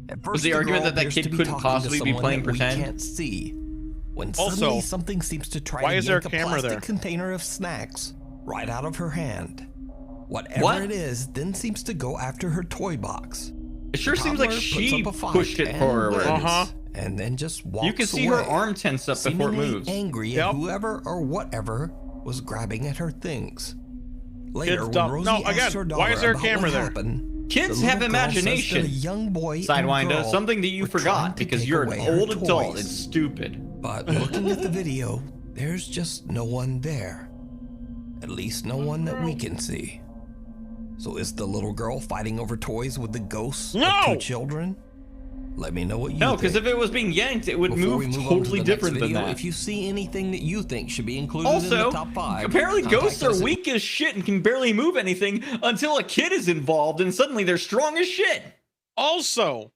At Was first, the argument girl that appears kid to be couldn't talking to possibly be someone playing that we pretend? can't see. When Also, suddenly something seems to try why to is there a yank a camera plastic there? container of snacks right out of her hand. Whatever What? it is, then seems to go after her toy box. It sure seems like Toddler she puts up a fight pushed it and forward. wins, and then just walks You can see her away, arm tense up before it seemingly moves. angry at whoever or whatever was grabbing at her things. Later, Kids when don't- Rosie No, asks again, her why daughter is there a about camera what there? happened, Kids the have little girl says that imagination. a young boy and Sidewinder, girl something that you were trying forgot to because take you're an away her old adult. toys. It's stupid. But looking at the video, there's just no one there. At least no one that we can see. So is the little girl fighting over toys with the ghosts of two children? Let me know what you No, think. because if it was being yanked, it would Before we move move on to totally the next different than video, that. If you see anything that you think should be included in Also, the top 5, apparently contact ghosts are us at weak as shit and can barely move anything until a kid is involved and suddenly they're strong as shit. Also,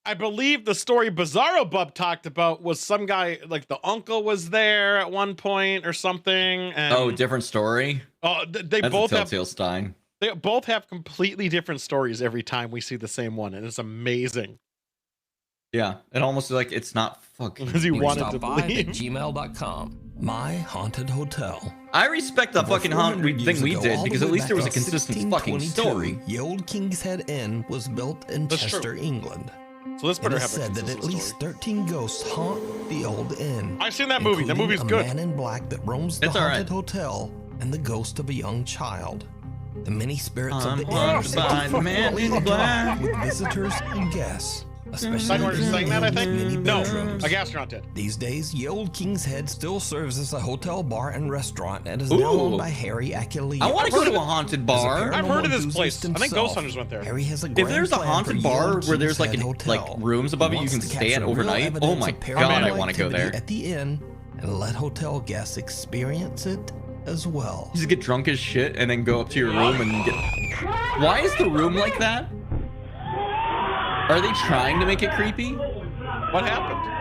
I believe the story Bizarro Bub talked about was some guy, like the uncle was there at one point or something. And, Oh, different story. they That's both a have. Telltale Stein. They both have completely different stories every time we see the same one, and it's amazing. Yeah, it almost like it's not fucking. Because he wanted to Stop by believe. at gmail.com. My Haunted Hotel. I respect the fucking thing we did because at least there was a consistent fucking 1622, story. The old King's Head Inn was built in That's Chester, true. England. So this It better is have a said that consistent at least story. 13 ghosts haunt the old inn. I've seen that movie. That including movie's a good. man in black that roams the It's all haunted right. hotel and the ghost of a young child. The many spirits of the inn haunted by the man in interact black. with visitors and guests, especially Second in saying that, I think? many No, bedrooms. I guess you're not dead. These days, the old King's Head still serves as a hotel, bar, and restaurant and is now Ooh. owned by Harry Ackley. I want to go to a haunted bar. I've heard of this place. I think Ghost Hunters went there. Harry has a If grand there's a plan haunted for bar Yale where there's King's like Head an, Hotel. like rooms above He it you wants can to stay at capture real overnight. evidence Oh my of god, I paranormal want to go activity there. at the inn and let hotel guests experience it as well. You just get drunk as shit and then go up to your room and get. Why is the room like that? Are they trying to make it creepy? What happened?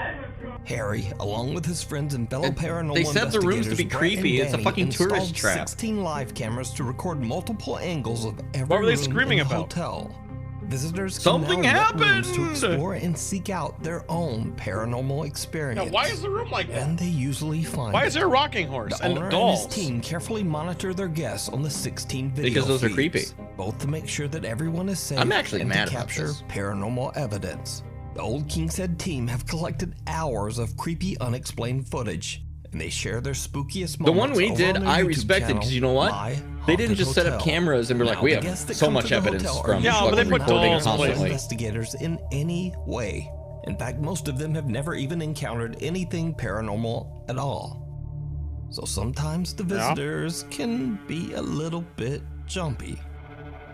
Harry, along with his friends and fellow paranormal they said the rooms to be investigators, Brett and creepy. It's a Danny, fucking tourist installed trap. 16 live cameras to record multiple angles of every What were they room screaming in the about? hotel. Visitors can Something now rent rooms to happened! explore and seek out their own paranormal experience. Now, why is the room like that? And they usually find Why is there a it. rocking horse The and owner dolls? and his team carefully monitor their guests on the 16 video Because those are feeds, creepy. both to make sure that everyone is safe I'm actually and mad to about capture this. paranormal evidence. The old King's Head team have collected hours of creepy, unexplained footage, and they share their spookiest moments. The one we over did, on their I YouTube respected channel, because you know what? My They didn't Haunted just set up Hotel. cameras and be like, Now, we the have guests that so come much to the evidence hotel are from Yeah, but usually they put not recording dolls, involved constantly. investigators in any way. In fact, most of them have never even encountered anything paranormal at all. So sometimes the visitors can be a little bit jumpy.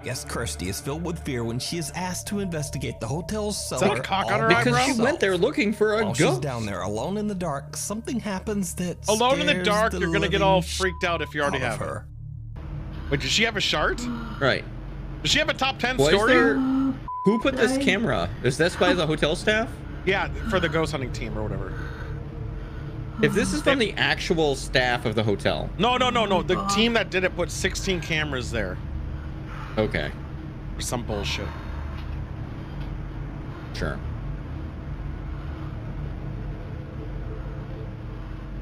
Guest Kirsty is filled with fear when she is asked to investigate the hotel's that cellar a cock on all her by eyebrow? Because she herself. went there looking for a While she's ghost. down there alone in the dark, something happens that Alone in the scares dark, the you're gonna get all living freaked out if you already out of have her. Wait, does she have a shard? Right. Does she have a top 10 Why is story? there... Who put this camera? Is this by the hotel staff? Yeah, for the ghost hunting team or whatever. If this is from the actual staff of the hotel. No. The team that did it put 16 cameras there. Okay. Or some bullshit. Sure.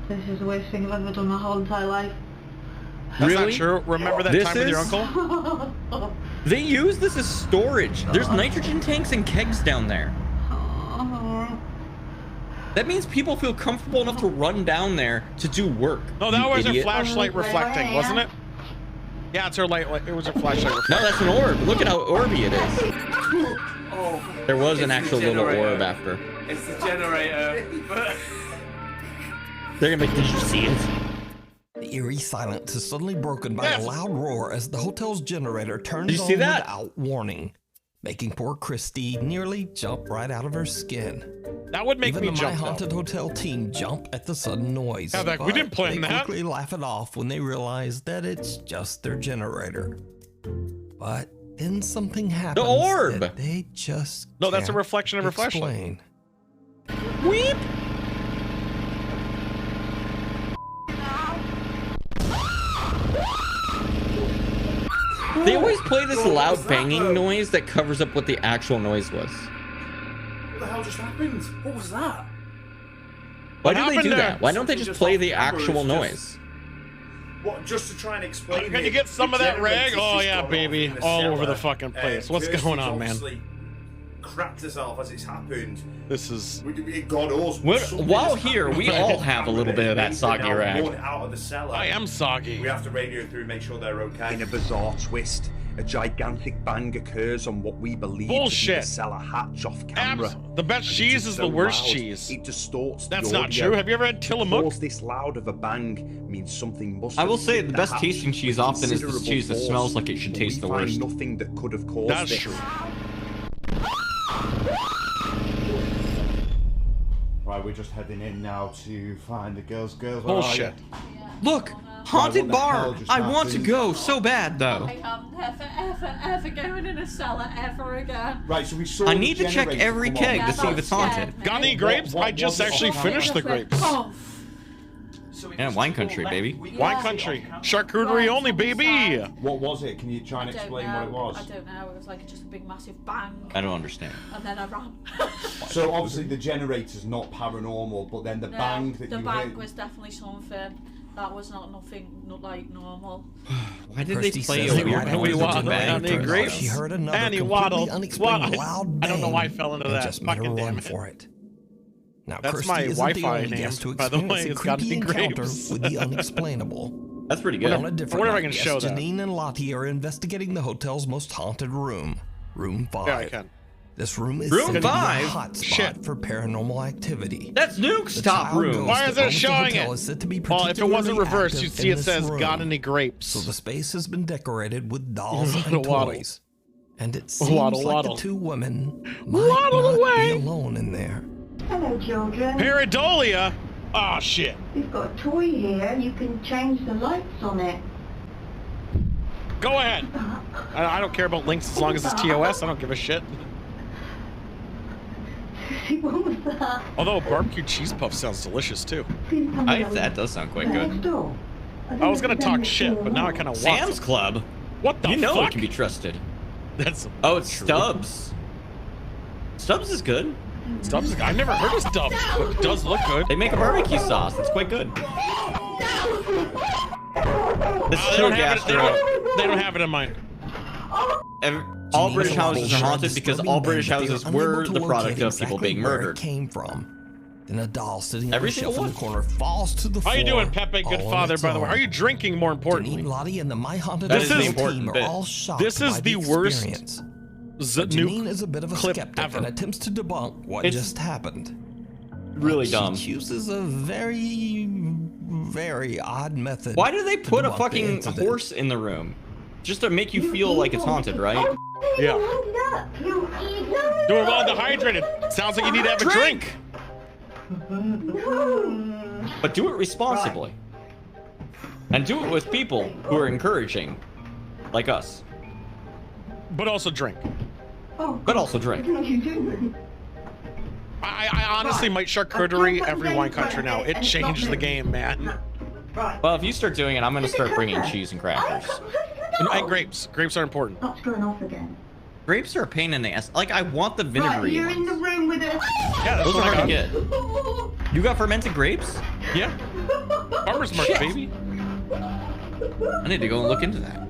This is the worst thing I've ever done my whole entire life. That's Really? not true. Remember that This time with your is- uncle? They use this as storage. There's nitrogen tanks and kegs down there. That means people feel comfortable enough to run down there to do work. No, that you was her idiot. flashlight reflecting, wasn't it? Yeah, it's her light. It was her flashlight reflecting. No, that's an orb. Look at how orby it is. There was an actual little orb after. It's the generator. They're gonna be like, did you see it? The eerie silence is suddenly broken by a loud roar as the hotel's generator turns Did you on see that? without warning, making poor Christy nearly jump right out of her skin. That would make Even me the jump. My Haunted Hotel team jump at the sudden noise. Yeah, like, we but didn't plan they that. quickly laugh it off when they realize that it's just their generator. But then something happens orb! that they just No, that's a can't reflection of her flashlight. explain. Weep. They always play this loud banging noise that covers up what the actual noise was. What the hell just happened? What was that? Why do they happened do there? that? Why don't they just play the actual noise? What, just to try and explain Can you get some of that rag? Oh yeah, baby, all over the fucking place. What's going on, man? Cracked herself as it's happened. This is. God knows. While here, we all have a little bit of that soggy rag. Out of the cellar. I am soggy. We have to radio through and make sure they're okay. In a bizarre twist, a gigantic bang occurs on what we believe to be Bullshit. the cellar hatch off camera. The best And cheese it is so the worst loud, cheese. It distorts That's the not audio. true. Have you ever had Tillamook? Cause this loud of a bang means something must. I will have say hit the best hatch tasting cheese with often is the considerable cheese that force, smells like it should but taste we the find worst. nothing that could have caused That's it. true. Right, we're just heading in now to find the girls. Girls, where Bullshit. are Look, haunted what the hell bar. just I want to happened? go so bad though. I am never going in a cellar ever again. you? Right, so we saw I the need to check generator every come keg on. to see if it's haunted. Got any grapes? I just actually finished the grapes. So Yeah, wine country, baby. Wine country. Charcuterie only, baby. What was it? Can you try and explain what it was? I don't know. It was like just a big massive bang. I don't understand. And then I ran. So obviously the generator's not paranormal, but then the bang that you the bang heard... was definitely something. That was not like normal. Why did they play a a weird noise with the bang? She heard another Annie completely waddled. unexplained loud bang. I don't know why I fell into and that. just made her Fucking damn run it. for it. Now, That's Kirsty my isn't the Wi-Fi only name, guest to by the way. experience a It's got to creepy be encounter grapes. with the unexplainable. That's pretty But good. on a different I wonder if I night, can show guests that. Janine and Lottie are investigating the hotel's most haunted room, Room 5. Yeah, I can. This room is Room said to be a 5? hot spot Shit. for paranormal activity. That's Nuke's The top child room. ghost Why that is it owns the showing hotel it? is said to be Well, if it wasn't particularly reversed, you'd active see in it says, this room. got any grapes? So the space has been decorated with dolls and Waddle. toys. And it seems Waddle, like waddle. the two women might Waddle not away. be alone in there. Hello, children. Pareidolia? Oh, shit. We've got a toy here. You can change the lights on it. Go ahead. I don't care about links as long as it's TOS. I don't give a shit. What was that? Although barbecue cheese puff sounds delicious too. That does sound quite good. I was gonna talk shit, but now I kind of want Sam's some. Club. What the You know fuck? it can be trusted. That's Oh, it's Stubbs. Stubbs is good. Stubbs. I've never heard of Stubbs, but it does look good. They make a barbecue sauce. It's quite good. This is They true, don't have it. They don't have it in mine. All British houses are haunted because all British houses were the product of people being murdered. Came from. Then a doll sitting on Every a shelf single in the corner falls to the How floor. you doing, Pepe? Good all on father, its by the way. own. How are you drinking? More importantly, Janine, Lottie, and the My Haunted This Hotel is the team important are bit. all shocked This is by the worst experience. Nuke Janine is a bit of a clip skeptic ever. and attempts to debunk what It's just happened. Really She dumb. chooses a very, very odd method. Why do they to put a debunk the fucking incident. horse in the room? Just to make you feel like it's haunted, right? Yeah. Doing well dehydrated. Sounds like you need to have a drink. But do it responsibly. And do it with people who are encouraging, like us. But also drink. But also drink. I honestly might charcuterie every wine country now. It changed the game, man. Well, if you start doing it, I'm gonna start bringing cheese and crackers. And grapes. Grapes are important. That's going off again. Grapes are a pain in the ass. Like, I want the Right, vinegary you're in ones. the room with us. Yeah, that's Those are what I hard to got. get. You got fermented grapes? Yeah. Farmer's market, Shit. baby. I need to go and look into that.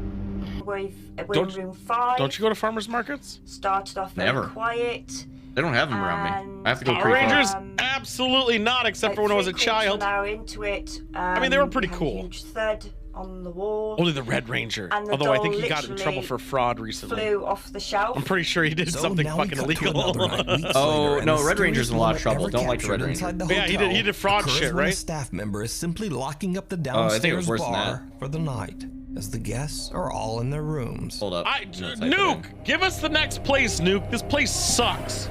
We're in Don't- room 5. Don't you go to farmer's markets? Started off very Never. quiet. They don't have them around me. I have to go Power pretty far. Rangers? Absolutely not, except for when I was a child. An hour into it, I mean, they were pretty we had a cool. Huge thread on the wall. Only the Red Ranger. And the Although I doll think he got in literally trouble for fraud recently. Flew off the shelf. I'm pretty sure he did So something now we fucking cut to illegal. another night, weeks Oh, later, and no, the Red Ranger's in a lot of scariest trouble. moment Don't ever like the Red captured Ranger. inside the Yeah, he hotel did fraud occurs shit, when a right? staff member is simply locking up the Oh, I think it downstairs was worse than bar for the night, as the guests are all in their rooms. Hold up. Nuke, give us the next place, Nuke. This place sucks.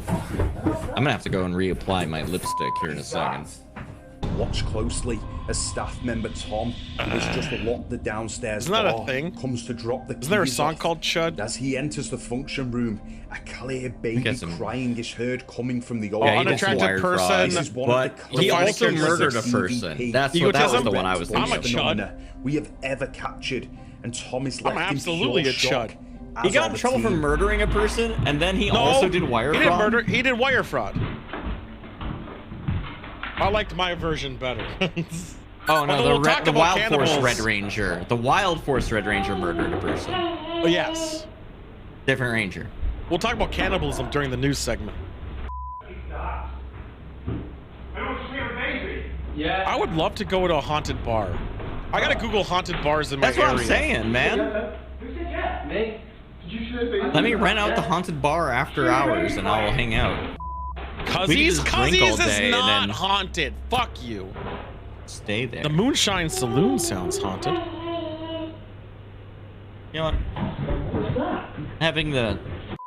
I'm gonna have to go and reapply my lipstick here in a second. Watch closely as staff member Tom, who has just locked the downstairs Isn't that a door, thing? comes to drop the keys. Isn't there a song off. called Chud? As he enters the function room, a clear baby Guess him. crying is heard coming from the Yeah, old he did some wire fraud. This is one But of the he clearest also cases murdered of a person. CVP. That was the one I was thinking I'm a of. chud. Phenomena we have ever captured, and Tom is left I'm in absolutely pure a shock, chud. He as got are in the trouble for team. murdering a person, and then he No, also did wire he fraud. didn't murder. He did wire fraud. I liked my version better. Oh no, Although we'll talk the about Wild cannibals. Force Red Ranger. The Wild Force Red Ranger murdered a person. Oh, yes. Different Ranger. We'll talk about cannibalism during the news segment. Yeah. I would love to go to a haunted bar. I gotta Google haunted bars in my That's area. what I'm saying, man. Who said yeah? Me? Did you say baby? Let me rent out the haunted bar after hours, and I'll hang out. Cuzzies? just drink all Cuzzies day is and not then haunted. Fuck you. Stay there. The Moonshine Saloon sounds haunted. You know what? Having the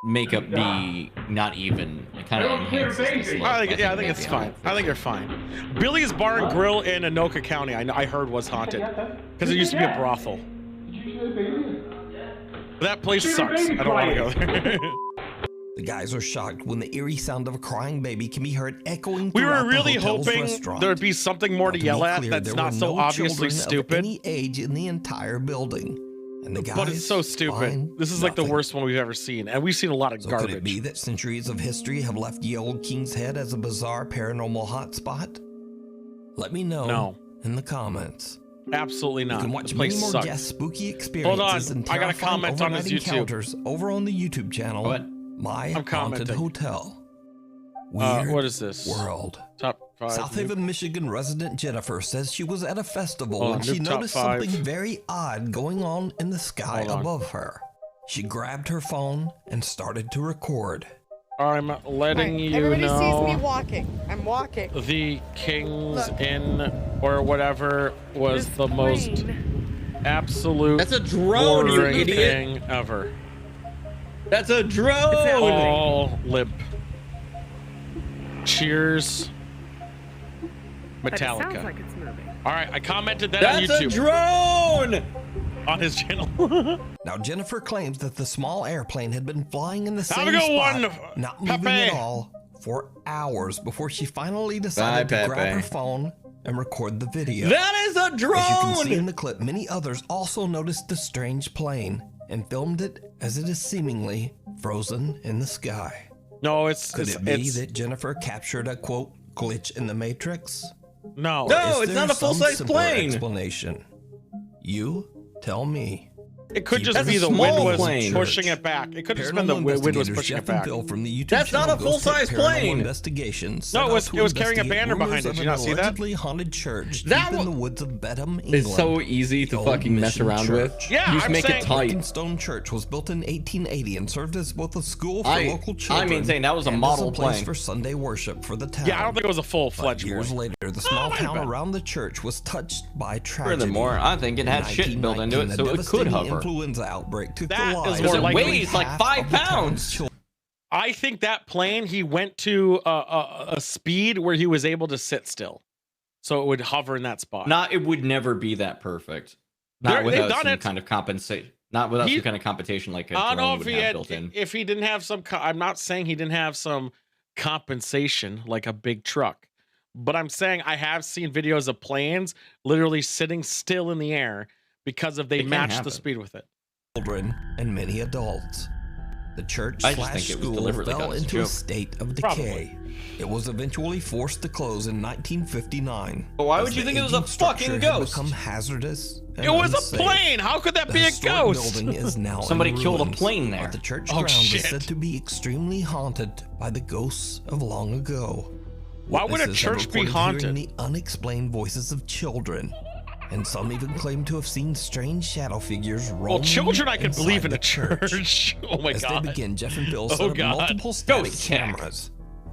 makeup be not even, it kind of enhances this look. I think maybe it's I'll fine. fix I think you're fine. Billy's Bar and Grill in Anoka County, I heard was haunted. Because it used to be a brothel. Did you say baby? But that place sucks. I don't want to go there. The guys are shocked when the eerie sound of a crying baby can be heard echoing We throughout were really the hotel's hoping restaurant. there'd be something more to Now, yell be at clear, that's there not were so no obviously children stupid. of any age in the entire building. And the guys But it's so stupid. find This is like the nothing. worst one we've ever seen. And we've seen a lot of So garbage. could it be that centuries of history have left ye old King's Head as a bizarre paranormal hotspot? Let me know in the comments. Absolutely not. You can watch The many place more sucked. guest spooky Hold experiences on. and I got a terrifying comment on his overnight YouTube. encounters over on the YouTube channel. My I'm Haunted commenting. Hotel. Weird what is this? World. Top 5. South Haven, Michigan resident Jennifer says she was at a festival Hold when on, she new top noticed 5. something very odd going on in the sky Hold on. above her. She grabbed her phone and started to record. I'm letting you Everybody know. sees me walking. I'm walking. The King's Look. Inn or whatever was the most absolute That's a drone, you boring idiot. thing ever. That's a drone. All limp. Cheers. Metallica. Sounds like it's moving. All right, I commented that That's on a YouTube. drone. On his channel. Now, Jennifer claims that the small airplane had been flying in the Have same a good spot, one, not moving Pepe. at all, for hours before she finally decided Bye, to grab Pepe. her phone and record the video. That is a As you can see in drone. the clip, many others also noticed the strange plane and filmed it as it is seemingly frozen in the sky. No, it's Could it's, it be it's that Jennifer captured a quote glitch in the Matrix? no. No, Is it's there not a some full-size simpler plane. Explanation. You tell me. It could just That's be a the small wind was plane. pushing it back. It could just been the Paranormal wind was investigators pushing it Jeff and back. Bill from the YouTube That's not channel a full-size Ghost Tech Paranormal plane. Investigations set No, out to it was carrying a investigate banner behind rumors it. of Did you not an see that? allegedly haunted church That deep in wa- the woods of Bedham, England. It's so easy to The Old fucking mess Mission around with. Church. Yeah, You just I'm make saying- it tight. Stone Church was built in 1880 and served as both a school for I local children. maintain that was a and model as a place plane. for Sunday worship for the town. Yeah, I don't think it was a But full-fledged years one. later, the small might have town been. around the church was touched by tragedy. Furthermore, I think it had In shit built into it, 1919, so a it could devastating hover. influenza outbreak took That the is lives more of likely. It weighs like half 5 of the town's pounds. children. I think that plane, he went to a speed where he was able to sit still. So it would hover in that spot. It would never be that perfect. They've Not without done some it. kind of compensation. Not without some kind of competition like a I don't know drone if would he have had, built in. if he didn't have some, I'm not saying he didn't have some compensation like a big truck, but I'm saying I have seen videos of planes literally sitting still in the air because of they It can matched happen. the speed with it. Children and many adults. The church I just slash think it was school deliberately fell done as a into a joke. state of decay. Probably. It was eventually forced to close in 1959. But why as would you the think it was a aging structure fucking had ghost? Become hazardous. And It was unsafe. a plane. How could that The be a historic ghost? building is now in Somebody killed a ruins, plane there. but the church Oh, grounds shit. is said to be extremely haunted by the ghosts of long ago. Why would a Witnesses have church be reported haunted? hearing the unexplained voices of children, and some even claim to have seen strange shadow figures roaming. Well, children I can inside believe in the a church. Oh my As god. they begin, Jeff and Bill Oh, set up God. multiple static Ghost tech. cameras.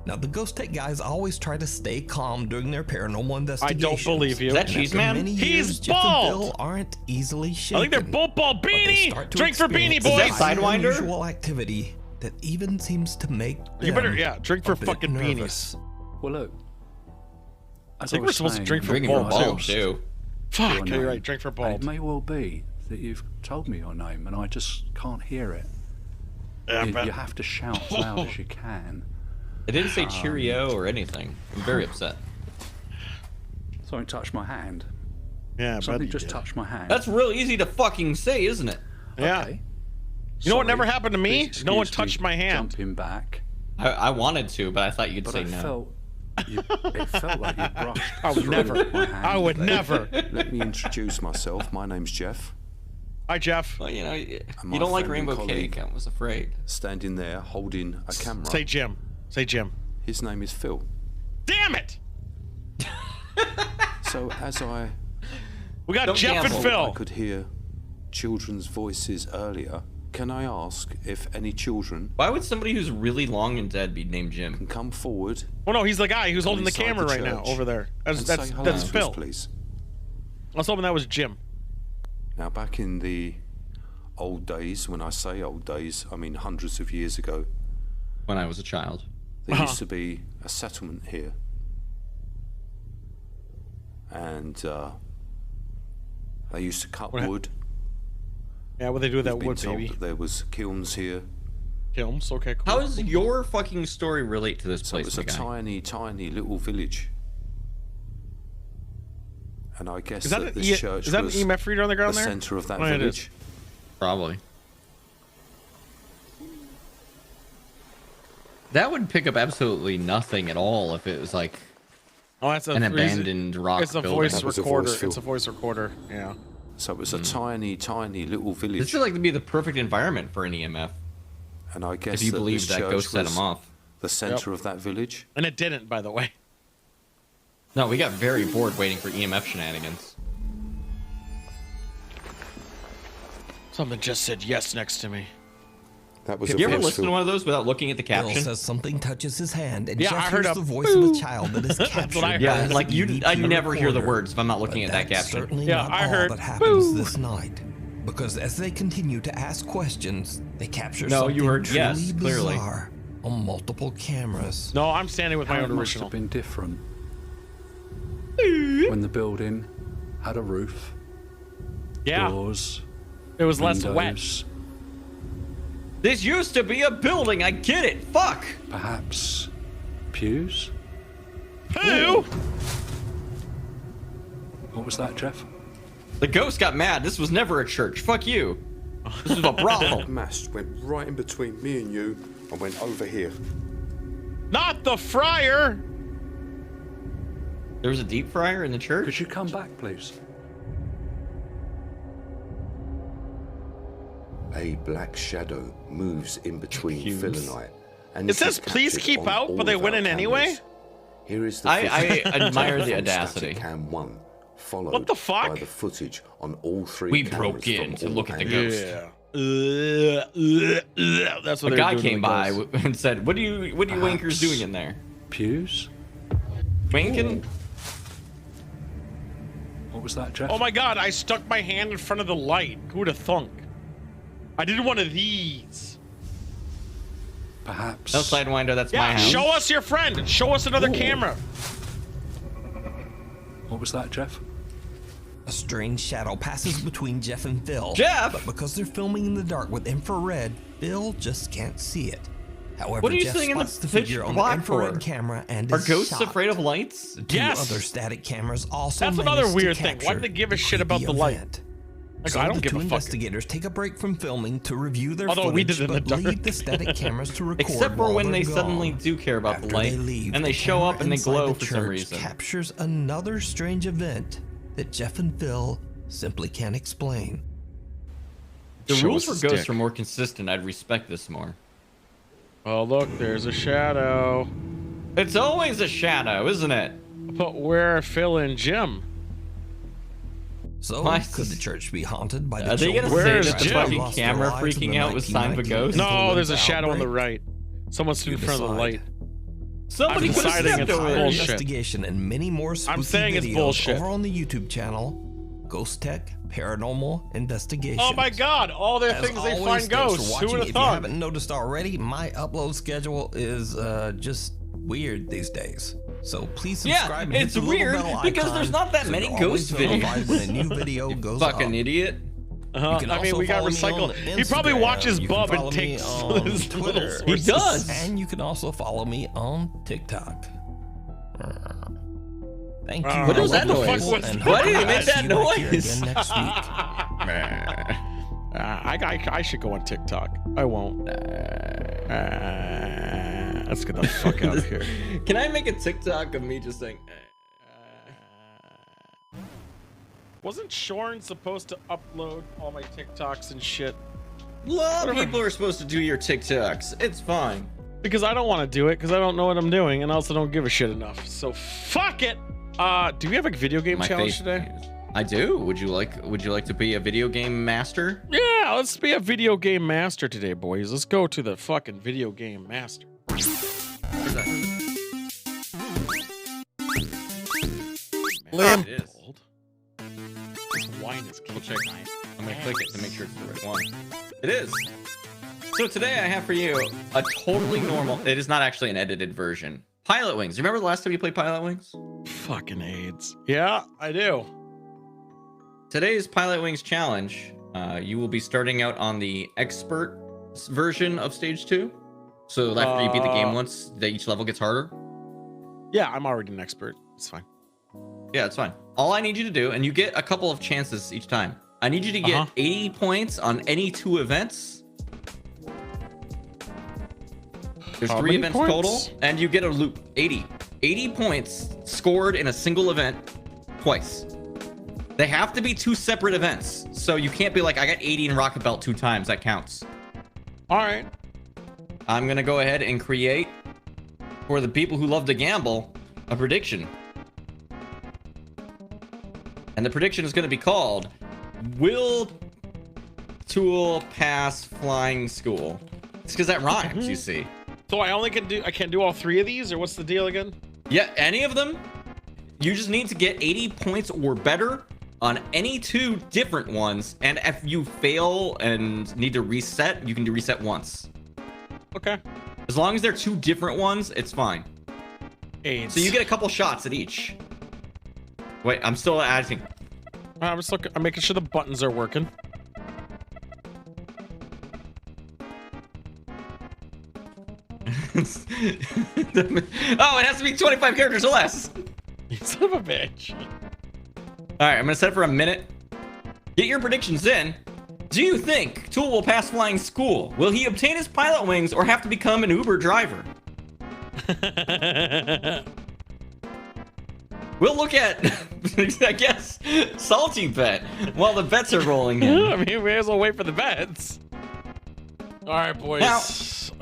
Now, the Ghost Tech guys always try to stay calm during their paranormal I investigations. don't believe you. Is that And Cheese after Man? many He's years, Jeff and bald. Bill aren't easily I shaken. think they're both bald. but they Beanie! start to Drink for Beanie experience Is that Boys! side- Sidewinder? unusual activity that even seems to make You better, them yeah, drink for a bit fucking nervous. beanies. Well, look. I think we're supposed to drink for Drinking for bald, bald, too. too. Fuck, your you're name. right, drink for And bald. it may well be that you've told me your name and I just can't hear it. Yeah, You, but- you have to shout as loud as you can. It didn't say cheerio or anything. I'm very upset. Something touched my hand. Yeah, Something but just touched my hand. That's real easy to fucking say, isn't it? yeah. Okay. You know what Sorry. never happened to me? Please No one excuse me touched my hand. Jumping back, I wanted to, but I thought you'd but say I no. felt it felt like you brushed. I would through never. my hand I would there. never. Let me introduce myself. My name's Jeff. Hi, Jeff. Well, you know, you my don't like friend and rainbow colleague. cake. I was afraid. Standing there holding a camera. Say Jim. Say Jim. His name is Phil. Damn it! So as We got Don't Jeff gamble. and I Phil. could hear children's voices earlier, can I ask if any children Why would somebody who's really long and dead be named Jim? can come forward? Oh no, he's the guy who's holding the inside camera the right now church over there. and That's say hello that's to us, Phil. please. I was hoping that was Jim. Now, back in the old days, when I say old days, I mean hundreds of years ago, When I was a child. there used to be a settlement here. And they used to cut What- wood. Yeah, what they do with We've that been wood, told baby? that there was kilns here Kilms. Okay, cool. How does your fucking story relate to this place? It was a tiny, tiny little village. And I guess Is that that this church is that an was EMF reader on the ground the there? center of that Oh, it is. village. Probably. That would pick up absolutely nothing at all if it was like that's an abandoned rock It's a building. voice recorder. It's a voice recorder. Yeah. So it was a tiny, tiny little village. This would like to be the perfect environment for an EMF. And I guess if you that believe this that church ghost set was him off. the center of that village. And it didn't, by the way. No, we got very bored waiting for EMF shenanigans. Something just said yes next to me. That was. Have you ever listened to one of those without looking at the caption? Bill says something touches his hand, and Yeah, Jeff I heard hears a the voice of a child that is captured. I heard. Yeah, by like the you, EVP I never hear the recorder. words if I'm not looking at that That's caption. certainly Yeah, not I all heard. that happens this night. Because as they continue to ask questions, they capture No, something you heard truly yes, clearly. bizarre on multiple cameras. No, I'm standing with my How own it must original. have been different when the building had a roof, Yeah. doors, It was less wet. windows, This used to be a building. I get it. Fuck. perhaps pews. Who? What was that, Jeff? The ghost got mad. This was never a church. Fuck you. This was a brothel. Mast went right in between me and you and went over here. Not the friar. There was a deep fryer in the church. Could you come back, please? A black shadow moves in between Phil and I. And It says please keep out, but they went in anyway? Here is the I footage admire the from audacity. Static Cam 1, followed What the fuck? by the footage on all three We cameras broke in from to all look at the angles. ghost. That's what A they're guy doing came to the by ghost. and said, "What are you wankers doing in there? Pews? Wanking?" What was that, Jeff? Oh my god, I stuck my hand in front of the light. Who would have thunk? I did one of these. Perhaps. No, Sidewinder, that's my Yeah, house. show us your friend. Show us another camera. What was that, Jeff? A strange shadow passes between Jeff and Phil. Jeff! But because they're filming in the dark with infrared, Phil just can't see it. However, What are you Jeff saying in the spots the pitch figure on the black infrared for? camera and Are is ghosts shocked. afraid of lights? The two other static cameras also That's another managed to weird thing. Why capture do they give a the shit about creepy the light? event. Like, So I don't the give two a fuck. investigators take a break from filming to review their Although we footage, did it in the but leave dark. the static cameras to record Except for while when they're they suddenly gone. do care about After the light, they leave, and they the show camera up and they inside glow the for some church reason. captures another strange event that Jeff and Phil simply can't explain. The Show rules us for his ghosts dick. are more consistent. I'd respect this more. Oh, look, there's a shadow. It's always a shadow, isn't it? But where are Phil and Jim? So, Why- could the church be haunted by the Are they gonna children say Where's that the Jim? fucking lost their camera lives in the freaking out was sign of a 1990s ghost? No, there's a influenza shadow on the outbreak? right. Someone stood in You front of the decide. light. Somebody I'm could have deciding stepped it's over Entire there. bullshit. investigation and many more spooky I'm saying it's videos bullshit. over on the YouTube channel, Ghost Tech Paranormal Investigations. Oh my god, all their As things they always, find thanks for ghosts. Who watching. would have If you thought? haven't noticed already, my upload schedule is just weird these days. So please Yeah, subscribe and hit it's the little weird bell because icon there's not that so many you're always ghost notified videos. when a new video You goes fucking up. idiot. You can I mean, also we got follow me recycled. on He probably Instagram. watches You can Bub follow and me takes on his Twitter. little He does. And you can also follow me on TikTok. Thank you. What was that lovely noise? people, Why and Why did hope he make to that see you back here noise? again next week. I should go on TikTok. I won't. Let's get the fuck out of here. Can I make a TikTok of me just saying? Wasn't Shorn supposed to upload all my TikToks and shit? A lot of Whatever. people are supposed to do your TikToks. It's fine. Because I don't want to do it because I don't know what I'm doing and I also don't give a shit enough. So fuck it. Do we have a video game My challenge face- today? I do. Would you like to be a video game master? Yeah, let's be a video game master today, boys. Let's go to the fucking video game master. Lamp. It is. This wine is We'll check. I'm gonna click it to make sure it's the right one. It is. So today I have for you a totally normal. It is not actually an edited version. Pilot Wings. Remember the last time you played Pilot Wings? Fucking AIDS. Yeah, I do. Today's Pilot Wings challenge. You will be starting out on the expert version of stage 2. So after you beat the game once, each level gets harder. Yeah, I'm already an expert. It's fine. Yeah, it's fine. All I need you to do, and you get a couple of chances each time. I need you to get 80 points on any 2 events. There's 3 events total, and you get a loop. 80 points scored in a single event twice. They have to be 2 separate events, so you can't be like, I got 80 in Rocket Belt 2 times. That counts. All right. I'm gonna go ahead and create, for the people who love to gamble, a prediction. And the prediction is gonna be called, will Tool pass flying school? It's because that rhymes, you see. So I can't do all 3 of these, or what's the deal again? Yeah, any of them. You just need to get 80 points or better on any 2 different ones. And if you fail and need to reset, you can do reset once. Okay. As long as they're 2 different ones, it's fine. AIDS. So you get a couple shots at each. Wait, I'm still adding. I'm just looking. I'm making sure the buttons are working. Oh, it has to be 25 characters or less. You son of a bitch. All right, I'm gonna set it for a minute. Get your predictions in. Do you think Tool will pass flying school? Will he obtain his pilot wings or have to become an Uber driver? We'll look at, I guess, Salty Bet while the bets are rolling in. I mean, we may as well wait for the bets. All right, boys. Now,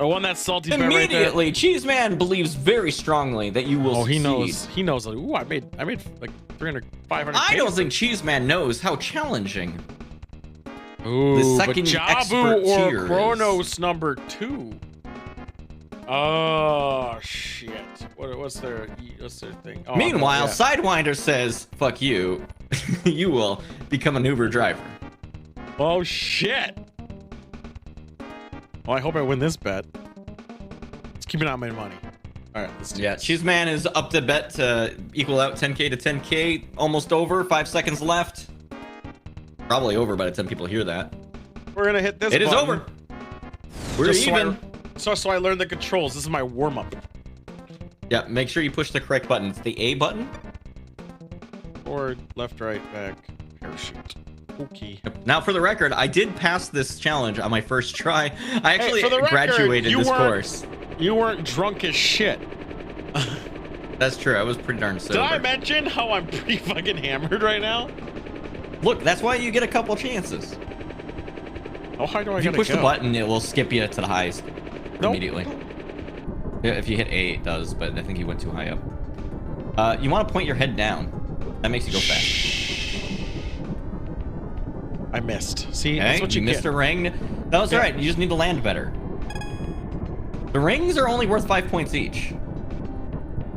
I won that salty bet right there. Immediately, Cheeseman believes very strongly that you will succeed. He knows. Ooh, I made like 300, 500. I don't think Cheeseman knows how challenging. Ooh, the second Jabu or tier Kronos number 2. Oh shit! What's their thing? Oh, Meanwhile, Sidewinder says, "Fuck you, you will become an Uber driver." Oh shit! Well, I hope I win this bet. Let's keep an eye on my money. All right, let's do this. Cheeseman is up to bet to equal out 10k to 10k. Almost over. 5 seconds left. Probably over by the time people hear that. We're gonna hit this. It is over. We're even. So I learned the controls. This is my warm up. Yeah, make sure you push the correct button. It's the A button. Forward, left, right, back, parachute. Okay. Now, for the record, I did pass this challenge on my first try. I actually graduated this course. You weren't drunk as shit. That's true. I was pretty darn sober. Did I mention how I'm pretty fucking hammered right now? Look, that's why you get a couple chances. How high do I If you push the button, it will skip you to the highest immediately. Yeah, if you hit A, it does, but I think you went too high up. You want to point your head down. That makes you go fast. I missed. See, okay, that's what you missed a ring. That was right. You just need to land better. The rings are only worth 5 points each.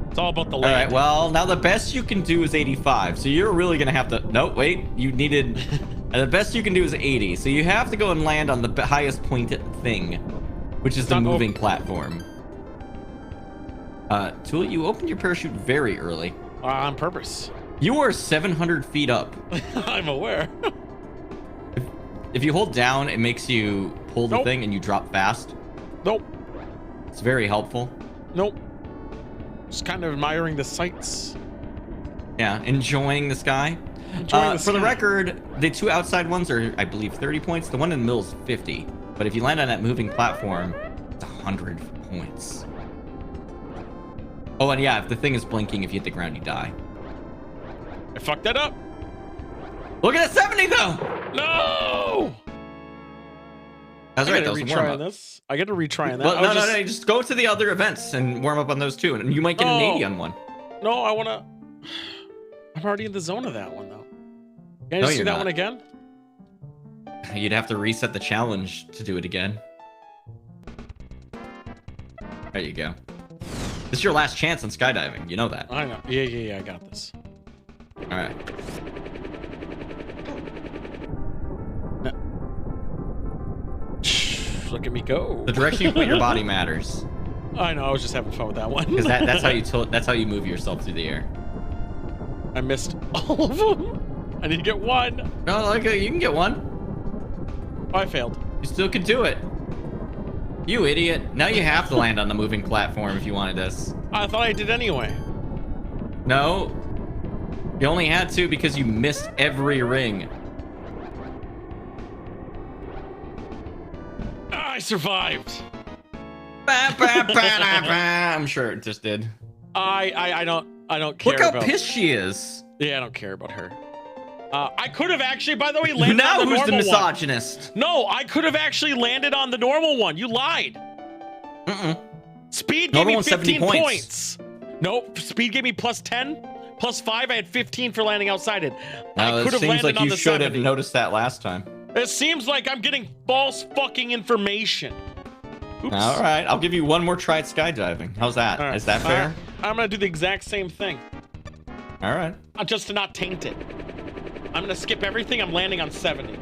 It's all about the land. All right, well, now the best you can do is 85. So you're really going to have to... No, wait. You needed... the best you can do is 80. So you have to go and land on the highest pointed thing, which is the moving platform. Tool, you opened your parachute very early. On purpose. You are 700 feet up. I'm aware. If you hold down, it makes you pull the thing and you drop fast. Nope. It's very helpful. Nope. Just kind of admiring the sights. Yeah, enjoying the sky. For the record, the 2 outside ones are, I believe, 30 points. The one in the middle is 50. But if you land on that moving platform, it's 100 points. Oh, and yeah, if the thing is blinking, if you hit the ground, you die. I fucked that up. Look at that 70 though. No. That's right. That was a warm up. This. I get to retry on that. Well, no. Just go to the other events and warm up on those too, and you might get an 80 on one. No, I wanna. I'm already in the zone of that one though. Can I just do that one again? You'd have to reset the challenge to do it again. There you go. This is your last chance on skydiving. You know that. I know. Yeah. I got this. All right. No. Look at me go. The direction you put your body matters. I know. I was just having fun with that one. Because that's how you move yourself through the air. I missed all of them. I need to get one. No, you can get one. Oh, I failed. You still can do it. You idiot. Now you have to land on the moving platform if you wanted this. I thought I did anyway. No. You only had to because you missed every ring. I survived. I'm sure it just did. I don't care. Look how about... pissed she is. Yeah, I don't care about her. I could have actually, by the way, landed now on the who's the normal misogynist? one. No, I could have actually landed on the normal one. You lied. Speed gave me 15 points. Nope, speed gave me plus 10, plus 5. I had 15 for landing outside it. No, I could it have seems landed like on you the should 70. have noticed that last time. It seems like I'm getting false fucking information. Oops. All right, I'll give you one more try at skydiving. How's that? Right. Is that fair? I'm gonna do the exact same thing. All right. Just to not taint it. I'm gonna skip everything. I'm landing on 70.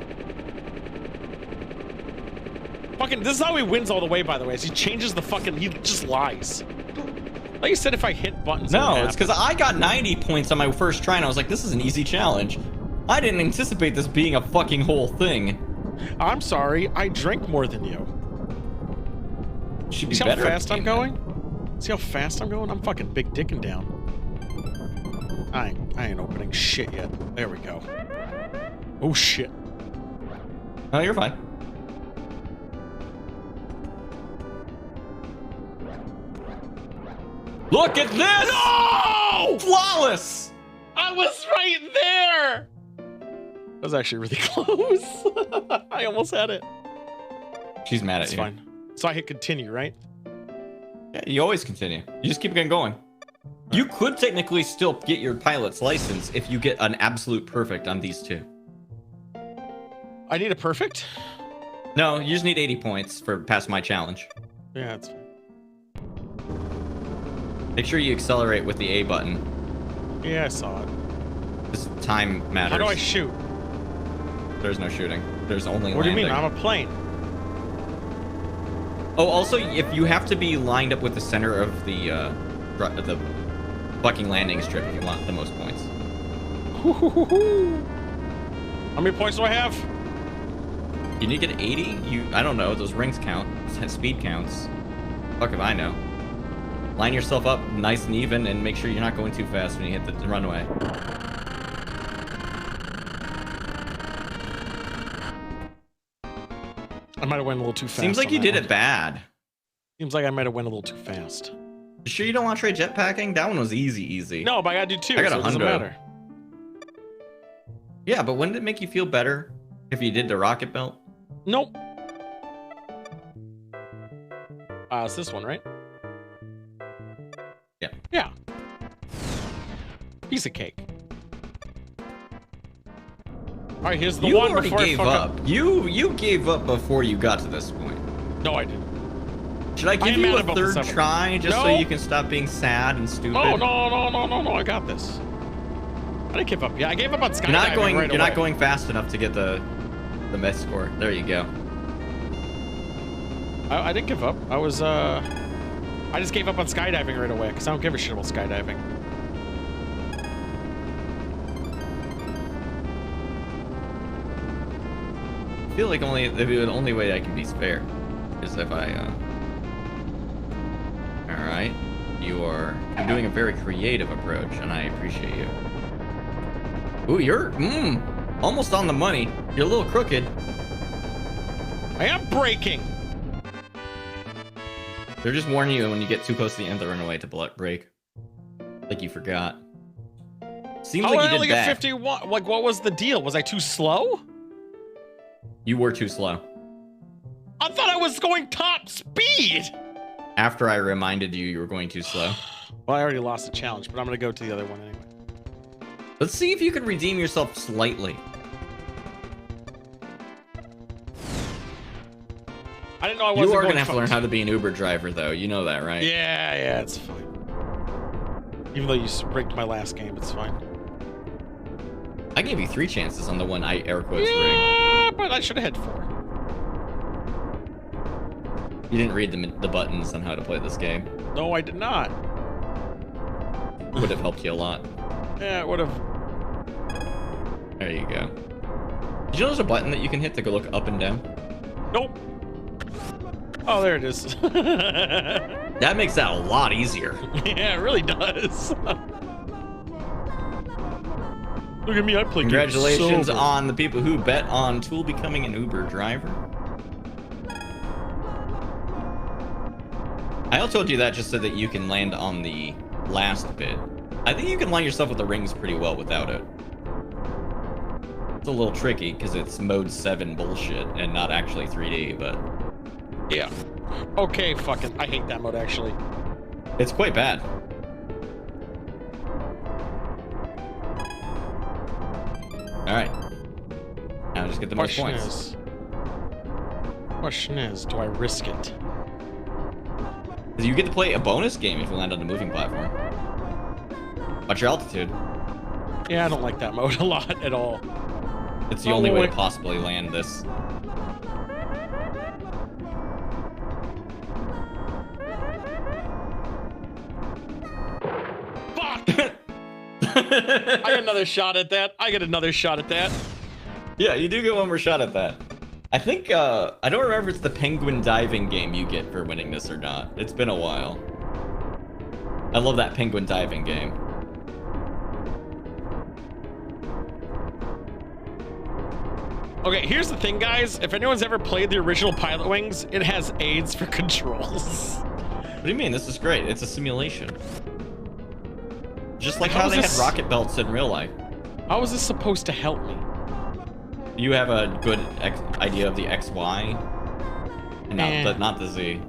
Fucking, this is how he wins all the way, by the way. Is he changes the fucking, he just lies. Like you said, if I hit buttons. No, it's because I got 90 points on my first try, and I was like, this is an easy challenge. I didn't anticipate this being a fucking whole thing. I'm sorry, I drink more than you. Should be See how better fast I'm going? See how fast I'm going? I'm fucking big dicking down. I ain't opening shit yet. There we go. Oh shit. Oh, you're fine. Look at this! No! Flawless! I was right there! That was actually really close. I almost had it. She's mad at It's you. fine. So I hit continue, right? Yeah, you always continue. You just keep going. You could technically still get your pilot's license if you get an absolute perfect on these two. I need a perfect? No, you just need 80 points for pass my challenge. Yeah, that's fine. Make sure you accelerate with the A button. Yeah, I saw it. This time matters. How do I shoot? There's no shooting. There's only What do you landing. mean? I'm a plane. Oh, also, if you have to be lined up with the center of the fucking landing strip if you want the most points. How many points do I have? You need to get 80? I don't know. Those rings count. Speed counts. Fuck if I know. Line yourself up nice and even and make sure you're not going too fast when you hit the runway. I might have went a little too fast. Seems like you did it bad. Seems like I might have went a little too fast. You sure you don't want to try jetpacking? That one was easy. No, but I gotta do two. I got so it doesn't 100. matter. Yeah, but wouldn't it make you feel better if you did the rocket belt? Nope. It's this one, right? Yeah. Yeah. Piece of cake. All right, here's the You one already before gave I fuck up. You gave up before you got to this point. No, I didn't. Should I give am you mad a about the third seven. try just so No. you can stop being sad and stupid? No, I got this. I didn't give up. Yeah, I gave up on skydiving You're not going. right You're away. not going fast enough to get the mess score. There you go. I didn't give up. I was I just gave up on skydiving right away because I don't give a shit about skydiving. I feel like the only way I can be fair is if I. All right, you're doing a very creative approach, and I appreciate you. Ooh, you're almost on the money. You're a little crooked. I am braking. They're just warning you when you get too close to the end of the runway to brake. Like you forgot. Seems How like did I you only did get bad. 51? Like, what was the deal? Was I too slow? You were too slow. I thought I was going top speed. After I reminded you were going too slow. Well, I already lost the challenge, but I'm gonna go to the other one anyway. Let's see if you can redeem yourself slightly. I didn't know I wasn't You are going gonna have to fast. learn how to be an Uber driver, though. You know that, right? Yeah, it's fine. Even though you rigged my last game, it's fine. I gave you 3 chances on the one I air quotes ring. Yeah, but I should have had 4. You didn't read the buttons on how to play this game. No, I did not. Would have helped you a lot. Yeah, it would have. There you go. Did you know there's a button that you can hit to go look up and down? Nope. Oh, there it is. That makes that a lot easier. Yeah, it really does. Look at me, I play. Congratulations on the people who bet on Tool becoming an Uber driver. I told you that just so that you can land on the last bit. I think you can line yourself with the rings pretty well without it. It's a little tricky because it's mode 7 bullshit and not actually 3D, but yeah. Okay, fucking, I hate that mode actually. It's quite bad. All right. Now just get the most points. Question is, do I risk it? You get to play a bonus game if you land on the moving platform. Watch your altitude. Yeah, I don't like that mode a lot at all. It's the only way to possibly land this. Fuck! I got another shot at that. I get another shot at that. Yeah, you do get one more shot at that. I think, I don't remember if it's the penguin diving game you get for winning this or not. It's been a while. I love that penguin diving game. Okay, here's the thing, guys. If anyone's ever played the original Pilot Wings, it has aids for controls. What do you mean? This is great. It's a simulation. Just like how they had rocket belts in real life. How is this supposed to help me? You have a good idea of the XY, and not the Z.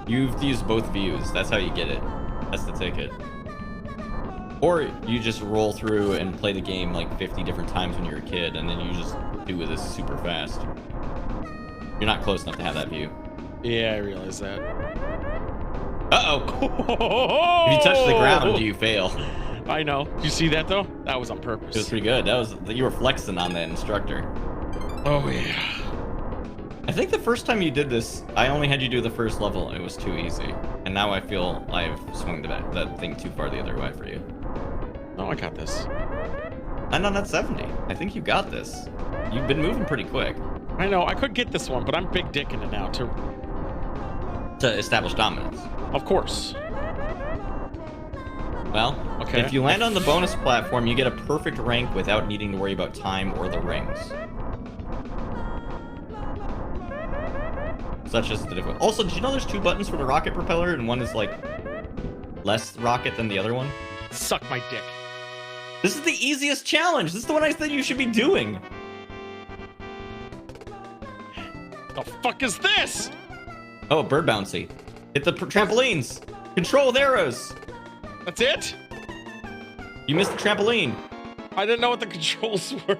You've used both views. That's how you get it. That's the ticket. Or you just roll through and play the game like 50 different times when you're a kid, and then you just do this super fast. You're not close enough to have that view. Yeah, I realize that. Uh-oh. If you touch the ground, you fail. I know. You see that though? That was on purpose. It was pretty good. That was, you were flexing on that instructor. Oh yeah. I think the first time you did this, I only had you do the first level. It was too easy, and now I feel I've swung that thing too far the other way for you. No, I got this. I'm not 70. I think you got this. You've been moving pretty quick. I know. I could get this one, but I'm big dicking it now to establish dominance. Of course. Well, okay. If you land on the bonus platform, you get a perfect rank without needing to worry about time or the rings. Such as the difference. Also, did you know there's 2 buttons for the rocket propeller, and one is like less rocket than the other one? Suck my dick. This is the easiest challenge. This is the one I said you should be doing. The fuck is this? Oh, bird bouncy. Hit the trampolines. Control with arrows. That's it? You missed the trampoline. I didn't know what the controls were.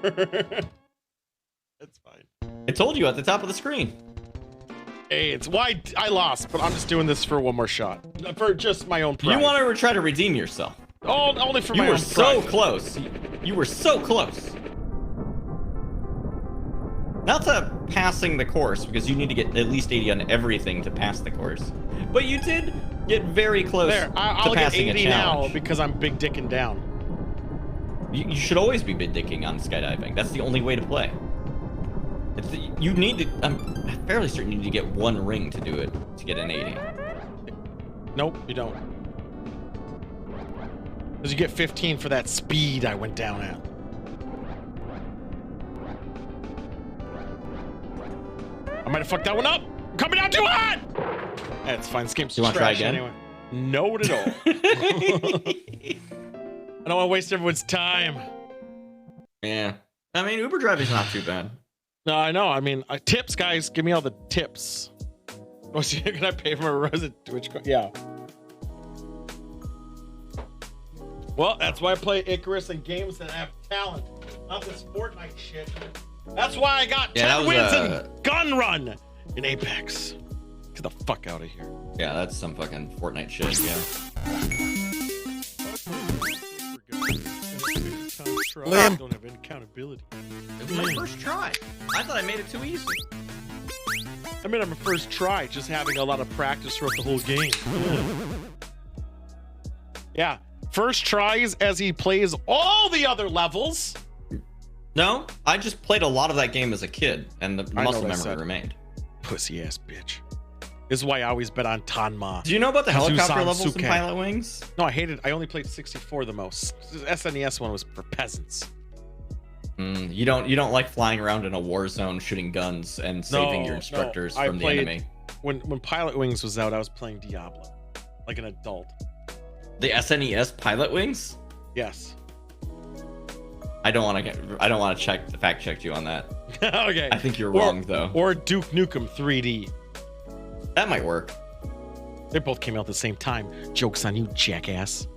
That's fine. I told you at the top of the screen. Hey, it's why I lost, but I'm just doing this for one more shot. For just my own pride. You want to try to redeem yourself. Oh, only for my own own pride. You were so close. You were so close. Not to passing the course, because you need to get at least 80 on everything to pass the course. But you did get very close to passing a challenge. I'll get 80 now because I'm big dicking down. You should always be big dicking on skydiving. That's the only way to play. You need to, I'm fairly certain you need to get 1 ring to do it, to get an 80. Nope, you don't. Because you get 15 for that speed I went down at. I might have fucked that one up. I'm coming down too hot! That's fine, this game's trash anyway. No, at all. I don't want to waste everyone's time. Yeah. I mean, Uber driving's not too bad. No, I know. I mean, tips, guys. Give me all the tips. Oh, see, can I pay for my resident Twitch card? Yeah. Well, that's why I play Icarus and games that have talent, not this Fortnite shit. That's why I got 10 wins in Gun Run in Apex. Get the fuck out of here. Yeah, that's some fucking Fortnite shit, yeah. Liam. Don't have any accountability. It was my first try. I thought I made it too easy. I made it my first try, just having a lot of practice throughout the whole game. Yeah, first tries as he plays all the other levels. No, I just played a lot of that game as a kid, and the muscle memory remained. Pussy ass bitch. This is why I always bet on Tanma. Do you know about the helicopter levels in Suzuki. Pilot Wings? No, I only played 64 the most. The SNES one was for peasants. You don't like flying around in a war zone shooting guns and saving your instructors from the enemy. When Pilot Wings was out, I was playing Diablo, like an adult. The SNES Pilot Wings? Yes. I don't want to fact check you on that. Okay. I think you're wrong though. Or Duke Nukem 3D. That might work. They both came out at the same time. Joke's on you, jackass.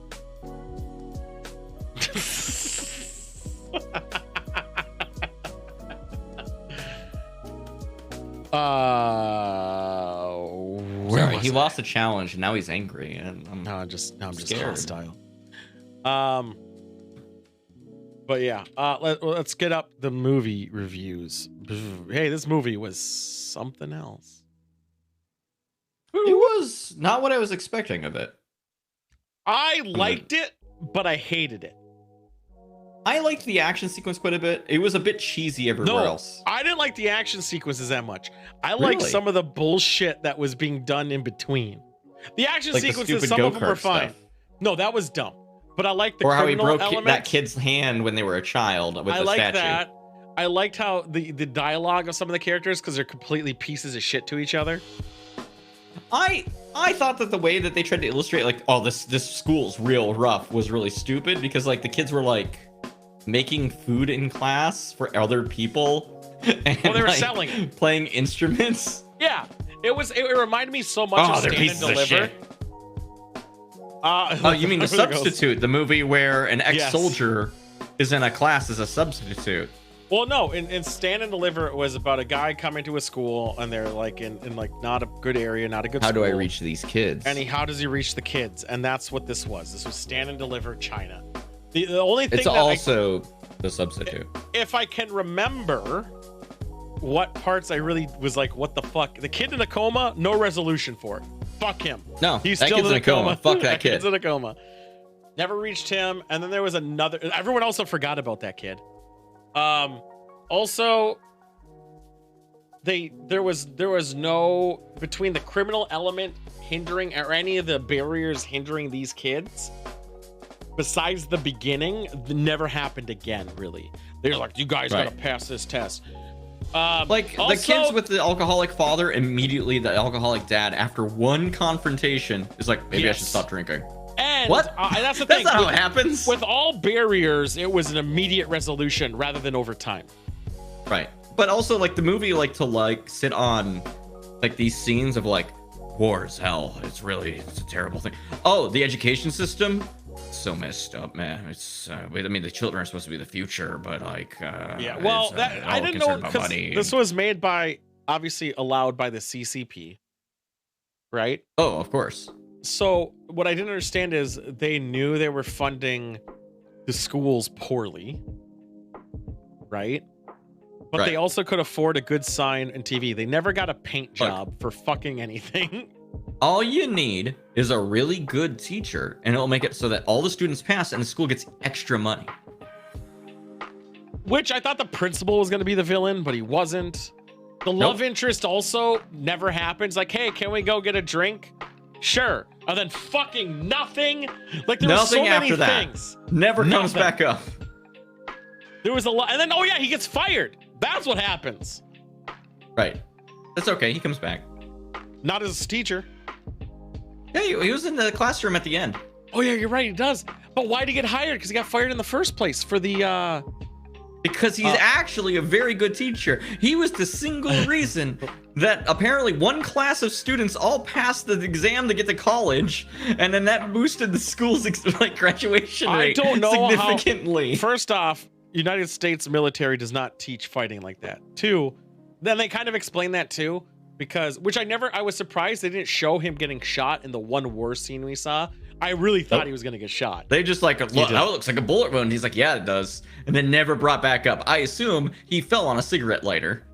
Sorry, he lost a challenge and now he's angry and I'm just scared. hostile. But yeah, let's get up the movie reviews. Hey, this movie was something else. It was not what I was expecting of it. I liked it, but I hated it. I liked the action sequence quite a bit. It was a bit cheesy everywhere else. I didn't like the action sequences that much. I liked some of the bullshit that was being done in between. The action sequences, some of them were fine. Stuff. No, that was dumb. But I liked the or how he broke elements. that kid's hand when they were a child with the statue. That. I liked how the dialogue of some of the characters, because they're completely pieces of shit to each other. I thought that the way that they tried to illustrate like, oh, this school's real rough was really stupid because like the kids were like making food in class for other people. And, well, they were selling, playing instruments. Yeah, it reminded me so much of Stand and Deliver. Oh, you mean The Substitute, the movie where an ex-soldier is in a class as a substitute. Well, no, in Stand and Deliver, it was about a guy coming to a school and they're like in like not a good area, not a good school. How do I reach these kids? And how does he reach the kids? And that's what this was. This was Stand and Deliver China. The only thing it's also The Substitute. If I can remember what parts I really was like, what the fuck? The kid in a coma, no resolution for it. Fuck him. No, he's that still kid's in a coma. Fuck that kid. Kid's in a coma. Never reached him. And then there was another. Everyone also forgot about that kid. Also, there was no between the criminal element hindering or any of the barriers hindering these kids. Besides the beginning, never happened again. Really, they're like, you guys gotta pass this test. Like also, the kids with the alcoholic father, immediately the alcoholic dad, after one confrontation, is like, maybe I should stop drinking. And what? That's the thing. That's not how it happens. With all barriers, it was an immediate resolution rather than over time. Right. But also, like, the movie, like, to, like, sit on, like, these scenes of, like, war is hell. It's a terrible thing. Oh, the education system? So messed up, man. It's, I mean, the children are supposed to be the future, but, like, yeah, well, I didn't know, because this was made by, obviously, allowed by the CCP, right? Oh, of course. So what I didn't understand is they knew they were funding the schools poorly, right? But they also could afford a good sign and TV. They never got a paint job for fucking anything. All you need is a really good teacher, and it'll make it so that all the students pass and the school gets extra money. Which I thought the principal was going to be the villain, but he wasn't. The love interest also never happens. Like, hey, can we go get a drink? Sure. And then fucking nothing. Like, there was so many things. Never comes back up. There was a lot. And then, oh yeah, he gets fired. That's what happens. Right. That's okay. He comes back. Not as a teacher. Yeah, he was in the classroom at the end. Oh yeah, you're right. He does. But why did he get hired? Because he got fired in the first place for the, Because he's actually a very good teacher. He was the single reason that apparently one class of students all passed the exam to get to college, and then that boosted the school's like graduation rate significantly. First off, United States military does not teach fighting like that. Two, then they kind of explain that too, because I was surprised they didn't show him getting shot in the one war scene we saw. I really thought he was gonna get shot. They just like, look, that looks like a bullet wound. He's like, yeah, it does. And then never brought back up. I assume he fell on a cigarette lighter.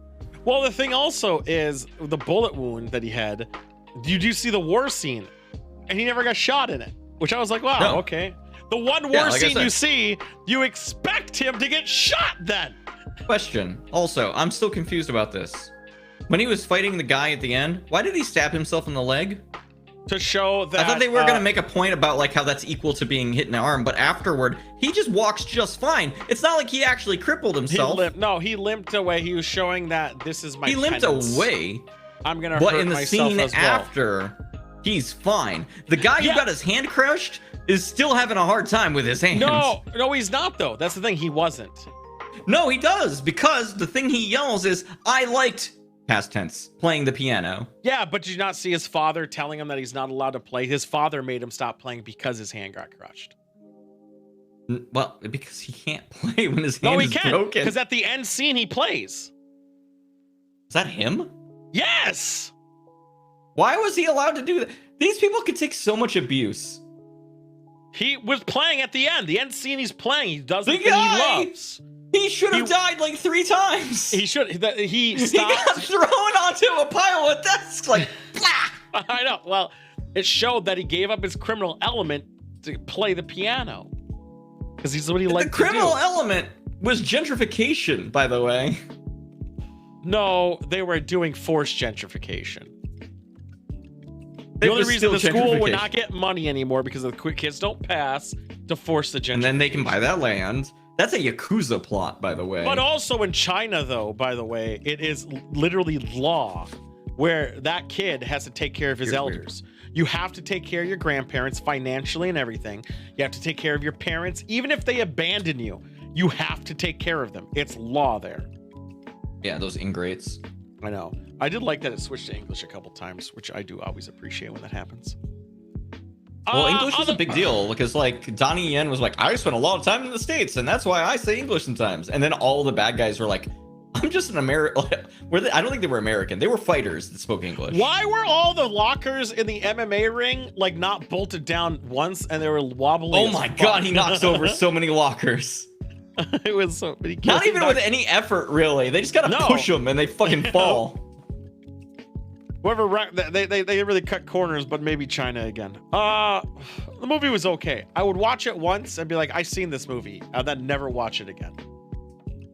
Well, the thing also is the bullet wound that he had. Did you see the war scene? And he never got shot in it, which I was like, wow, okay. The one war scene you see, you expect him to get shot then. Question. Also, I'm still confused about this. When he was fighting the guy at the end, why did he stab himself in the leg? To show that I thought they were gonna make a point about like how that's equal to being hit in the arm, but afterward he just walks just fine. It's not like he actually crippled himself. He limped away. He was showing that this is my. He limped away. I'm gonna. But hurt in the myself scene as well. after, he's fine. The guy who got his hand crushed is still having a hard time with his hands. No, he's not though. That's the thing. He wasn't. No, he does, because the thing he yells is, "I liked." Past tense, playing the piano. Yeah, but did you not see his father telling him that he's not allowed to play? His father made him stop playing because his hand got crushed. Well, because he can't play when his hand is broken. Because at the end scene, he plays. Is that him? Yes! Why was he allowed to do that? These people could take so much abuse. He was playing at the end. The end scene he's playing. He does the thing he loves. He should have died like 3 times. He should. He stopped. He got thrown onto a pile of desks like, blah! I know. Well, it showed that he gave up his criminal element to play the piano. Because he's what he liked to do. The criminal element was gentrification, by the way. No, they were doing forced gentrification. The only reason the school would not get money anymore because the kids don't pass to force the gentrification. And then they can buy that land. That's a Yakuza plot, by the way. But also in China, though, by the way, it is literally law where that kid has to take care of his elders. You have to take care of your grandparents financially and everything. You have to take care of your parents. Even if they abandon you, you have to take care of them. It's law there. Yeah, those ingrates. I know. I did like that it switched to English a couple times, which I do always appreciate when that happens. Well, English is a big deal because, like, Donnie Yen was like, I spent a lot of time in the States, and that's why I say English sometimes. And then all the bad guys were like, I'm just an American. I don't think they were American. They were fighters that spoke English. Why were all the lockers in the MMA ring, like, not bolted down once and they were wobbly? Oh my God, he knocks over so many lockers. It was so many. Not even with any effort, really. They just gotta push them and they fucking fall. Whoever they really cut corners, but maybe China again. The movie was okay. I would watch it once and be like, I've seen this movie, and then never watch it again.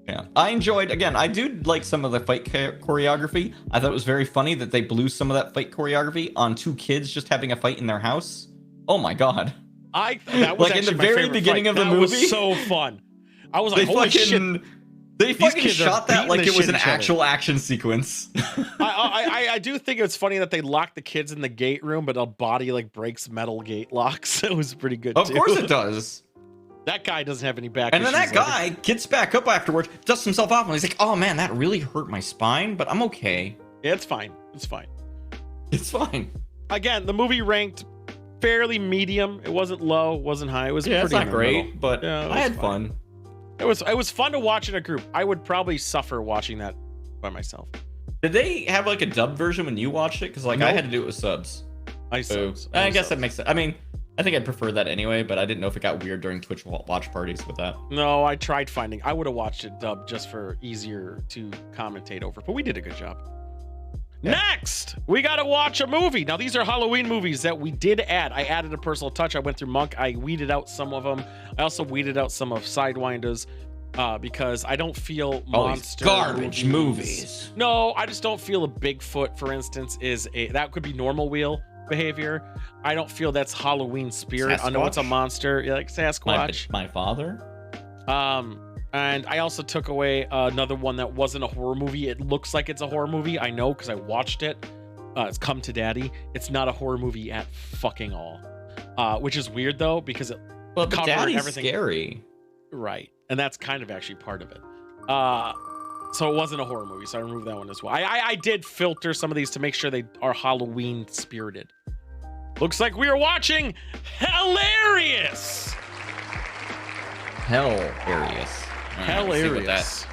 Yeah, I enjoyed. Again, I do like some of the fight choreography. I thought it was very funny that they blew some of that fight choreography on 2 kids just having a fight in their house. Oh my God! That was like in the very beginning of the movie. That was so fun. I was like, holy shit. They fucking shot that like it was an actual action sequence. I do think it's funny that they locked the kids in the gate room, but a body like breaks metal gate locks. It was pretty good. Of course it does. That guy doesn't have any back. And then that guy gets back up afterwards, dusts himself off, and he's like, "Oh man, that really hurt my spine, but I'm okay." Yeah, it's fine. It's fine. It's fine. Again, the movie ranked fairly medium. It wasn't low, wasn't high. It was pretty it's not great, but yeah, I had fun. It was fun to watch in a group. I would probably suffer watching that by myself. Did they have like a dub version when you watched it? Because like I had to do it with subs. I guess that makes sense. I mean, I think I'd prefer that anyway, but I didn't know if it got weird during Twitch watch parties with that. No, I tried finding. I would have watched it dubbed just for easier to commentate over, but we did a good job. Yeah. Next, we got to watch a movie. Now, these are Halloween movies that we did add. I added a personal touch. I went through Monk. I weeded out some of them. I also weeded out some of Sidewinders because I don't feel monster garbage movies. No, I just don't feel a Bigfoot, for instance, that could be normal wheel behavior. I don't feel that's Halloween spirit. Sasquatch? I know it's a monster, like Sasquatch. My father. And I also took away another one that wasn't a horror movie. It looks like it's a horror movie. I know because I watched it. It's Come to Daddy. It's not a horror movie at fucking all. Which is weird though because it covered Daddy's everything. Scary. Right, and that's kind of actually part of it. So it wasn't a horror movie, so I removed that one as well. I did filter some of these to make sure they are Halloween spirited. Looks like we are watching Hilarious. Hilarious. Hilarious.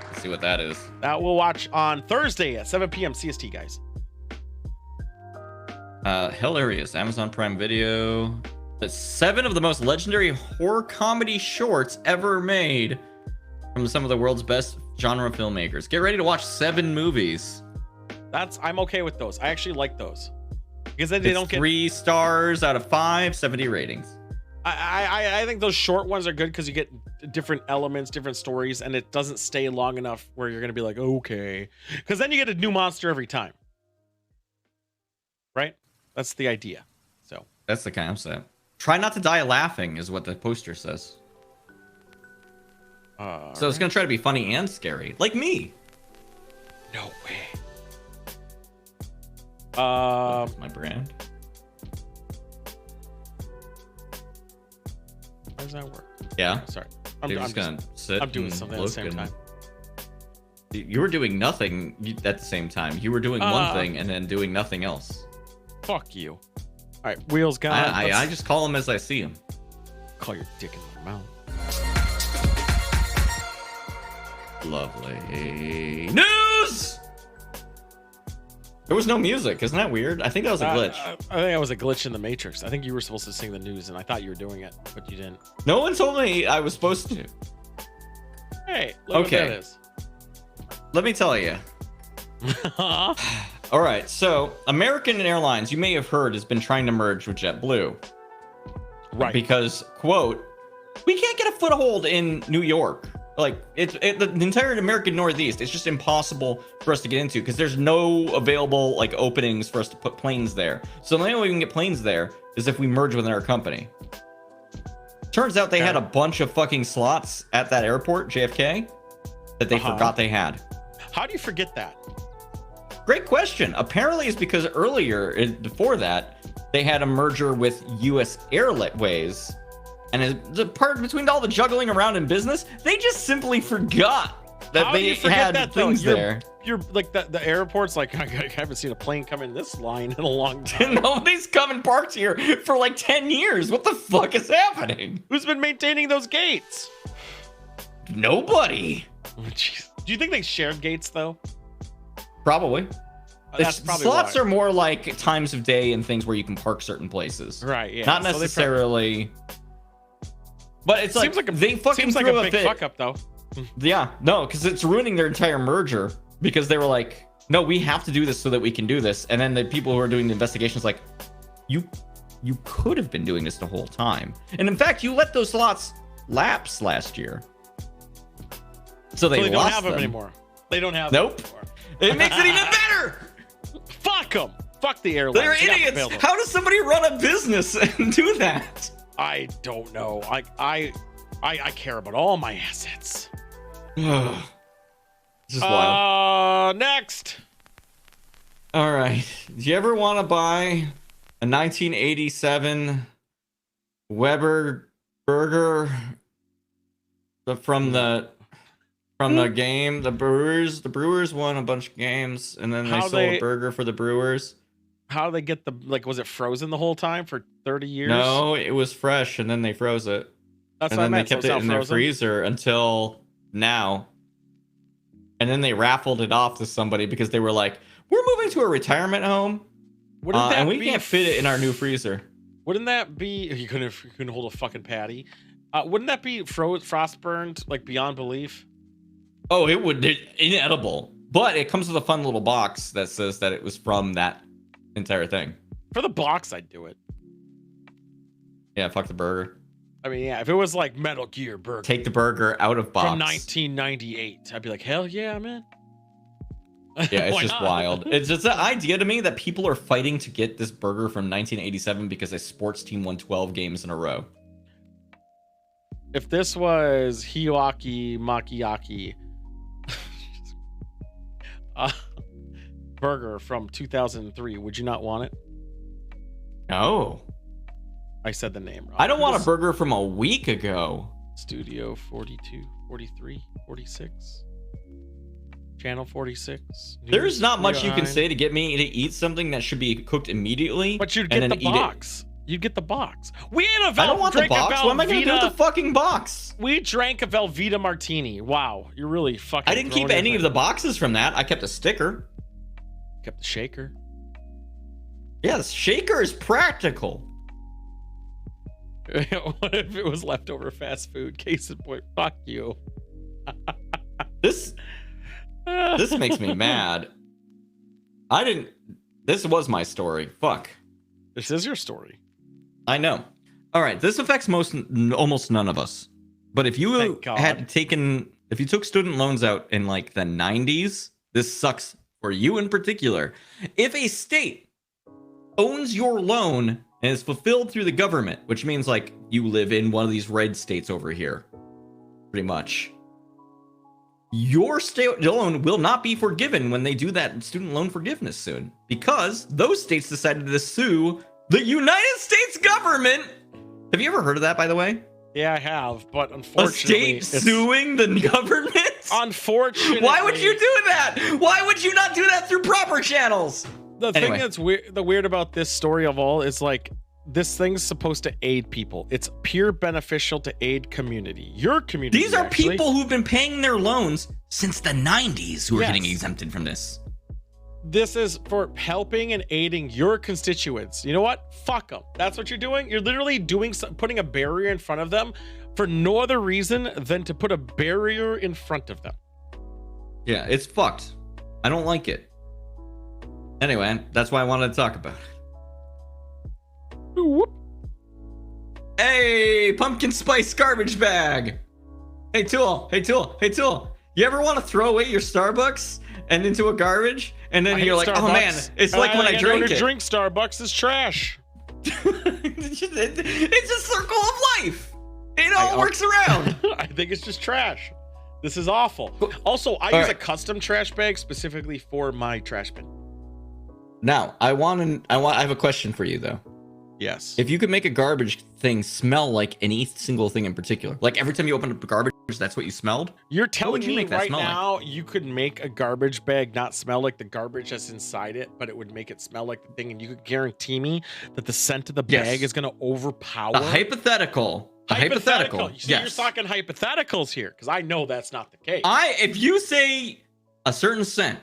Let's see what that is. That we'll watch on Thursday at 7 p.m. CST, guys. Hilarious. Amazon Prime Video. The 7 of the most legendary horror comedy shorts ever made from some of the world's best genre filmmakers. Get ready to watch 7 movies. I'm okay with those. I actually like those because then they don't get 3 stars out of 5, 70 ratings. I think those short ones are good because you get different elements, different stories, and it doesn't stay long enough where you're gonna be like, okay, because then you get a new monster every time, right? That's the idea. So that's the concept. Try not to die laughing is what the poster says. So it's gonna try to be funny and scary, like me. No way. My brand. How does that work? Yeah. Sorry. You're just gonna sit. I'm doing something at the same time. You were doing nothing at the same time. You were doing one thing and then doing nothing else. Fuck you. All right, wheels gone. I just call them as I see them. Call your dick in my mouth. Lovely news. There was no music. Isn't that weird? I think that was a glitch. I think that was a glitch in the Matrix. I think you were supposed to sing the news, and I thought you were doing it, but you didn't. No one told me I was supposed to. Hey, look what that is. Let me tell you. All right, so American Airlines, you may have heard, has been trying to merge with JetBlue. Right. Because, quote, we can't get a foothold in New York. Like, the entire American Northeast, it's just impossible for us to get into because there's no available, like, openings for us to put planes there. So the only way we can get planes there is if we merge with another company. Turns out they had a bunch of fucking slots at that airport, JFK, that they forgot they had. How do you forget that? Great question. Apparently it's because earlier, before that, they had a merger with U.S. Airways. And the part between all the juggling around in business, they just simply forgot that they had things there. You're like the airport's like, I haven't seen a plane come in this line in a long time. Nobody's come and parked here for like 10 years. What the fuck is happening? Who's been maintaining those gates? Nobody. Oh, do you think they shared gates though? Probably. That's probably slots why. are more like times of day and things where you can park certain places. Right, yeah. Not necessarily. But it's seems like they fucking seems like threw a big fuck up though. Yeah, no, because it's ruining their entire merger because they were like, no, we have to do this so that we can do this. And then the people who are doing the investigations like, you could have been doing this the whole time. And in fact, you let those slots lapse last year. So they don't lost have them anymore. They don't have them anymore. It makes it even better. Fuck them. Fuck the airlines. They're idiots. How does somebody run a business and do that? I don't know. I care about all my assets. This is wild. Next. All right. Do you ever want to buy a 1987 Weber burger from the game? The Brewers won a bunch of games, and then they sold a burger for the Brewers. How do they get was it frozen the whole time for 30 years? No, it was fresh, and then they froze it. That's and what then I meant. They kept it in their freezer until now. And then they raffled it off to somebody because they were like, we're moving to a retirement home. And we can't fit it in our new freezer. Wouldn't that be... You couldn't hold a fucking patty. Wouldn't that be frost burned, like, beyond belief? Oh, it would. Inedible. But it comes with a fun little box that says that it was from that entire thing. For the box, I'd do it. Yeah, fuck the burger. I mean, yeah, if it was like Metal Gear Burger. Take the burger out of box. From 1998. I'd be like, hell yeah, man. Yeah, it's just wild. It's just the idea to me that people are fighting to get this burger from 1987 because a sports team won 12 games in a row. If this was Hiwaki Makiyaki burger from 2003, would you not want it? No. I said the name wrong. I don't want a burger from a week ago. Studio 42, 43, 46. Channel 46. There's not much you can say to get me to eat something that should be cooked immediately. But you'd get the box. You'd get the box. We had a I don't want the box. What am I going to do with the fucking box? We drank a Velveeta martini. Wow, you're really fucking. I didn't keep any of the boxes from that. I kept a sticker. Kept the shaker. Yeah, the shaker is practical. What if it was leftover fast food? Case in point, fuck you. This makes me mad. This was my story. Fuck. This is your story. I know. All right, this affects almost none of us. But if you if you took student loans out in like the 90s, this sucks for you in particular. If a state owns your loan and is fulfilled through the government, which means like you live in one of these red states over here, pretty much, your state loan will not be forgiven when they do that student loan forgiveness soon, because those states decided to sue the United States government. Have you ever heard of that, by the way? Yeah, I have, but unfortunately, a state suing the government. Unfortunately, why would you do that? Why would you not do that through proper channels? The thing that's weird about this story of all is like, this thing's supposed to aid people. It's pure beneficial to aid community. Your community. These are people who've been paying their loans since the 90s who are getting exempted from this. This is for helping and aiding your constituents. You know what? Fuck them. That's what you're doing. You're literally putting a barrier in front of them for no other reason than to put a barrier in front of them. Yeah, it's fucked. I don't like it. Anyway, that's why I wanted to talk about it. Whoop. Hey, pumpkin spice garbage bag. Hey, Tool. You ever want to throw away your Starbucks and into a garbage? And then you're like, Starbucks. Oh man, it's like when I drink it. Drink Starbucks is trash. It's a circle of life. It all works around. I think it's just trash. This is awful. Also, I use a custom trash bag specifically for my trash bin. Now, I have a question for you though. Yes. If you could make a garbage thing smell like any single thing in particular, like every time you open up a garbage, that's what you smelled? You're telling me right smell now you could make a garbage bag not smell like the garbage that's inside it, but it would make it smell like the thing, and you could guarantee me that the scent of the bag is going to overpower? A hypothetical. Hypothetical. Yes. You're talking hypotheticals here, because I know that's not the case. If you say a certain scent,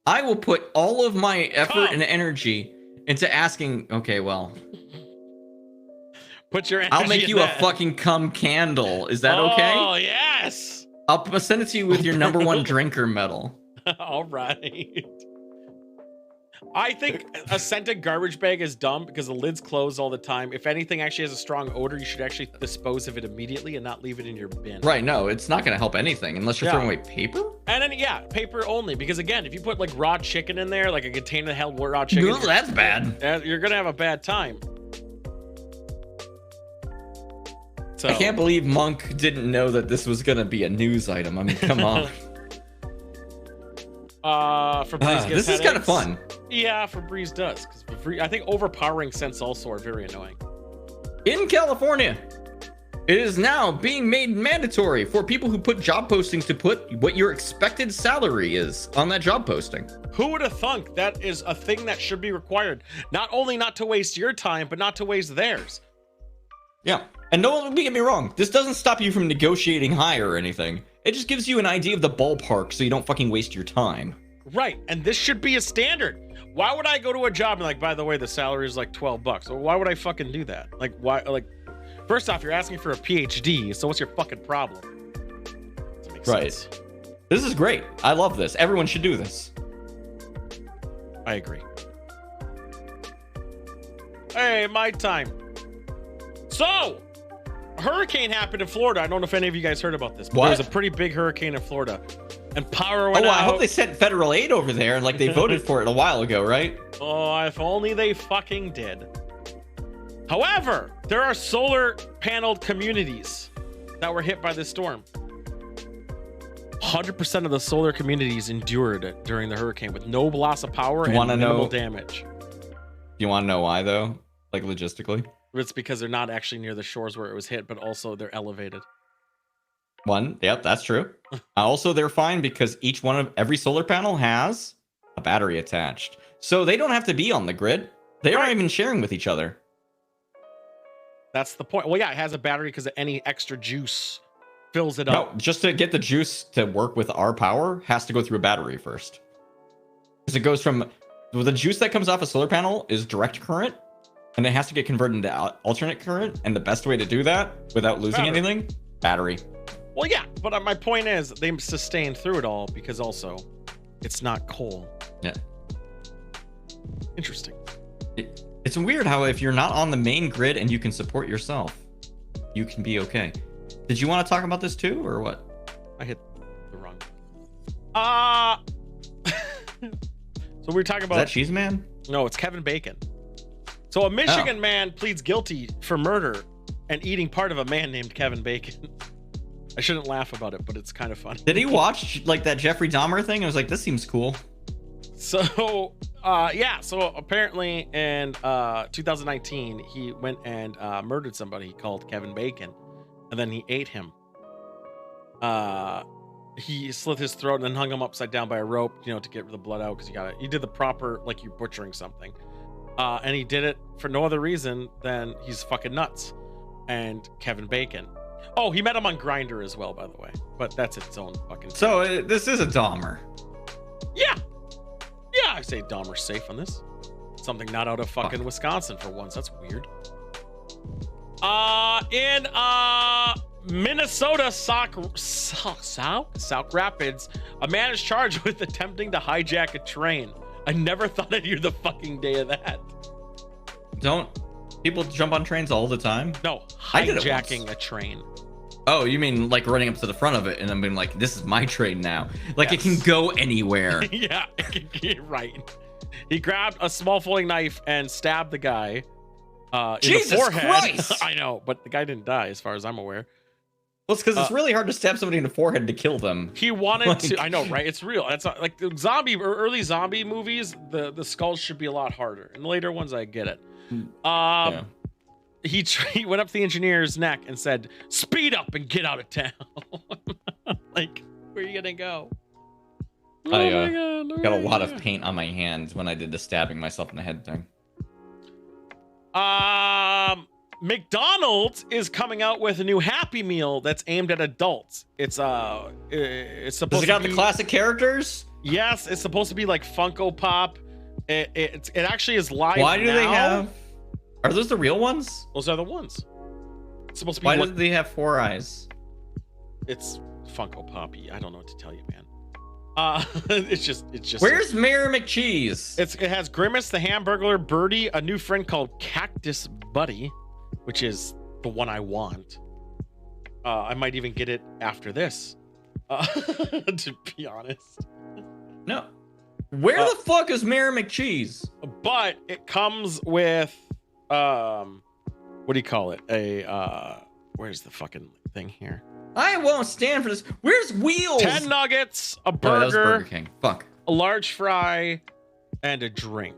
I will put all of my effort and energy into asking, okay, well, put your I'll make you a fucking cum candle. Is that okay? Oh, yes. I'll send it to you with your #1 drinker medal. All right. I think a scented garbage bag is dumb because the lid's closed all the time. If anything actually has a strong odor, you should actually dispose of it immediately and not leave it in your bin. Right, no, it's not going to help anything unless you're throwing away paper. And then, paper only. Because again, if you put like raw chicken in there, like a container that held raw chicken. No, that's bad. You're going to have a bad time. So. I can't believe Monk didn't know that this was going to be a news item. I mean, come on. Febreze this is kind of fun. Yeah, Febreze does. Because I think overpowering scents also are very annoying. In California, it is now being made mandatory for people who put job postings to put what your expected salary is on that job posting. Who would have thunk that is a thing that should be required? Not only not to waste your time, but not to waste theirs. Yeah. And don't get me wrong, this doesn't stop you from negotiating higher or anything. It just gives you an idea of the ballpark so you don't fucking waste your time. Right, and this should be a standard. Why would I go to a job and like, by the way, the salary is like $12? Well, why would I fucking do that? Like, why? Like, first off, you're asking for a PhD, so what's your fucking problem? Doesn't make sense. This is great. I love this. Everyone should do this. I agree. Hey, my time. So, a hurricane happened in Florida. I don't know if any of you guys heard about this, but there was a pretty big hurricane in Florida. And power went out. I hope they sent federal aid over there. Like they voted for it a while ago, right? Oh, if only they fucking did. However, there are solar paneled communities that were hit by this storm. 100% of the solar communities endured it during the hurricane with no loss of power and minimal damage. You want to know why, though? Like logistically? It's because they're not actually near the shores where it was hit, but also they're elevated. Yep, that's true. Also, they're fine because every solar panel has a battery attached. So they don't have to be on the grid. They aren't even sharing with each other. That's the point. Well, yeah, it has a battery because any extra juice fills it up. No, just to get the juice to work with our power has to go through a battery first. Because it goes from the juice that comes off a solar panel is direct current, and it has to get converted into alternate current. And the best way to do that without losing anything, battery. Well, yeah, but my point is they sustained through it all because also it's not coal. Yeah. Interesting. It's weird how if you're not on the main grid and you can support yourself, you can be okay. Did you want to talk about this too, or what? I hit the wrong. So we were talking about. Is that Cheese Man? No, it's Kevin Bacon. So a Michigan man pleads guilty for murder and eating part of a man named Kevin Bacon. I shouldn't laugh about it, but it's kind of funny. Did he watch like that Jeffrey Dahmer thing? I was like, this seems cool. So so apparently in 2019 he went and murdered somebody called Kevin Bacon, and then he ate him. He slit his throat and then hung him upside down by a rope, to get the blood out, because he did the proper, like you're butchering something. And he did it for no other reason than he's fucking nuts. And Kevin Bacon. Oh, he met him on Grindr as well, by the way. But that's its own fucking thing. So this is a Dahmer. Yeah, I say Dahmer's safe on this. Something not out of fucking Wisconsin for once. That's weird. In Minnesota, Sauk Rapids, a man is charged with attempting to hijack a train. I never thought I'd hear the fucking day of that. Don't people jump on trains all the time? No, hijacking a train. Oh, you mean like running up to the front of it and then being like, this is my train now. Like it can go anywhere. Yeah, right. He grabbed a small folding knife and stabbed the guy in Jesus the forehead. Christ! I know, but the guy didn't die as far as I'm aware. Well, it's because it's really hard to stab somebody in the forehead to kill them. He wanted to. I know, right? It's real. It's not, like the early zombie movies. The skulls should be a lot harder. In the later ones, I get it. Yeah. He went up to the engineer's neck and said, "Speed up and get out of town." Like, where are you gonna go? I got a lot of paint on my hands when I did the stabbing myself in the head thing. McDonald's is coming out with a new Happy Meal that's aimed at adults. It's supposed Does it got the classic characters? Yes, it's supposed to be like Funko Pop. It actually is live. Why do now. they have? Are those the real ones? Those are the ones. It's supposed to be. Why do they have 4 eyes? It's Funko Poppy. I don't know what to tell you, man. It's just. Where's Mayor McCheese? It has Grimace the Hamburglar, Birdie, a new friend called Cactus Buddy, which is the one I want. I might even get it after this, to be honest. No. Where the fuck is Mayor McCheese? But it comes with, what do you call it? Where's the fucking thing here? I won't stand for this. Where's Wheels? 10 nuggets, a Oh, that was burger, Burger King. Fuck. a large fry, and a drink.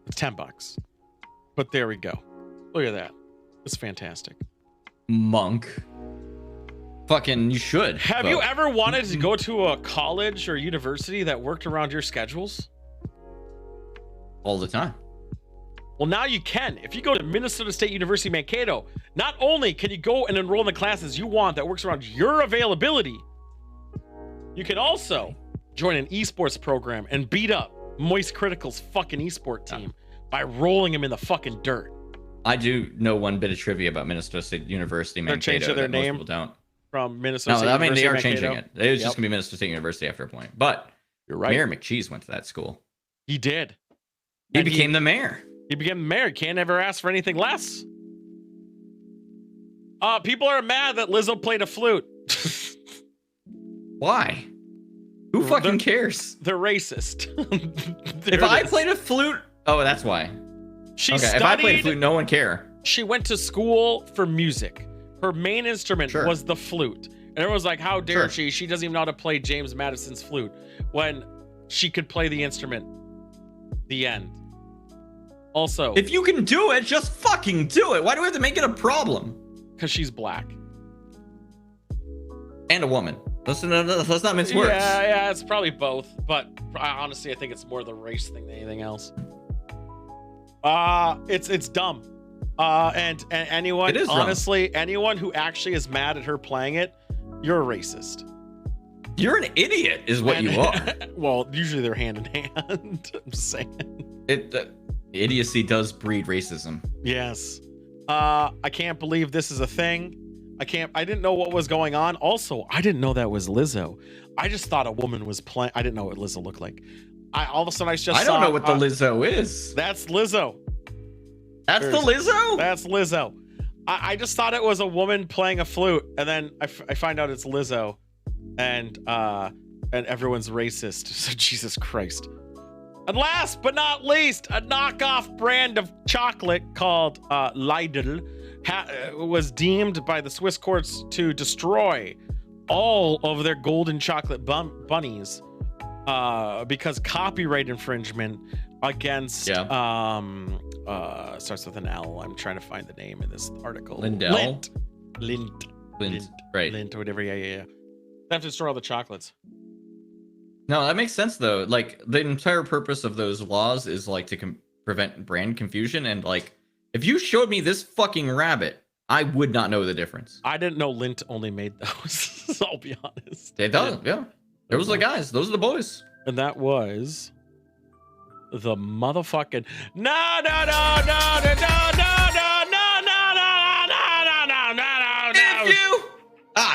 It's $10. But there we go. Look at that. It's fantastic. Monk. Fucking, you should. Have you ever wanted to go to a college or university that worked around your schedules? All the time. Well, now you can. If you go to Minnesota State University Mankato, not only can you go and enroll in the classes you want that works around your availability, you can also join an esports program and beat up Moist Critical's fucking esport team by rolling him in the fucking dirt. I do know one bit of trivia about Minnesota State University They're Mankato changing their that most name people don't. From Minnesota State No, I mean, University they are Mankato. changing it. It was just going to be Minnesota State University after a point. But you're right. Mayor McCheese went to that school. He did. He became the mayor. He became the mayor. Can't ever ask for anything less. People are mad that Lizzo played a flute. Why? Who fucking cares? They're racist. If I played a flute, oh, that's why. If I played a flute, no one care. She went to school for music. Her main instrument was the flute. And everyone's like, how dare she? She doesn't even know how to play James Madison's flute when she could play the instrument. The end. Also, if you can do it, just fucking do it. Why do we have to make it a problem? Because she's black. And a woman. Let's not mince words. Yeah, it's probably both. But honestly, I think it's more the race thing than anything else. It's dumb. And anyone, honestly, anyone who actually is mad at her playing it, you're a racist. You're an idiot, is what you are. Well, usually they're hand in hand. I'm just saying. Idiocy does breed racism. Yes. I can't believe this is a thing. I didn't know what was going on. Also, I didn't know that was Lizzo. I just thought a woman was playing. I didn't know what Lizzo looked like. All of a sudden, I don't know what the Lizzo is. That's Lizzo. That's the Lizzo? That's Lizzo. I just thought it was a woman playing a flute, and then I find out it's Lizzo, and everyone's racist. So Jesus Christ. And last but not least, a knockoff brand of chocolate called Lidl was deemed by the Swiss courts to destroy all of their golden chocolate bunnies because copyright infringement against starts with an L. I'm trying to find the name in this article. Lindell? Lint, right. Lint or whatever. Yeah. They have to destroy all the chocolates. No, that makes sense though. Like the entire purpose of those laws is like to prevent brand confusion. And like, if you showed me this fucking rabbit, I would not know the difference. I didn't know Lint only made those. I'll be honest. They don't. Yeah. Those are the guys. Those are the boys. And that was the motherfucking no.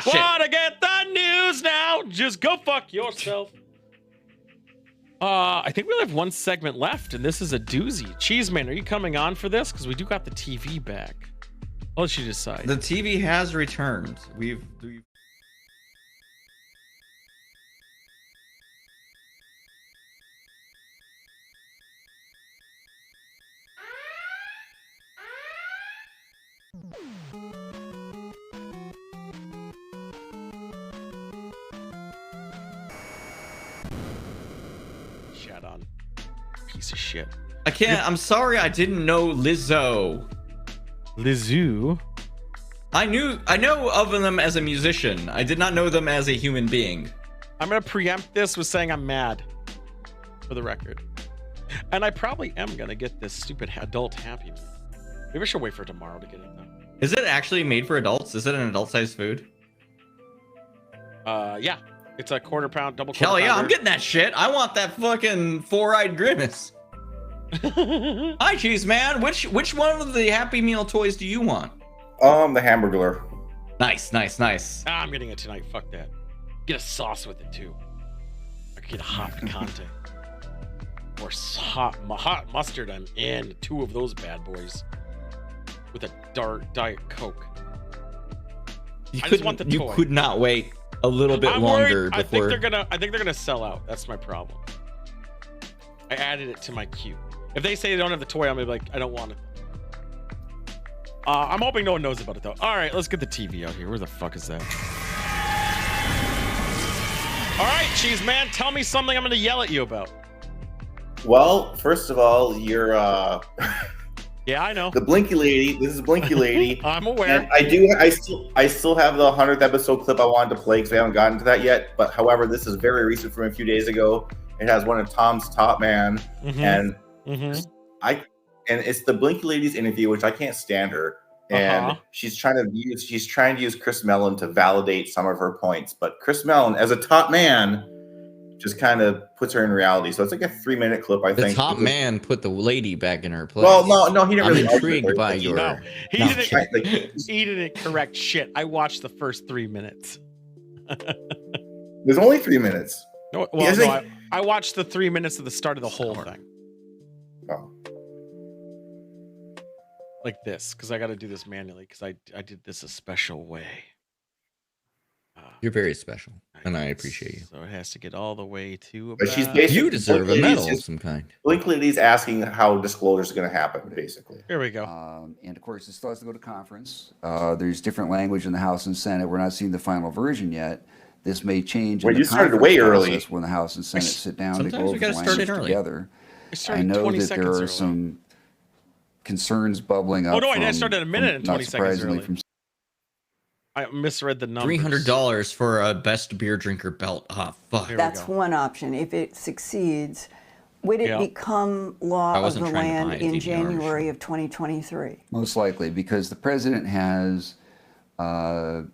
If you wanna get the news now, just go fuck yourself. I think we only have one segment left, and this is a doozy. Cheeseman, are you coming on for this? Because we do got the TV back. I'll let you decide. The TV has returned. We've Shut on. Piece of shit. I can't. I'm sorry. I didn't know Lizzo. Lizzo. I know of them as a musician. I did not know them as a human being. I'm gonna preempt this with saying I'm mad, for the record, and I probably am gonna get this stupid adult Happy Meal. Maybe I should wait for tomorrow to get it though. Is it actually made for adults? Is it an adult-sized food? Yeah. It's a quarter pound, double Hell quarter yeah, pounder. I'm getting that shit. I want that fucking four-eyed grimace. Hi, Cheese Man. Which one of the Happy Meal toys do you want? The Hamburglar. Nice. I'm getting it tonight. Fuck that. Get a sauce with it too. I could get a hot picante. Or hot mustard. I'm in 2 of those bad boys. With a Diet Coke. I just want the toy. You could not wait a little bit longer worried. before. I think they're gonna sell out. That's my problem. I added it to my queue. If they say they don't have the toy, I'm gonna be like, I don't want it. I'm hoping no one knows about it though. All right, let's get the TV out here. Where the fuck is that? All right, Cheese Man, tell me something I'm gonna yell at you about. Well, first of all, you're Yeah, I know. the Blinky Lady. This is Blinky Lady. I'm aware. And I still have the 100th episode clip I wanted to play because we haven't gotten to that yet. But however, this is very recent from a few days ago. It has one of Tom's top man, and it's the Blinky Lady's interview, which I can't stand her. And she's trying to use Chris Mellon to validate some of her points. But Chris Mellon, as a top man, just kind of puts her in reality. So it's like a 3-minute clip, I think. The top man put the lady back in her place. Well, no, he didn't really. I'm intrigued by your. No, he didn't correct shit. I watched the first 3 minutes. There's only 3 minutes. No, well, no, I watched the 3 minutes of the start of the whole thing. Oh. Like this, because I got to do this manually, because I did this a special way. You're very special, and I appreciate you. So it has to get all the way to. But she's basically, you deserve a medal of some kind. Blink Lady's asking how disclosure is going to happen, basically. Here we go. And of course, it still has to go to conference. There's different language in the House and Senate. We're not seeing the final version yet. This may change. Wait, you started way early. When the House and Senate sit down to go over the start language early. together. I know that there are some concerns bubbling up. Oh no, I started a minute and 20 seconds early. From I misread the numbers. $300 for a best beer drinker belt. Ah, fuck. That's one option. If it succeeds, would it become law of the land in January of 2023? Most likely, because the president has 10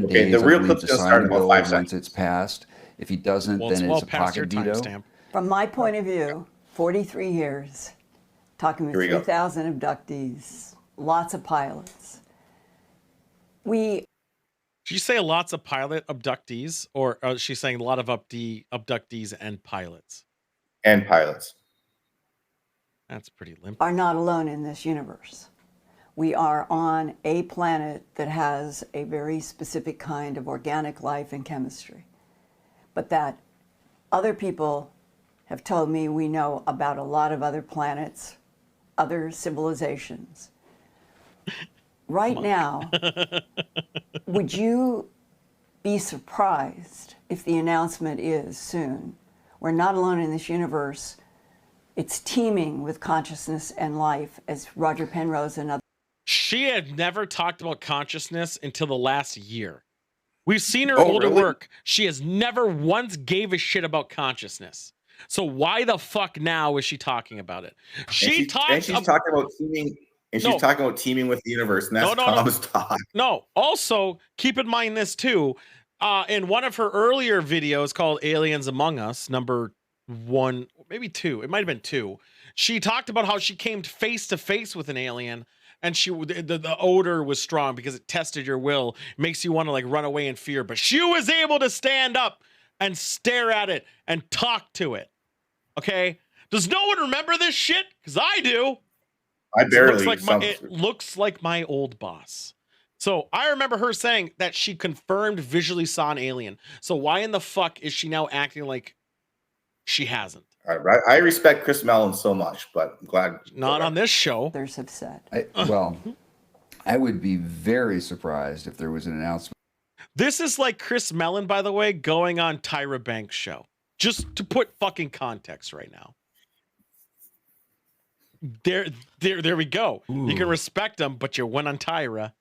days the real clip's to gonna sign start the in about bill 5 once seconds. it's passed. If he doesn't, Well, then well it's a past your pocket veto. timestamp. From my point of view, 43 years, talking with Here we go. 3,000 abductees, lots of pilots. Did you say lots of pilot abductees, or she's saying a lot of abductees and pilots? And pilots. That's pretty limp. Are not alone in this universe. we are on a planet that has a very specific kind of organic life and chemistry, but that other people have told me we know about a lot of other planets, other civilizations. Right now, would you be surprised if the announcement is soon, we're not alone in this universe, it's teeming with consciousness and life, as Roger Penrose and others. She had never talked about consciousness until the last year. We've seen her older work. She has never once gave a shit about consciousness. So why the fuck now is she talking about it? She's talking about teaming. And she's talking about teaming with the universe. And that's Tom's talk. No. Also, keep in mind this too. In one of her earlier videos called Aliens Among Us, number 1, maybe 2, it might have been 2, she talked about how she came face to face with an alien, and the odor was strong because it tested your will, makes you want to like run away in fear. But she was able to stand up and stare at it and talk to it. Okay, does no one remember this shit? Because I do. I barely. It looks like my old boss. So I remember her saying that she confirmed visually saw an alien. So why in the fuck is she now acting like she hasn't? I respect Chris Mellon so much, but I'm glad not on this show. Others have said. I would be very surprised if there was an announcement. This is like Chris Mellon, by the way, going on Tyra Banks' show. Just to put fucking context right now. There we go. Ooh. You can respect them, but you went on Tyra.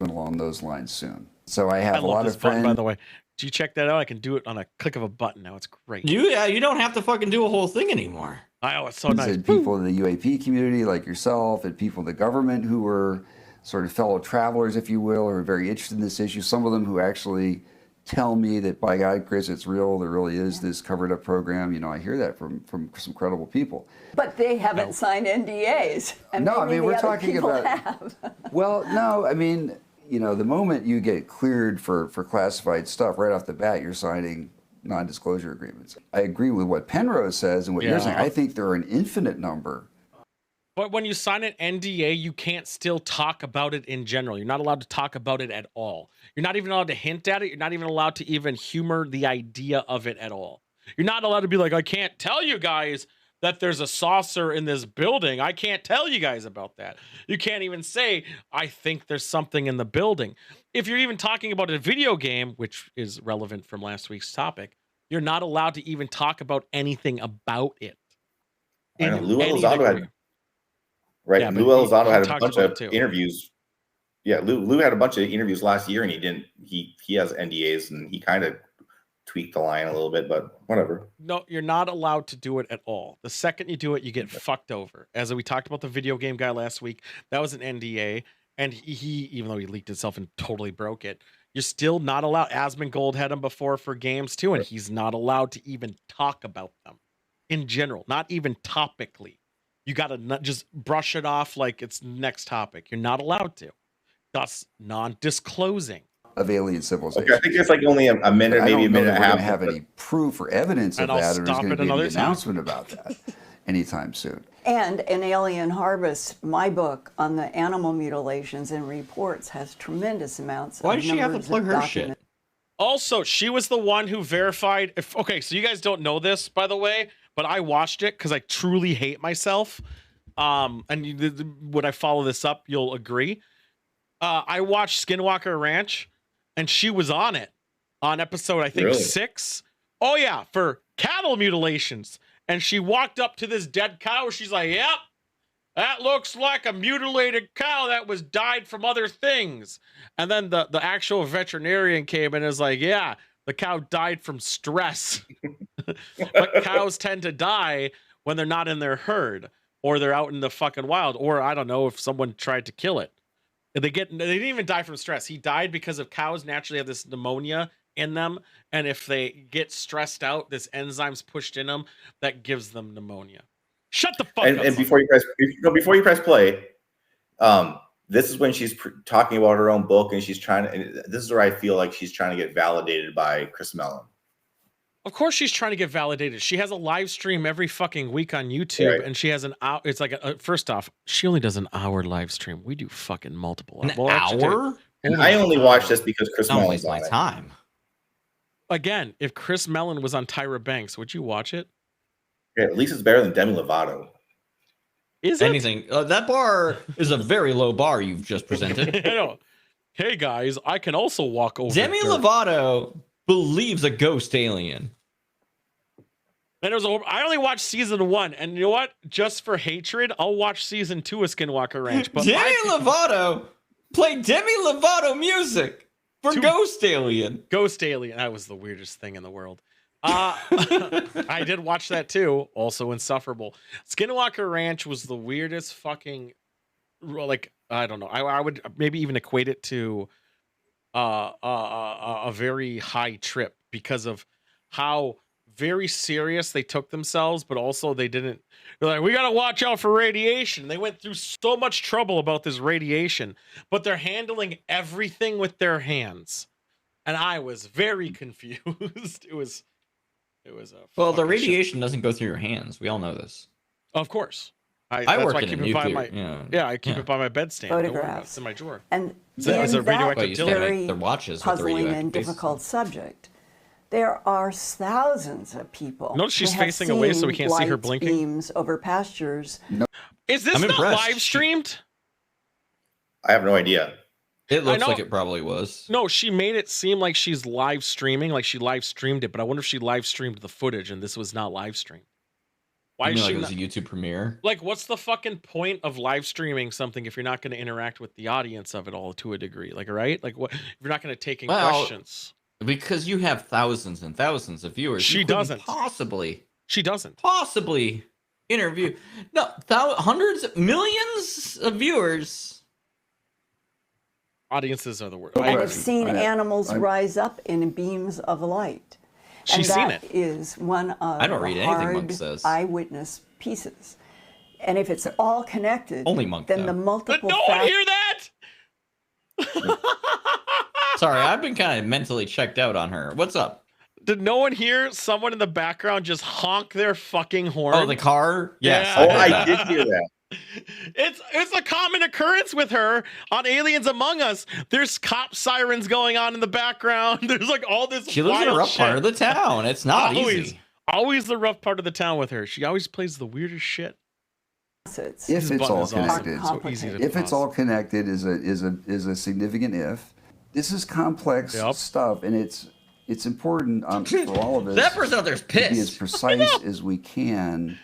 Along those lines soon. So I have a lot of friends. Button, by the way, do you check that out? I can do it on a click of a button now. It's great. You don't have to fucking do a whole thing anymore. Oh, it's so nice. And people in the UAP community like yourself, and people in the government who were sort of fellow travelers, if you will, are very interested in this issue. Some of them who actually tell me that, by God, Chris, it's real. There really is this covered up program. You know, I hear that from some credible people. But they haven't signed NDAs. And no, I mean, we're talking about. Well, no, I mean, you know, the moment you get cleared for classified stuff, right off the bat, you're signing non-disclosure agreements. I agree with what Penrose says and what you're saying. I think there are an infinite number. But when you sign an NDA, you can't still talk about it in general. You're not allowed to talk about it at all. You're not even allowed to hint at it. You're not even allowed to even humor the idea of it at all. You're not allowed to be like, I can't tell you guys that there's a saucer in this building. I can't tell you guys about that. You can't even say, I think there's something in the building. If you're even talking about a video game, which is relevant from last week's topic, you're not allowed to even talk about anything about it. I know, Lou Elizondo had... Right, yeah, Lou Elizondo had a bunch of interviews. Yeah, Lou had a bunch of interviews last year, and he has NDAs, and he kind of tweaked the line a little bit, but whatever. No, you're not allowed to do it at all. The second you do it, you get fucked over. As we talked about the video game guy last week, that was an NDA, and he even though he leaked himself and totally broke it, you're still not allowed. Asmongold had him before for games too, and he's not allowed to even talk about them in general, not even topically. You got to just brush it off like it's next topic. You're not allowed to. Thus, non-disclosing. Of alien civilization. Okay, I think it's like only a minute, maybe a minute and a half. I don't have any proof or evidence of that, or there's going to be an announcement about that anytime soon. And in Alien Harvest, my book on the animal mutilations and reports has tremendous amounts. Why does she have to plug her shit? Also, she was the one who verified. Okay, so you guys don't know this, by the way, but I watched it because I truly hate myself. When I follow this up, you'll agree. I watched Skinwalker Ranch, and she was on it on episode, I think, 6. Oh, yeah, for cattle mutilations. And she walked up to this dead cow. She's like, yep, that looks like a mutilated cow that was died from other things. And then the actual veterinarian came and is like, yeah, the cow died from stress. But cows tend to die when they're not in their herd, or they're out in the fucking wild, or I don't know if someone tried to kill it. They didn't even die from stress. He died because of cows naturally have this pneumonia in them, and if they get stressed out, this enzyme's pushed in them that gives them pneumonia. Shut the fuck up. And before you press play, this is when she's talking about her own book, and she's trying to. And this is where I feel like she's trying to get validated by Chris Mellon. Of course she's trying to get validated. She has a live stream every fucking week on YouTube, and she has an hour. It's like first off, she only does an hour live stream. We do fucking multiple. An hour? And I only watch this because Chris Don't Mellon's waste my on it. time. Again, if Chris Mellon was on Tyra Banks, would you watch it? Yeah, at least it's better than Demi Lovato. Is it? Anything? That bar is a very low bar you've just presented. I know. Hey guys, I can also walk over. Demi dirt. Lovato believes a ghost alien. And I only watched season 1, and you know what? Just for hatred, I'll watch season 2 of Skinwalker Ranch. But Demi Lovato played Demi Lovato music for Ghost Alien. Ghost Alien. That was the weirdest thing in the world. I did watch that too. Also insufferable. Skinwalker Ranch was the weirdest fucking, like, I don't know. I would maybe even equate it to a very high trip because of how very serious they took themselves, but also they're like, we got to watch out for radiation. They went through so much trouble about this radiation, but they're handling everything with their hands. And I was very confused. It was a the radiation doesn't go through your hands. We all know this. Of course. I work in a nuclear. I keep it by my bedstand. Photographs. It's in my drawer. And Is a radioactive very watches puzzling and difficult subject. There are thousands of people. Notice she's facing away so we can't see her blinking. Beams over pastures. No. Is this not live streamed? I have no idea. It looks like it probably was. No, she made it seem like she's live streaming, like she live streamed it. But I wonder if she live streamed the footage and this was not live streamed. Why is she it was a YouTube premiere? Like, what's the fucking point of live streaming something if you're not going to interact with the audience of it all to a degree? Like, right? Like, what if you're not going to take in questions? Because you have thousands and thousands of viewers. She doesn't possibly. She doesn't possibly interview. No, hundreds, millions of viewers. Audiences are the word. I've seen animals rise up in beams of light. She's seen it. Is one of I don't read anything hard Monk says. eyewitness pieces. And if it's all connected, only Monk, then though. the multiple. Did no one hear that? Sorry, I've been kind of mentally checked out on her. What's up? Did no one hear someone in the background just honk their fucking horn? Oh, the car? Yes. Yeah. I did hear that. It's a common occurrence with her on Aliens Among Us. There's cop sirens going on in the background. There's like all this. She lives in a rough part of the town. It's not easy. Always the rough part of the town with her. She always plays the weirdest shit. If it's all connected, if it's all connected is a significant if. This is complex stuff, and it's important for all of us. That person out there's pissed. To be as precise as we can,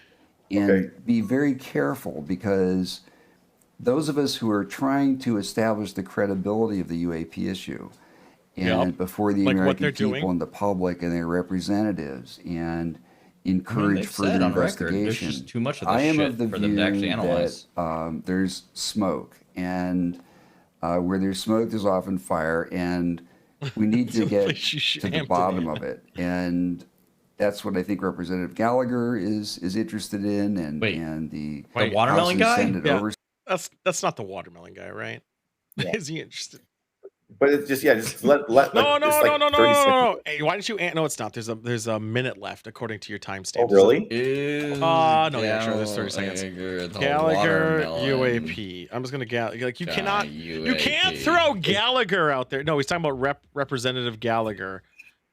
and be very careful, because those of us who are trying to establish the credibility of the UAP issue, and before the American people and the public and their representatives, and encourage further investigation. There's just too much of this I am shit of the for view them to actually analyze. that there's smoke, and where there's smoke, there's often fire, and we need to get to the bottom of it. And that's what I think Representative Gallagher is interested in, and the watermelon guy. That's not the watermelon guy, right? Yeah. Is he interested? But it's just let no. Hey, why didn't you? No, it's not. There's a minute left according to your timestamp. Oh, really? No, yeah, sure. There's 30 seconds. Gallagher UAP. I'm just gonna like you cannot. You can't throw Gallagher out there. No, he's talking about Representative Gallagher,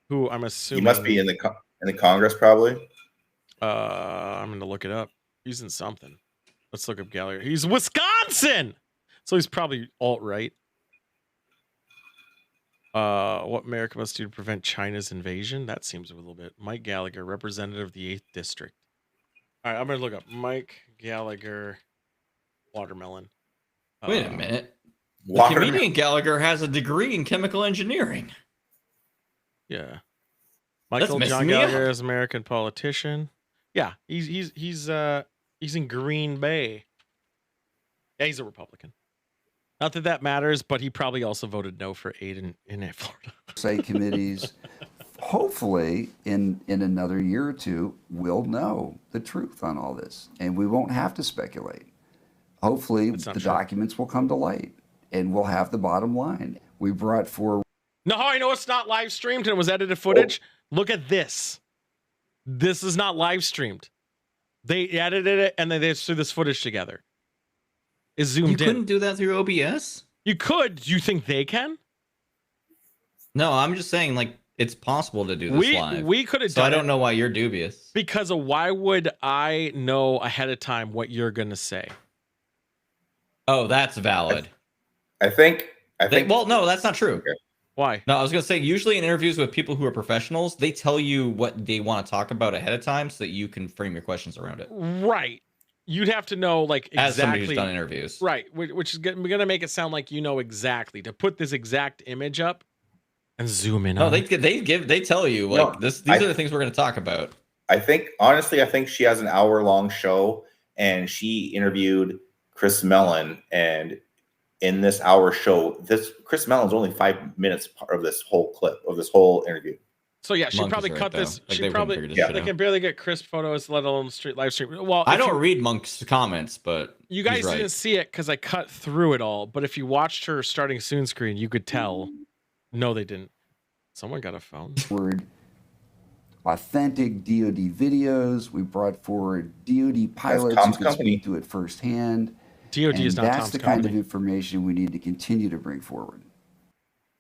who I'm assuming he must be in the Congress probably. I'm gonna look it up. He's in something. Let's look up Gallagher. He's Wisconsin, so he's probably alt-right. What America must do to prevent China's invasion? That seems a little bit. Mike Gallagher, representative of the 8th District. All right, I'm going to look up Mike Gallagher, watermelon. Wait a minute. The comedian Gallagher has a degree in chemical engineering. Yeah. Michael John Gallagher is an American politician. Yeah, he's in Green Bay. Yeah, he's a Republican. Not that that matters, but he probably also voted no for aid in Florida. Say committees, hopefully in another year or two, we'll know the truth on all this, and we won't have to speculate. Hopefully, the documents will come to light, and we'll have the bottom line. We brought forward. No, I know it's not live streamed and it was edited footage. Look at this. This is not live streamed. They edited it and then they threw this footage together. It's zoomed in. You couldn't do that through OBS? You could. Do you think they can? No, I'm just saying, like, it's possible to do this live. We could have so done I don't know why you're dubious. Because of why would I know ahead of time what you're going to say? Oh, that's valid. I think. Well, no, that's not true. Okay. Why? No, I was going to say, usually in interviews with people who are professionals, they tell you what they want to talk about ahead of time so that you can frame your questions around it. Right. You'd have to know, like, exactly. As somebody who's done interviews. Right. Which is going to make it sound like you know exactly. To put this exact image up and zoom in on it. They tell you, like, these are the things we're going to talk about. I think she has an hour-long show, and she interviewed Chris Mellon, and in this hour show, Chris Mellon's only 5 minutes part of this whole clip, of this whole interview. So yeah, she probably cut this. Like, she probably they can barely get crisp photos, let alone live stream. Well, I don't read Monk's comments, but you guys didn't see it because I cut through it all. But if you watched her starting soon screen, you could tell. No, they didn't. Someone got a phone. Authentic DoD videos. We brought forward DoD pilots who could speak to it firsthand. DoD is not Tom's That's the kind of information we need to continue to bring forward.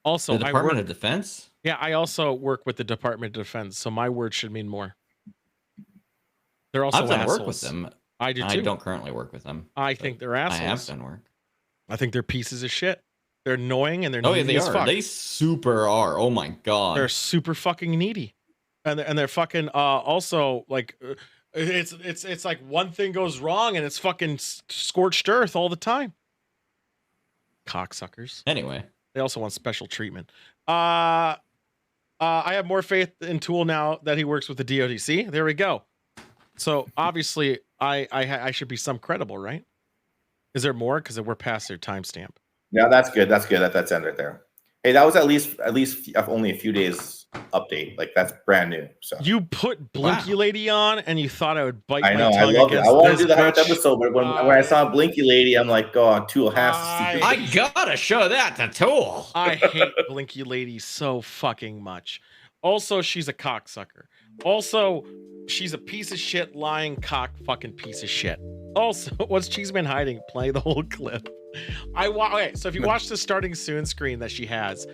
Also, the Department of Defense? Yeah, I also work with the Department of Defense, so my word should mean more. They're also I've done assholes. work with them. I do too. I don't currently work with them. I think they're assholes. I have done work. I think they're pieces of shit. They're annoying and they're needy needy as as are. fuck. They super are. Oh my god. They're super fucking needy, and they're fucking also like it's like one thing goes wrong and it's fucking scorched earth all the time. Cocksuckers. Anyway, they also want special treatment. I have more faith in Tool now that he works with the DODC. There we go. So obviously, I should be some credible, right? Is there more? Because we're past their timestamp. Yeah, that's good. That's good. That's ended there. Hey, that was at least only a few days update. Like, that's brand new. So you put Blinky Lady on, and you thought I would bite I know. my I tongue love it. against I want to this do the hyped bitch. episode, but when I saw Blinky Lady, I'm like, oh, Tool has to see. I gotta show that to Tool. I hate Blinky Lady so fucking much. Also, she's a cocksucker. Also, she's a piece of shit, lying cock fucking piece of shit. Also, what's Cheeseman hiding? Play the whole clip. Okay, so if you watch the starting soon screen that she has,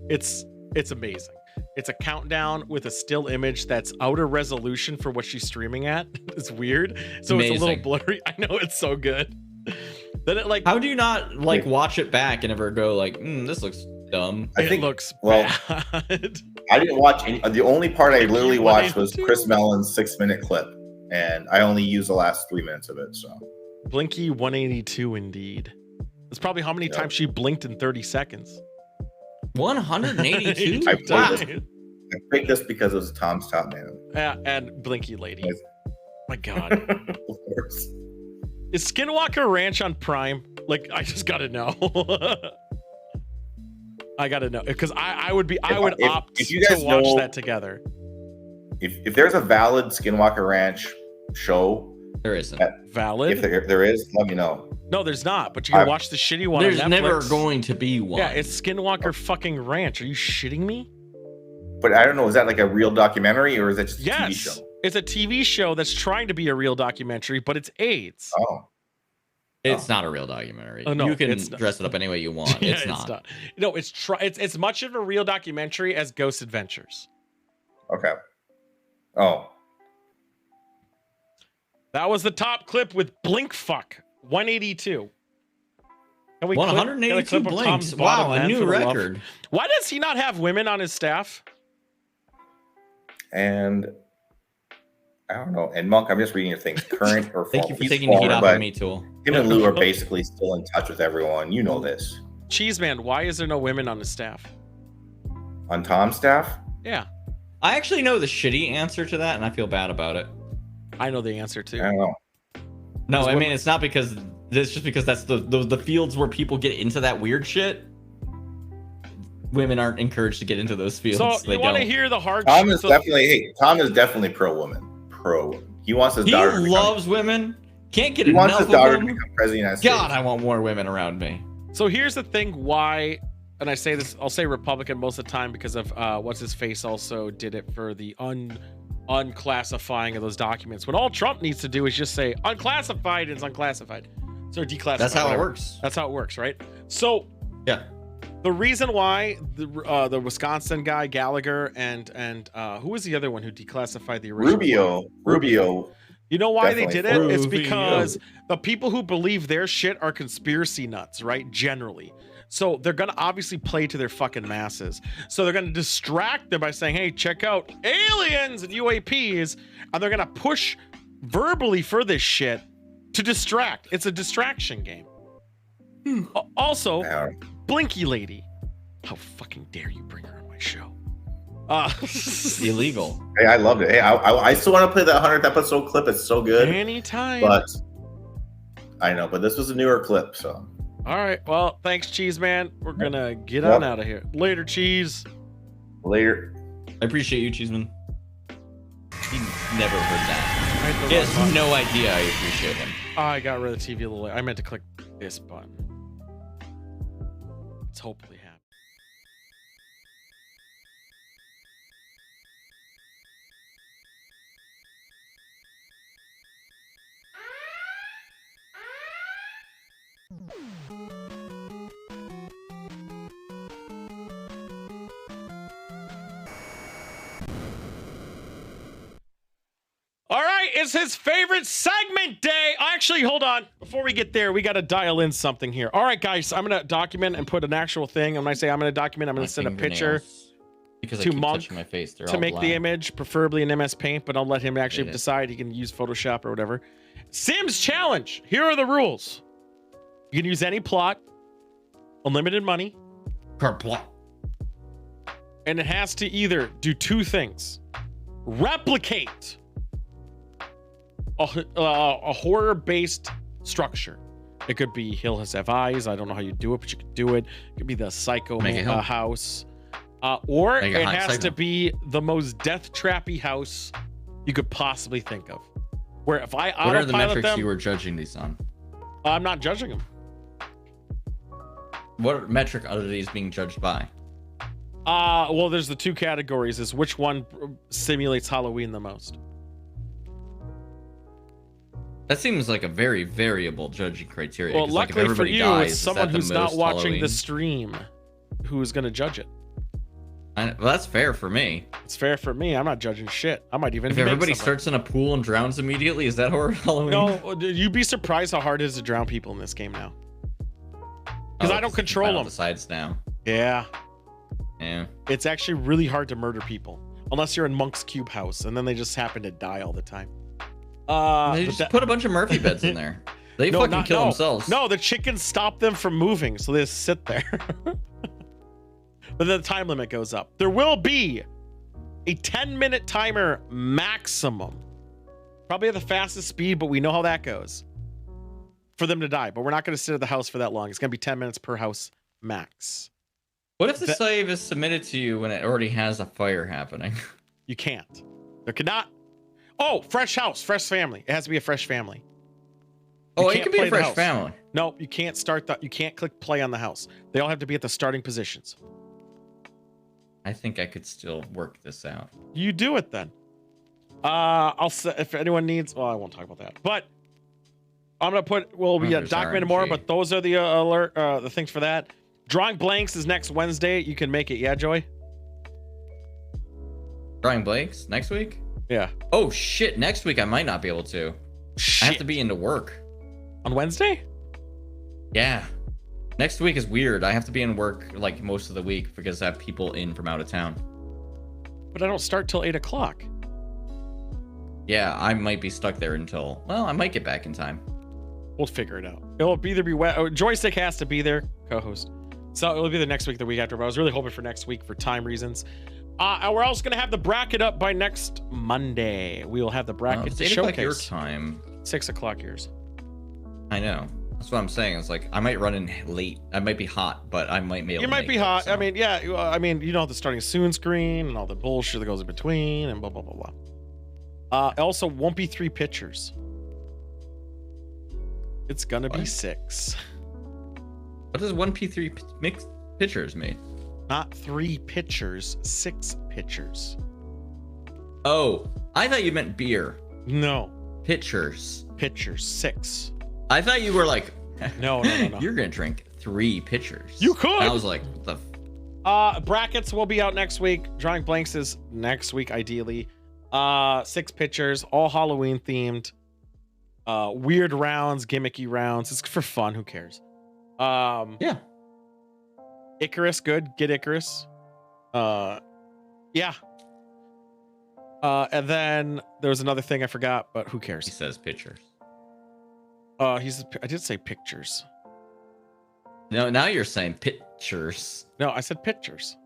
it's amazing. It's a countdown with a still image that's out of resolution for what she's streaming at. It's weird. So It's a little blurry. I know, it's so good. Then it like, how do you not like watch it back and ever go like, this looks dumb? I think it looks bad. I didn't watch any. The only part I literally watched was Chris Mellon's 6-minute clip, and I only used the last 3 minutes of it. So Blinky 182 indeed. That's probably how many times she blinked in 30 seconds. 182. I picked this because it was Tom's Top Man. And Blinky Lady. Yes. My God. Of course. Is Skinwalker Ranch on Prime? Like, I just gotta know. I gotta know because I would opt if you guys to watch know, that together. If there's a valid Skinwalker Ranch show, there isn't. Valid? If there is, let me know. No, there's not. But you can watch the shitty one. There's on Netflix. never going to be one. Yeah, it's Skinwalker fucking Ranch. Are you shitting me? But I don't know. Is that like a real documentary or is it just a TV show? It's a TV show that's trying to be a real documentary, but it's AIDS. Oh. It's not a real documentary. Oh, no, you can it's dress it up any way you want. Yeah, it's not. No, it's much of a real documentary as Ghost Adventures. Okay. Oh. That was the top clip with Blink Fuck 182. 182 blinks. Wow, a new record. Why does he not have women on his staff? And I don't know. And Monk, I'm just reading your things. Current or Thank you for taking the heat off of me, Tool. Him and Lou are basically still in touch with everyone. You know this. Cheeseman, why is there no women on his staff? On Tom's staff? Yeah. I actually know the shitty answer to that, and I feel bad about it. I know the answer too. I don't know. No, I mean it's not because it's just because that's the fields where people get into that weird shit. Women aren't encouraged to get into those fields. So you want to hear the hard? Tom is definitely pro woman. He wants his daughter. He loves women. Can't get enough of them. He wants his daughter to become president of the United States. God, I want more women around me. So here's the thing: why, and I say this, I'll say Republican most of the time because of what's his face also did it for the unclassifying of those documents. What all Trump needs to do is just say unclassified is unclassified. So declassified. That's how whatever. it works. That's how it works, right? So yeah, the reason why the Wisconsin guy Gallagher and who was the other one who declassified the original? Rubio. You know why they did it? Definitely. It's because the people who believe their shit are conspiracy nuts, right? Generally. So they're going to obviously play to their fucking masses. So they're going to distract them by saying, hey, check out aliens and UAPs. And they're going to push verbally for this shit to distract. It's a distraction game. Also, Blinky Lady. How fucking dare you bring her on my show? Illegal. Hey, I loved it. Hey, I still want to play that 100th episode clip. It's so good. Anytime. But I know, but this was a newer clip, so. All right. Well, thanks, Cheese Man. We're gonna get on out of here. Later, Cheese. Later. I appreciate you, Cheeseman. He never heard that. He has no idea I appreciate him. I got rid of the TV a little late. I meant to click this button. It's hopefully happy. All right, it's his favorite segment day. Actually, hold on. Before we get there, we got to dial in something here. All right, guys, I'm going to document and put an actual thing. And when I say I'm going to document, I'm going to send a picture to Monk my face. to make the image, preferably in MS Paint, but I'll let him actually decide. He can use Photoshop or whatever. Sims Challenge. Here are the rules. You can use any plot, unlimited money. Per plot. And it has to either do two things. Replicate a horror-based structure. It could be Hill Has Have Eyes. I don't know how you do it, but you could do it. It could be the Psycho house. Or it has to be the most death trappy house you could possibly think of. Where if I autopilot what are the metrics them, you were judging these on? I'm not judging them. What metric are these being judged by? Well, there's the two categories: is which one simulates Halloween the most. That seems like a very variable judging criteria. Well, like if luckily for everybody you, dies, it's someone who's not watching Halloween? the stream who's going to judge it. Well, that's fair for me. It's fair for me. I'm not judging shit. I might even. If everybody starts in a pool and drowns immediately, is that horror Halloween? No, you'd be surprised how hard it is to drown people in this game now. Because I don't control them. The sides now. Yeah. Yeah. It's actually really hard to murder people unless you're in Monk's Cube house, and then they just happen to die all the time. They just put a bunch of Murphy beds in there. They fucking kill themselves. No, the chickens stop them from moving, so they just sit there. But then the time limit goes up. There will be a 10-minute timer maximum. Probably at the fastest speed, but we know how that goes. For them to die, but we're not going to sit at the house for that long. It's going to be 10 minutes per house max. What if the save is submitted to you when it already has a fire happening? You can't. There cannot. Oh, fresh house, fresh family. It has to be a fresh family. Oh, it can be a fresh family. No, you can't start that. You can't click play on the house. They all have to be at the starting positions. I think I could still work this out. You do it then. I'll say if anyone needs. Well, I won't talk about that. But I'm gonna put. Well, we got documented more, but those are the alert. The things for that. Drawing blanks is next Wednesday. You can make it. Yeah, Joey. Drawing blanks next week. Yeah. Oh shit! Next week I might not be able to. I have to be into work. On Wednesday? Yeah. Next week is weird. I have to be in work like most of the week because I have people in from out of town. But I don't start till 8 o'clock. Yeah, I might be stuck there until. Well, I might get back in time. We'll figure it out. It'll either be Joystick has to be there, co-host. So it'll be the next week, the week after. But I was really hoping for next week for time reasons. And we're also gonna have the bracket up by next Monday. We will have the bracket to 8 showcase. o'clock your time. 6 o'clock yours. I know. That's what I'm saying. It's like I might run in late. I might be hot, but I might be able to. You might be hot. I mean, yeah. I mean, you know the starting soon screen and all the bullshit that goes in between and blah blah blah blah. Also, won't be 3 pictures. It's gonna be 6. What does 1p3 mixed pictures mean? Not 3 pictures, 6 pictures. Oh, I thought you meant beer. No. Pitchers. Pitchers. 6. I thought you were like, no. You're gonna drink 3 pitchers. You could. And I was like, what the brackets will be out next week. Drawing blanks is next week, ideally. 6 pitchers, all Halloween themed. Weird rounds, gimmicky rounds. It's for fun. Who cares? Yeah. Icarus, good. Get Icarus. Yeah. And then there was another thing I forgot, but who cares? He says pitchers. I did say pictures. No, now you're saying pictures. No, I said pictures.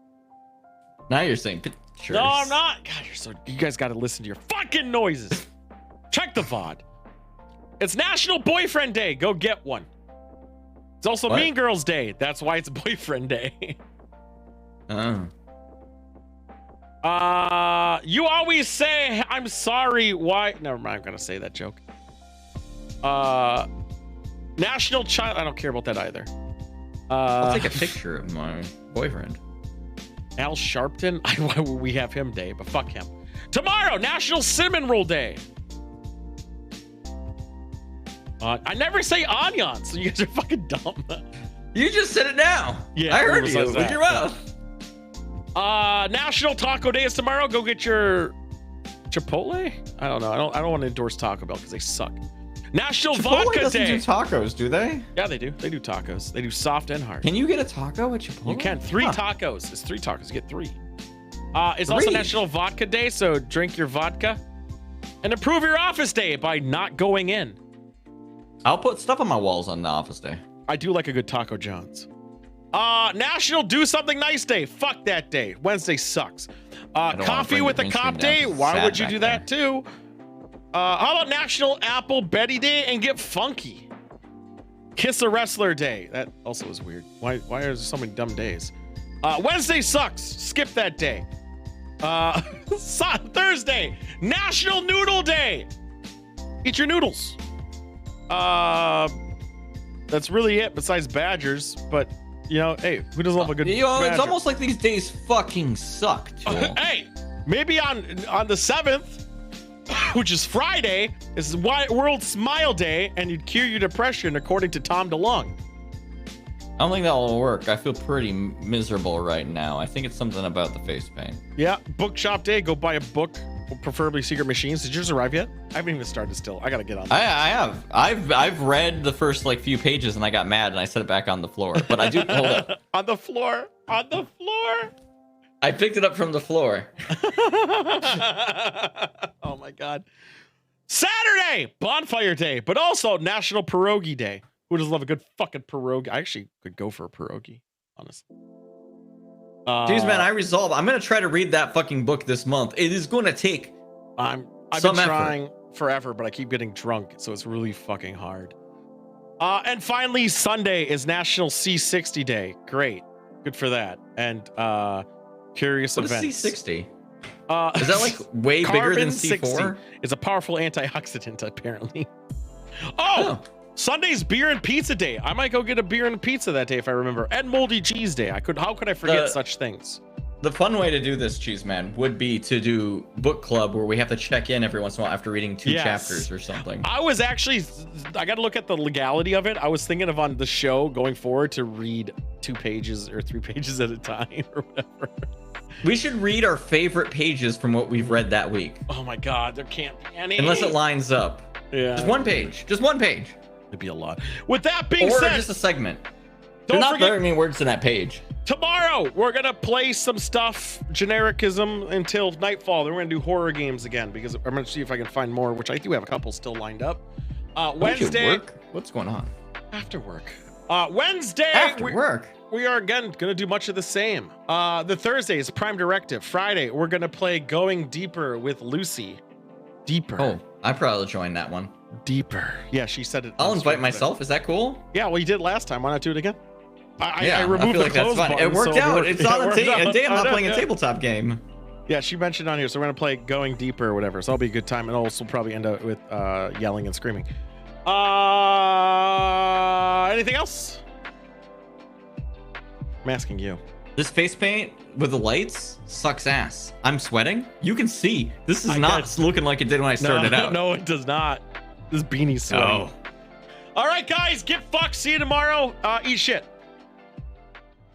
Now you're saying pictures. No, I'm not. God, you guys got to listen to your fucking noises. Check the VOD. It's National Boyfriend Day. Go get one. It's also Mean Girls Day. That's why it's Boyfriend Day. You always say I'm sorry. Why? Never mind. I'm gonna say that joke. National Child. I don't care about that either. I'll take a picture of my boyfriend. Al Sharpton. Why would we have him day? But fuck him. Tomorrow, National Cinnamon Roll Day. I never say onion, so you guys are fucking dumb. You just said it now. Yeah, I heard you with your mouth. National Taco Day is tomorrow. Go get your Chipotle. I don't know. I don't want to endorse Taco Bell because they suck. National Chipotle Vodka doesn't Day. do tacos, do they? Yeah, they do. They do tacos. They do soft and hard. Can you get a taco at Chipotle? You can. 3 tacos. It's 3 tacos. You get 3. It's also National Vodka Day, so drink your vodka. And improve your office day by not going in. I'll put stuff on my walls on the office day. I do like a good Taco John's. National Do Something Nice Day. Fuck that day. Wednesday sucks. Coffee with a Cop Day. Why would you do that too? How about National Apple Betty Day and get funky? Kiss a Wrestler Day. That also is weird. Why are there so many dumb days? Wednesday sucks. Skip that day. Thursday, National Noodle Day. Eat your noodles. That's really it besides badgers, but you know, hey, who doesn't love a good badger? It's almost like these days fucking suck. Hey, maybe on the 7th, which is Friday, is World Smile Day, and you'd cure your depression according to Tom DeLonge. I don't think that will work. I feel pretty miserable right now. I think it's something about the face paint. Yeah, Bookshop Day. Go buy a book, preferably Secret Machines. Did yours arrive yet? I haven't even started still. I gotta get on that. I have. I've read the first few pages and I got mad and I set it back on the floor. But I do hold up. On the floor. I picked it up from the floor. Oh my god. Saturday, Bonfire Day, but also National Pierogi Day. Who doesn't love a good fucking pierogi? I actually could go for a pierogi, honestly. Jeez, man, I'm gonna try to read that fucking book this month. It is gonna take I've been trying forever, but I keep getting drunk, so it's really fucking hard. And finally, Sunday is National C60 Day. Great. Good for that. And curious what events. Is C60? Is that like way bigger than C4? 60. It's a powerful antioxidant, apparently. Oh! Sunday's Beer and Pizza Day. I might go get a beer and a pizza that day if I remember. And Moldy Cheese Day. How could I forget such things? The fun way to do this, Cheese Man, would be to do book club where we have to check in every once in a while after reading 2 chapters or something. I got to look at the legality of it. I was thinking of on the show going forward to read 2 pages or 3 pages at a time or whatever. We should read our favorite pages from what we've read that week. Oh my God, there can't be any. Unless it lines up. Yeah. Just one page. Just one page. It'd be a lot. With that being said, or just a segment. There's not very many words in that page. Tomorrow, we're going to play some stuff, genericism, until nightfall. Then we're going to do horror games again because I'm going to see if I can find more, which I do have a couple still lined up. Wednesday. What's going on? After work. Wednesday. After work. We are, again, going to do much of the same. The Thursday is Prime Directive. Friday, we're going to play Going Deeper with Lucy. Deeper. Oh, I probably joined that one. Deeper. Yeah, she said it. I'll invite myself. Is that cool? Yeah, well, you did last time. Why not do it again? I removed the close button. It worked out. It's on a day I'm not playing a tabletop game. Yeah, she mentioned on here, so we're going to play Going Deeper or whatever. So that'll be a good time. And also probably end up with yelling and screaming. Anything else? I'm asking you. This face paint with the lights sucks ass. I'm sweating. You can see. This is not looking like it did when I started out. No, it does not. This beanie's sweating. Oh. All right, guys, get fucked. See you tomorrow. Eat shit.